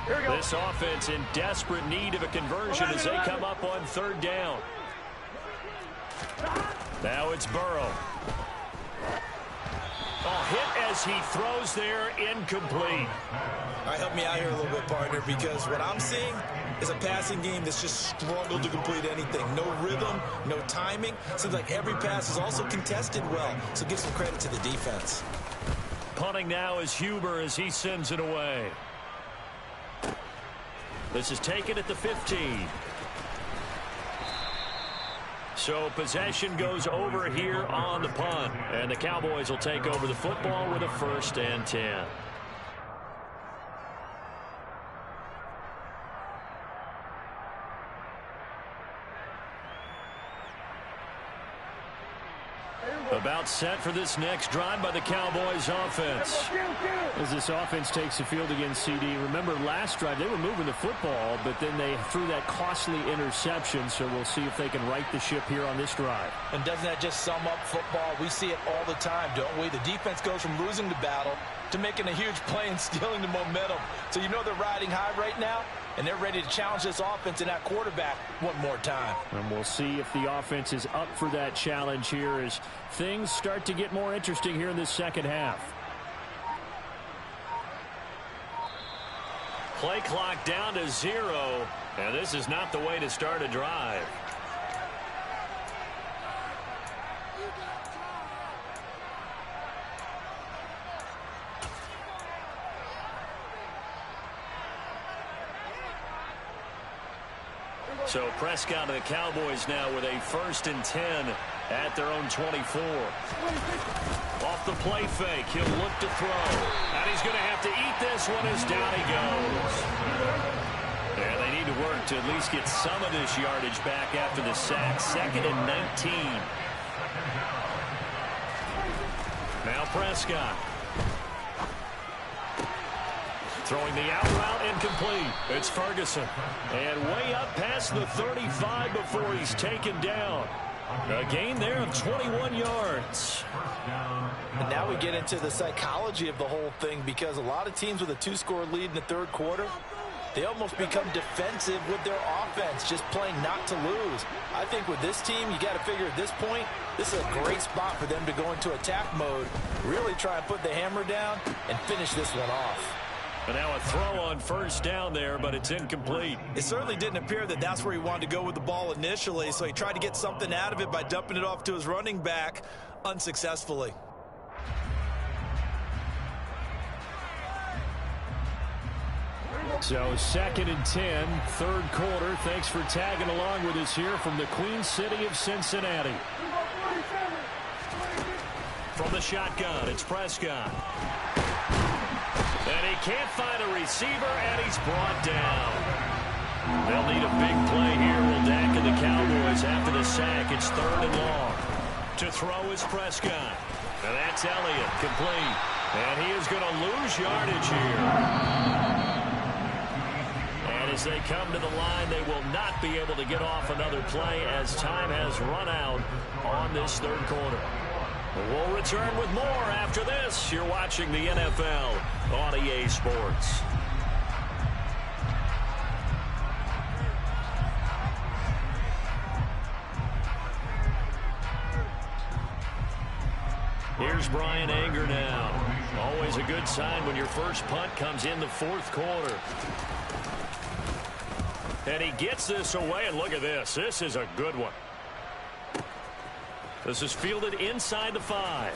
This offense in desperate need of a conversion as they come up on third down. Now it's Burrow. Hit as he throws there, incomplete. All right, help me out here a little bit, partner, because what I'm seeing is a passing game that's just struggled to complete anything. No rhythm, no timing. Seems like every pass is also contested well, so give some credit to the defense. Punting now is Huber as he sends it away. This is taken at the 15. So possession goes over here on the punt. And the Cowboys will take over the football with a 1st and 10. About set for this next drive by the Cowboys offense. As this offense takes the field against CD, remember last drive they were moving the football, but then they threw that costly interception, so we'll see if they can right the ship here on this drive. And doesn't that just sum up football? We see it all the time, don't we? The defense goes from losing the battle to making a huge play and stealing the momentum. So you know they're riding high right now, and they're ready to challenge this offense and that quarterback one more time. And we'll see if the offense is up for that challenge here as things start to get more interesting here in this second half. Play clock down to 0, and this is not the way to start a drive. So Prescott and the Cowboys now with a 1st and 10 at their own 24. Off the play fake, he'll look to throw. And he's going to have to eat this one as down he goes. And they need to work to at least get some of this yardage back after the sack. 2nd and 19. Now Prescott. Throwing the out route incomplete. It's Ferguson. And way up past the 35 before he's taken down. A gain there of 21 yards. And now we get into the psychology of the whole thing, because a lot of teams with a 2-score lead in the third quarter, they almost become defensive with their offense, just playing not to lose. I think with this team, you got to figure at this point, this is a great spot for them to go into attack mode, really try and put the hammer down and finish this one off. And now a throw on 1st down there, but it's incomplete. It certainly didn't appear that that's where he wanted to go with the ball initially, so he tried to get something out of it by dumping it off to his running back unsuccessfully. So 2nd and 10, third quarter. Thanks for tagging along with us here from the Queen City of Cincinnati. From the shotgun, it's Prescott. And he can't find a receiver, and he's brought down. They'll need a big play here. Will Dak and the Cowboys after the sack. It's 3rd and long. To throw is Prescott. And that's Elliott, complete. And he is going to lose yardage here. And as they come to the line, they will not be able to get off another play as time has run out on this third quarter. We'll return with more after this. You're watching the NFL on EA Sports. Here's Brian Anger now. Always a good sign when your first punt comes in the fourth quarter. And he gets this away, and look at this. This is a good one. This is fielded inside the 5.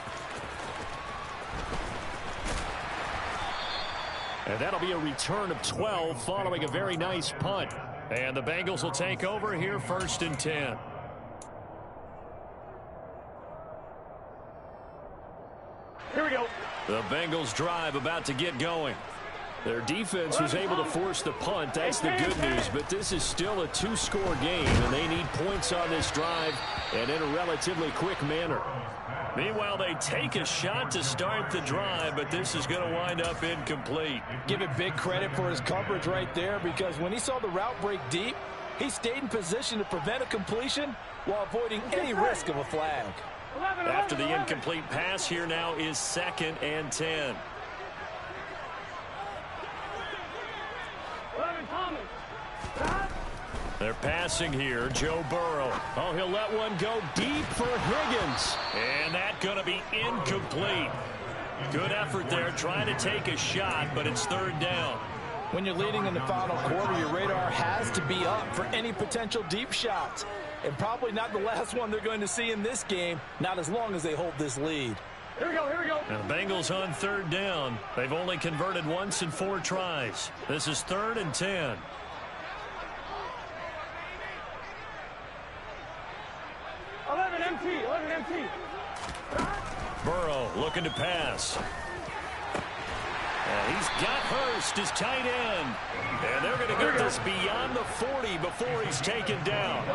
And that'll be a return of 12 following a very nice punt. And the Bengals will take over here 1st and 10. Here we go. The Bengals drive about to get going. Their defense was able to force the punt. That's the good news. But this is still a two-score game, and they need points on this drive and in a relatively quick manner. Meanwhile, they take a shot to start the drive, but this is going to wind up incomplete. Give it big credit for his coverage right there, because when he saw the route break deep, he stayed in position to prevent a completion while avoiding any risk of a flag. After the incomplete pass, here now is 2nd and 10. They're passing here. Joe Burrow. Oh, he'll let one go deep for Higgins. And that's going to be incomplete. Good effort there, trying to take a shot, but it's 3rd down. When you're leading in the final quarter, your radar has to be up for any potential deep shots. And probably not the last one they're going to see in this game, not as long as they hold this lead. Here we go. Now the Bengals on 3rd down. They've only converted once in 4 tries. This is 3rd and 10. Empty. Burrow looking to pass. He's got Hurst, his tight end. And they're going to get this beyond the 40 before he's taken down.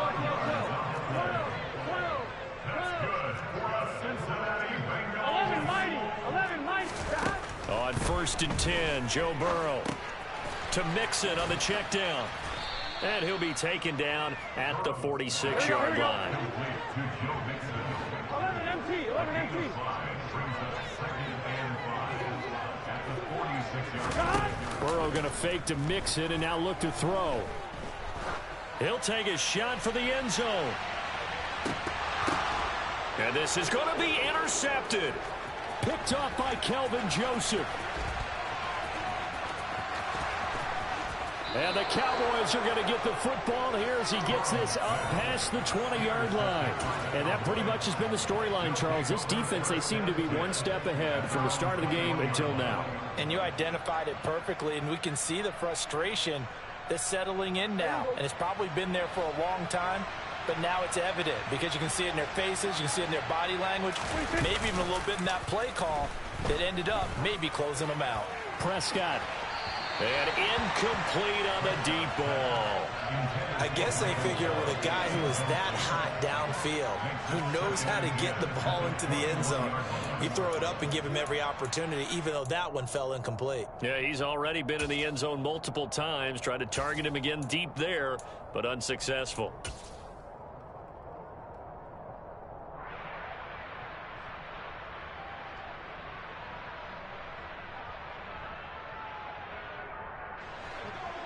On 1st and 10, Joe Burrow to Mixon on the check down. And he'll be taken down at the 46-yard line. 11 empty. Burrow going to fake to Mixon and now look to throw. He'll take a shot for the end zone. And this is going to be intercepted. Picked off by Kelvin Joseph. And the Cowboys are going to get the football here as he gets this up past the 20-yard line. And that pretty much has been the storyline, Charles. This defense, they seem to be one step ahead from the start of the game until now. And you identified it perfectly, and we can see the frustration that's settling in now. And it's probably been there for a long time, but now it's evident because you can see it in their faces, you can see it in their body language, maybe even a little bit in that play call that ended up maybe closing them out. Prescott. And incomplete on the deep ball. I guess they figure with a guy who is that hot downfield, who knows how to get the ball into the end zone, you throw it up and give him every opportunity, even though that one fell incomplete. Yeah, he's already been in the end zone multiple times, tried to target him again deep there, but unsuccessful.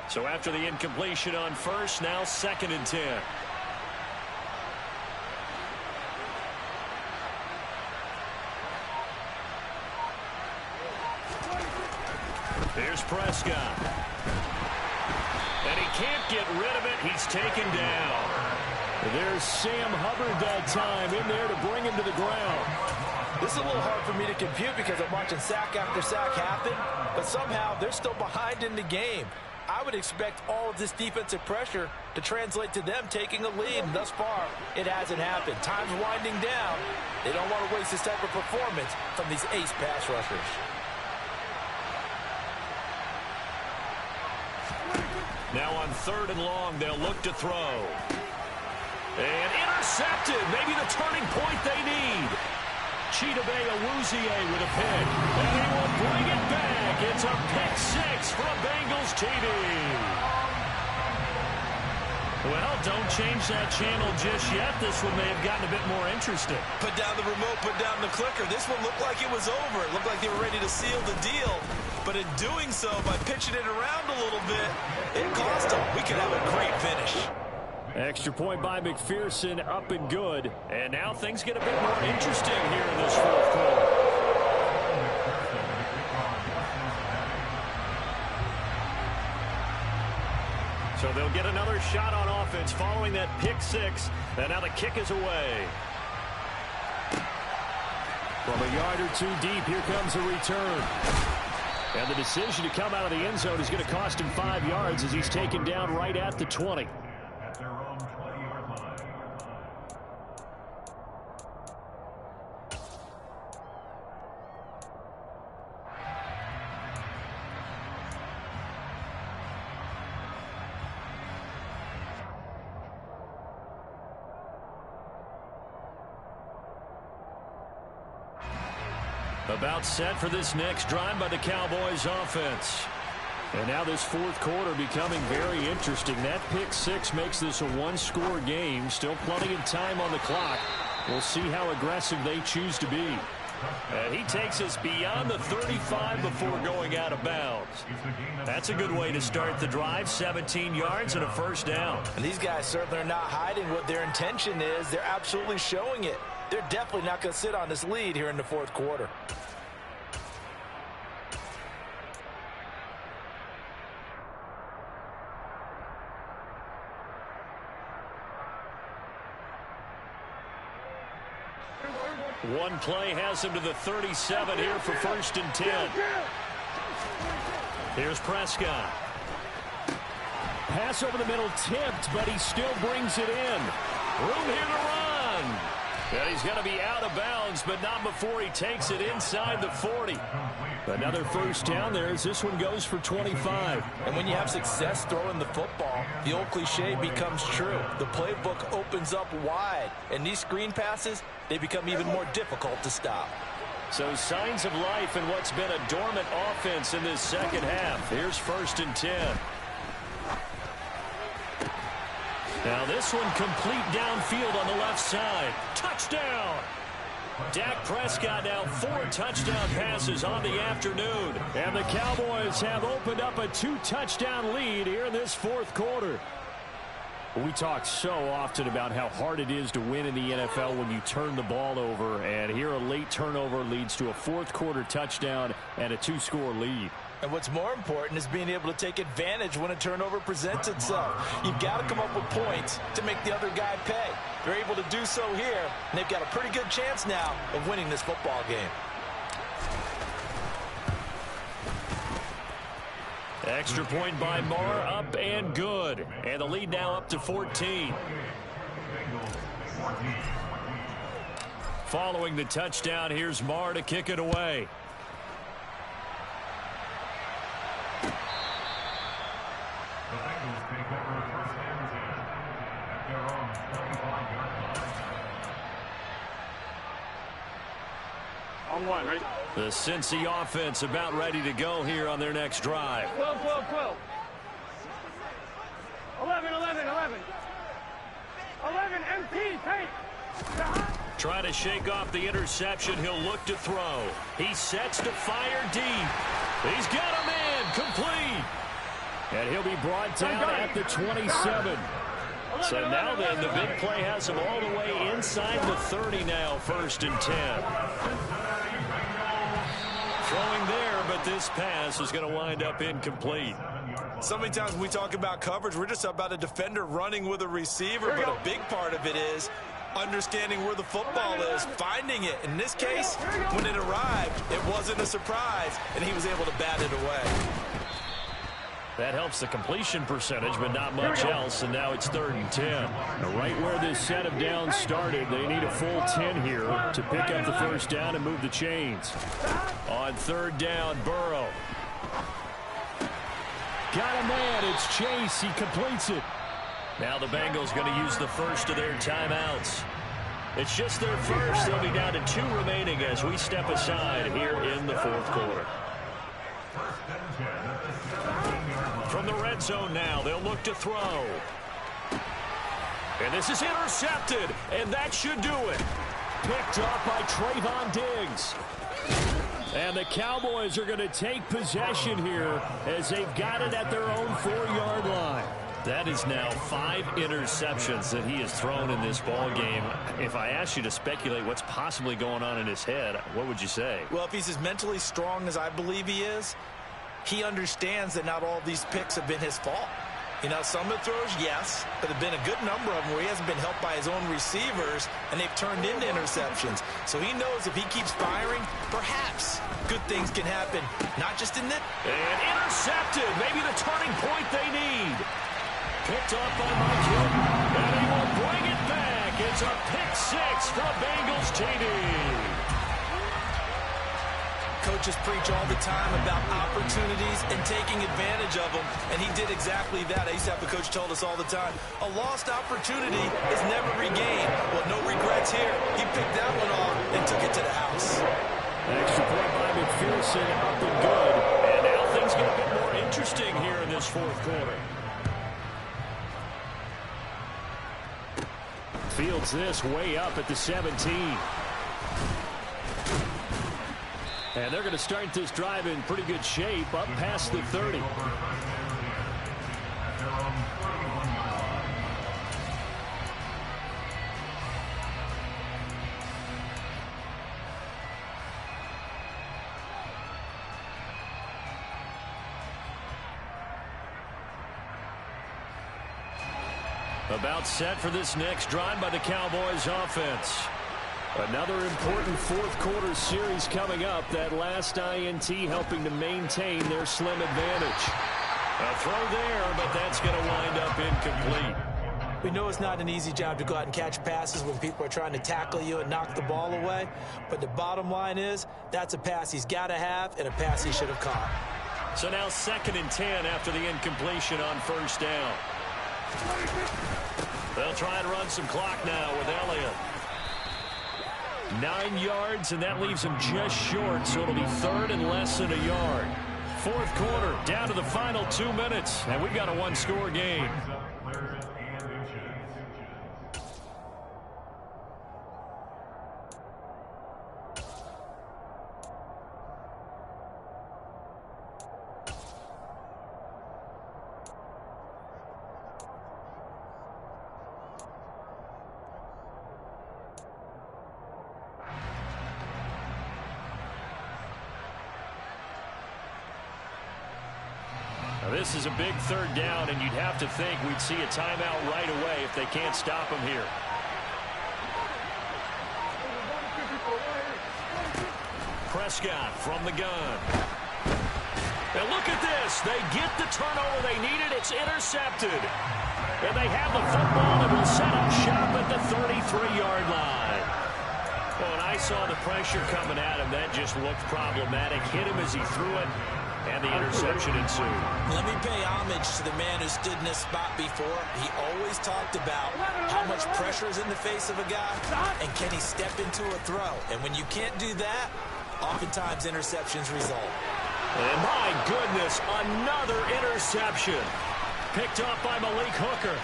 So after the incompletion on 1st, now 2nd and 10. Here's Prescott. And he can't get rid of it. He's taken down. There's Sam Hubbard that time in there to bring him to the ground. This is a little hard for me to compute because I'm watching sack after sack happen, but somehow they're still behind in the game. I would expect all of this defensive pressure to translate to them taking a lead, and thus far, it hasn't happened. Time's winding down. They don't want to waste this type of performance from these ace pass rushers. Now on 3rd and long, they'll look to throw. And intercepted. Maybe the turning point they need. Chidobe Awuzie with a pick. And he will bring it back. It's a pick 6 for a Bengals TD. Well, don't change that channel just yet. This one may have gotten a bit more interesting. Put down the remote, put down the clicker. This one looked like it was over. It looked like they were ready to seal the deal. But in doing so, by pitching it around a little bit, it cost them. We could have a great finish. Extra point by McPherson, up and good. And now things get a bit more interesting here in this 4th quarter. So they'll get another shot on offense following that pick 6. And now the kick is away. From a yard or two deep, here comes a return. And the decision to come out of the end zone is going to cost him 5 yards as he's taken down right at the 20. At their own 20-yard line. About set for this next drive by the Cowboys offense. And now this fourth quarter becoming very interesting. That pick six makes this a one-score game. Still plenty of time on the clock. We'll see how aggressive they choose to be. And he takes us beyond the 35 before going out of bounds. That's a good way to start the drive. 17 yards and a first down. And these guys certainly are not hiding what their intention is. They're absolutely showing it. They're definitely not going to sit on this lead here in the fourth quarter. One play has him to the 37 here for 1st and 10. Here's Prescott. Pass over the middle tipped, but he still brings it in. Room here to run. And he's going to be out of bounds, but not before he takes it inside the 40. Another first down there as this one goes for 25. And when you have success throwing the football, the old cliche becomes true. The playbook opens up wide, and these screen passes, they become even more difficult to stop. So signs of life in what's been a dormant offense in this second half. Here's 1st and 10. Now this one complete downfield on the left side. Touchdown! Dak Prescott now 4 touchdown passes on the afternoon. And the Cowboys have opened up a 2-touchdown lead here in this fourth quarter. We talk so often about how hard it is to win in the NFL when you turn the ball over. And here a late turnover leads to a fourth quarter touchdown and a 2-score lead. And what's more important is being able to take advantage when a turnover presents itself. You've got to come up with points to make the other guy pay. They're able to do so here, and they've got a pretty good chance now of winning this football game. Extra point by Marr, up and good. And the lead now up to 14. Following the touchdown, here's Marr to kick it away. The Cincy offense about ready to go here on their next drive. 12, 12, 12. 11, 11, 11. 11, MT, take. Trying to shake off the interception. He'll look to throw. He sets to fire deep. He's got him in. Complete. And he'll be brought down at the 27. So now then, the big play has him all the way inside the 30 now, 1st and 10. Throwing there, but this pass is going to wind up incomplete. So many times when we talk about coverage, we're just about a defender running with a receiver, but a big part of it is understanding where the football is, finding it. In this case, when it arrived, it wasn't a surprise, and he was able to bat it away. That helps the completion percentage, but not much else, and now it's 3rd and 10. Now, right where this set of downs started, they need a full 10 here to pick up the first down and move the chains. On 3rd down, Burrow. Got a man, it's Chase, he completes it. Now the Bengals going to use the first of their timeouts. It's just their first. They'll be down to 2 remaining as we step aside here in the fourth quarter. From the red zone now, they'll look to throw. And this is intercepted, and that should do it. Picked up by Trayvon Diggs. And the Cowboys are going to take possession here as they've got it at their own 4-yard line. That is now 5 interceptions that he has thrown in this ball game. If I asked you to speculate what's possibly going on in his head, what would you say? Well, if he's as mentally strong as I believe he is, he understands that not all of these picks have been his fault. You know, some of the throws, yes, but there have been a good number of them where he hasn't been helped by his own receivers, and they've turned into interceptions. So he knows if he keeps firing, perhaps good things can happen, not just in this. And intercepted, maybe the turning point they need. Picked up by Mike Hill, and he will bring it back. It's a pick 6 for Bengals TD. Coaches preach all the time about opportunities and taking advantage of them, and he did exactly that. I used to have a coach told us all the time, a lost opportunity is never regained. Well, no regrets here. He picked that one off and took it to the house. Extra point Johnson up and good. And now things get a bit more interesting here in this fourth quarter. Fields this way up at the 17. And they're going to start this drive in pretty good shape up past the 30. About set for this next drive by the Cowboys offense. Another important fourth quarter series coming up. That last INT helping to maintain their slim advantage. A throw there, but that's going to wind up incomplete. We know it's not an easy job to go out and catch passes when people are trying to tackle you and knock the ball away. But the bottom line is, that's a pass he's got to have and a pass he should have caught. So now 2nd and 10 after the incompletion on first down. They'll try and run some clock now with Elliott. 9 yards, and that leaves him just short, so it'll be 3rd and less than a yard. Fourth quarter, down to the final 2 minutes, and we've got a one-score game. This is a big 3rd down, and you'd have to think we'd see a timeout right away if they can't stop him here. Prescott from the gun. And look at this. They get the turnover they needed. It's intercepted. And they have the football and will set up shop at the 33-yard line. Well, when I saw the pressure coming at him, that just looked problematic. Hit him as he threw it. And the interception ensued. Let me pay homage to the man who stood in this spot before. He always talked about how much pressure is in the face of a guy and can he step into a throw. And when you can't do that, oftentimes interceptions result. And my goodness, another interception. Picked up by Malik Hooker.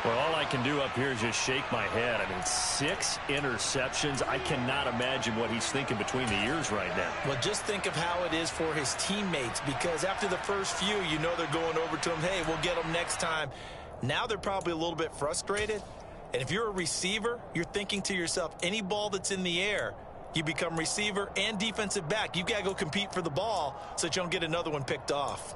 Well, all I can do up here is just shake my head. I mean, 6 interceptions. I cannot imagine what he's thinking between the ears right now. Well, just think of how it is for his teammates, because after the first few, you know they're going over to him, hey, we'll get them next time. Now they're probably a little bit frustrated. And if you're a receiver, you're thinking to yourself, any ball that's in the air, you become receiver and defensive back. You've got to go compete for the ball so that you don't get another one picked off.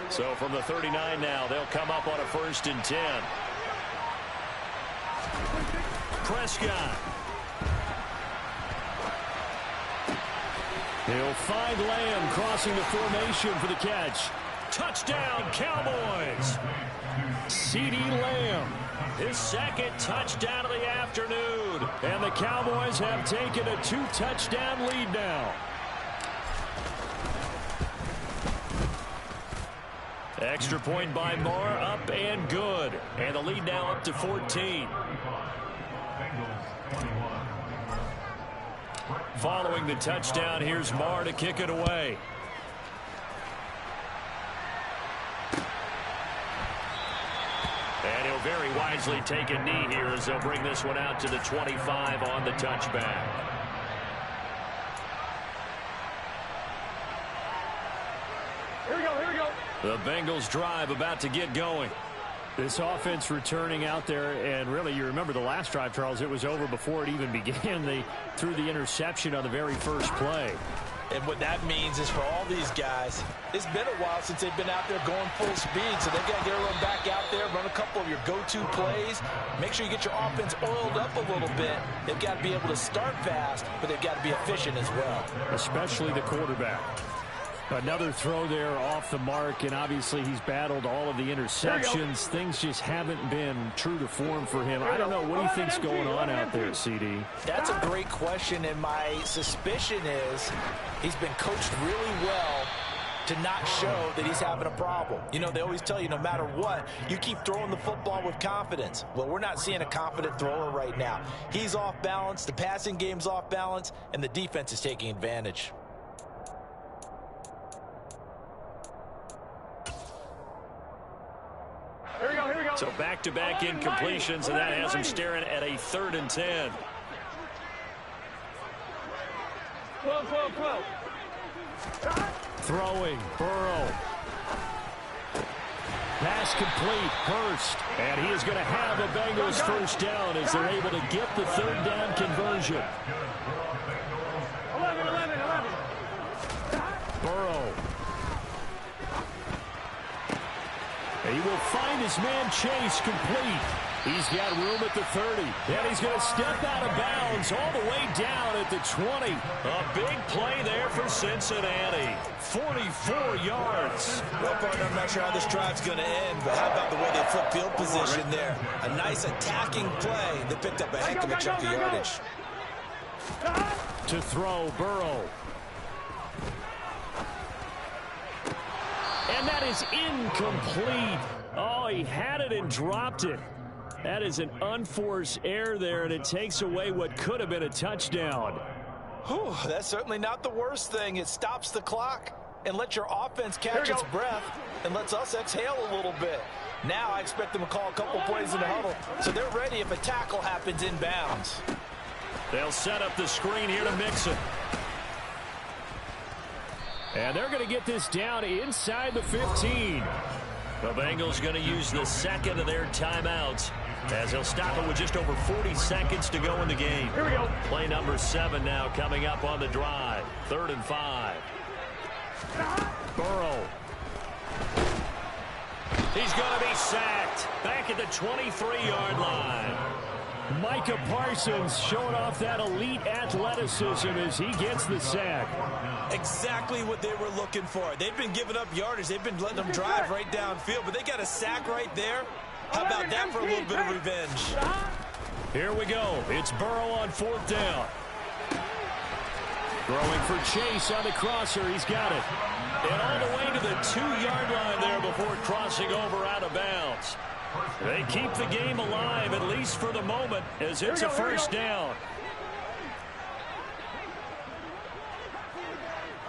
So from the 39 now, they'll come up on a 1st and 10. Prescott. He'll find Lamb crossing the formation for the catch. Touchdown, Cowboys. CeeDee Lamb, his 2nd touchdown of the afternoon. And the Cowboys have taken a 2-touchdown lead now. Extra point by Marr, up and good. And the lead now up to 14. Following the touchdown, here's Marr to kick it away. And he'll very wisely take a knee here as they'll bring this one out to the 25 on the touchback. The Bengals drive about to get going. This offense returning out there, and really, you remember the last drive, Charles, it was over before it even began. They threw the interception on the very first play. And what that means is for all these guys, it's been a while since they've been out there going full speed, so they've got to get everyone back out there, run a couple of your go-to plays, make sure you get your offense oiled up a little bit. They've got to be able to start fast, but they've got to be efficient as well. Especially the quarterback. Another throw there off the mark, and obviously he's battled all of the interceptions. Things just haven't been true to form for him. I don't know. What do you think's going on out there, CD? That's a great question, and my suspicion is he's been coached really well to not show that he's having a problem. You know, they always tell you no matter what, you keep throwing the football with confidence. Well, we're not seeing a confident thrower right now. He's off balance, the passing game's off balance, and the defense is taking advantage. Here we go. So back-to-back incompletions, and that has him staring at a 3rd and 10. 12. Throwing, Burrow. Pass complete, Hurst. And he is going to have a Bengals first down as they're able to get the 3rd down conversion. 11. Burrow. He will find his man Chase complete. He's got room at the 30. And he's going to step out of bounds all the way down at the 20. A big play there for Cincinnati. 44 yards. Well, partner, I'm not sure how this drive's going to end, but how about the way they flip field position there? A nice attacking play. They picked up a heck of a chunk of yardage. To throw, Burrow. And that is incomplete. Oh, he had it and dropped it. That is an unforced error there, and it takes away what could have been a touchdown. Whew, that's certainly not the worst thing. It stops the clock and lets your offense catch its breath and lets us exhale a little bit. Now I expect them to call a couple plays in the huddle, so they're ready if a tackle happens in bounds. They'll set up the screen here to Mixon. And they're going to get this down inside the 15. The Bengals going to use the second of their timeouts as they'll stop it with just over 40 seconds to go in the game. Here we go. Play number 7 now coming up on the drive. 3rd and 5. Burrow. He's going to be sacked back at the 23-yard line. Micah Parsons showing off that elite athleticism as he gets the sack. Exactly what they were looking for. They've been giving up yardage. They've been letting them drive right downfield, but they got a sack right there. How about that for a little bit of revenge? Here we go. It's Burrow on 4th down. Throwing for Chase on the crosser. He's got it. And all the way to the 2-yard line there before crossing over out of bounds. They keep the game alive, at least for the moment, as it's a first down.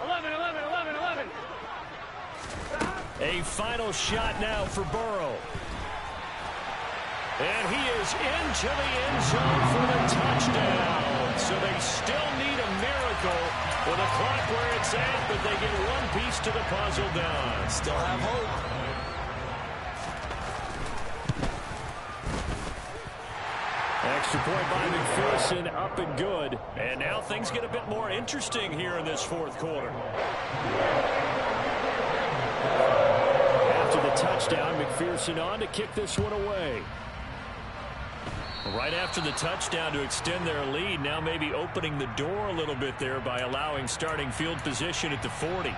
11. A final shot now for Burrow. And he is into the end zone for the touchdown. So they still need a miracle with a clock where it's at, but they get one piece to the puzzle done. Still have hope. Extra point by McPherson, up and good. And now things get a bit more interesting here in this 4th quarter. After the touchdown, McPherson on to kick this one away. Right after the touchdown to extend their lead, now maybe opening the door a little bit there by allowing starting field position at the 40.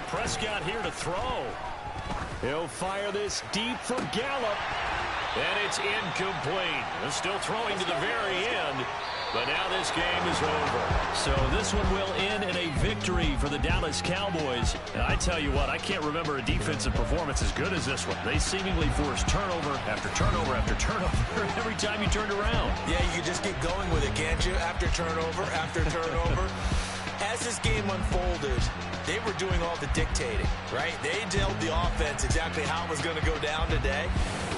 Prescott here to throw. He'll fire this deep for Gallup. And it's incomplete. They're still throwing to the very end. But now this game is over. So this one will end in a victory for the Dallas Cowboys. And I tell you what, I can't remember a defensive performance as good as this one. They seemingly forced turnover after turnover after turnover every time you turned around. Yeah, you just keep going with it, can't you? After turnover, after turnover. As this game unfolded, they were doing all the dictating, right? They told the offense exactly how it was going to go down today.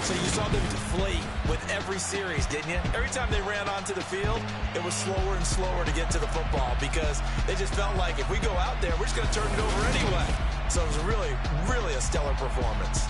So you saw them deflate with every series, didn't you? Every time they ran onto the field, it was slower and slower to get to the football because they just felt like if we go out there, we're just going to turn it over anyway. So it was really, really a stellar performance.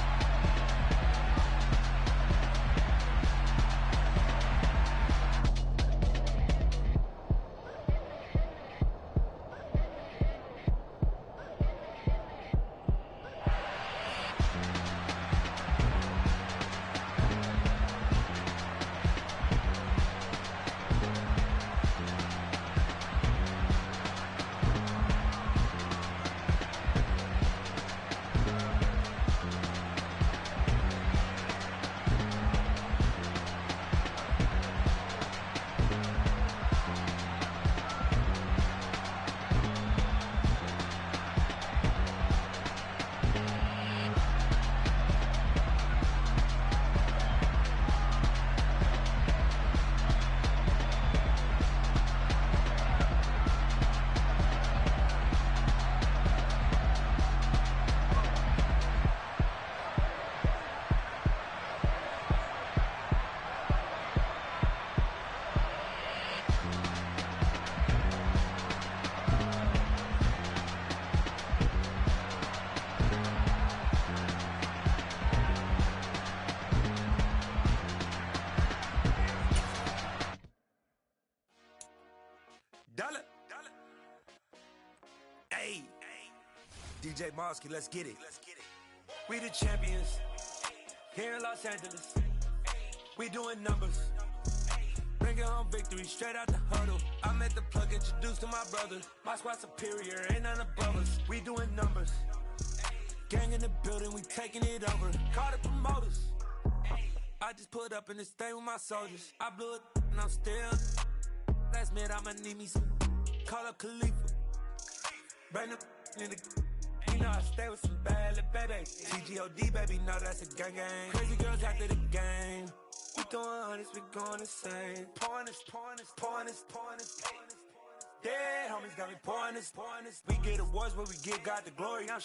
Dollar. Hey. DJ Mosky, let's get it. We the champions. Here in Los Angeles. We doing numbers. Bringing home victory straight out the huddle. I met the plug, introduced to my brother. My squad superior, ain't none above us. We doing numbers. Gang in the building, we taking it over. Call the promoters. I just put up in this thing with my soldiers. I blew it and I'm still. Last minute I'ma need me some. Call up Khalifa. Bring the in the. You know I stay with some bad little baby. TGOD baby, know that's a gang gang. Crazy girls after the game. We doing honest, we going insane. Pouring this. Yeah, homies got me pouring this. We get awards, but we give God the glory. I'm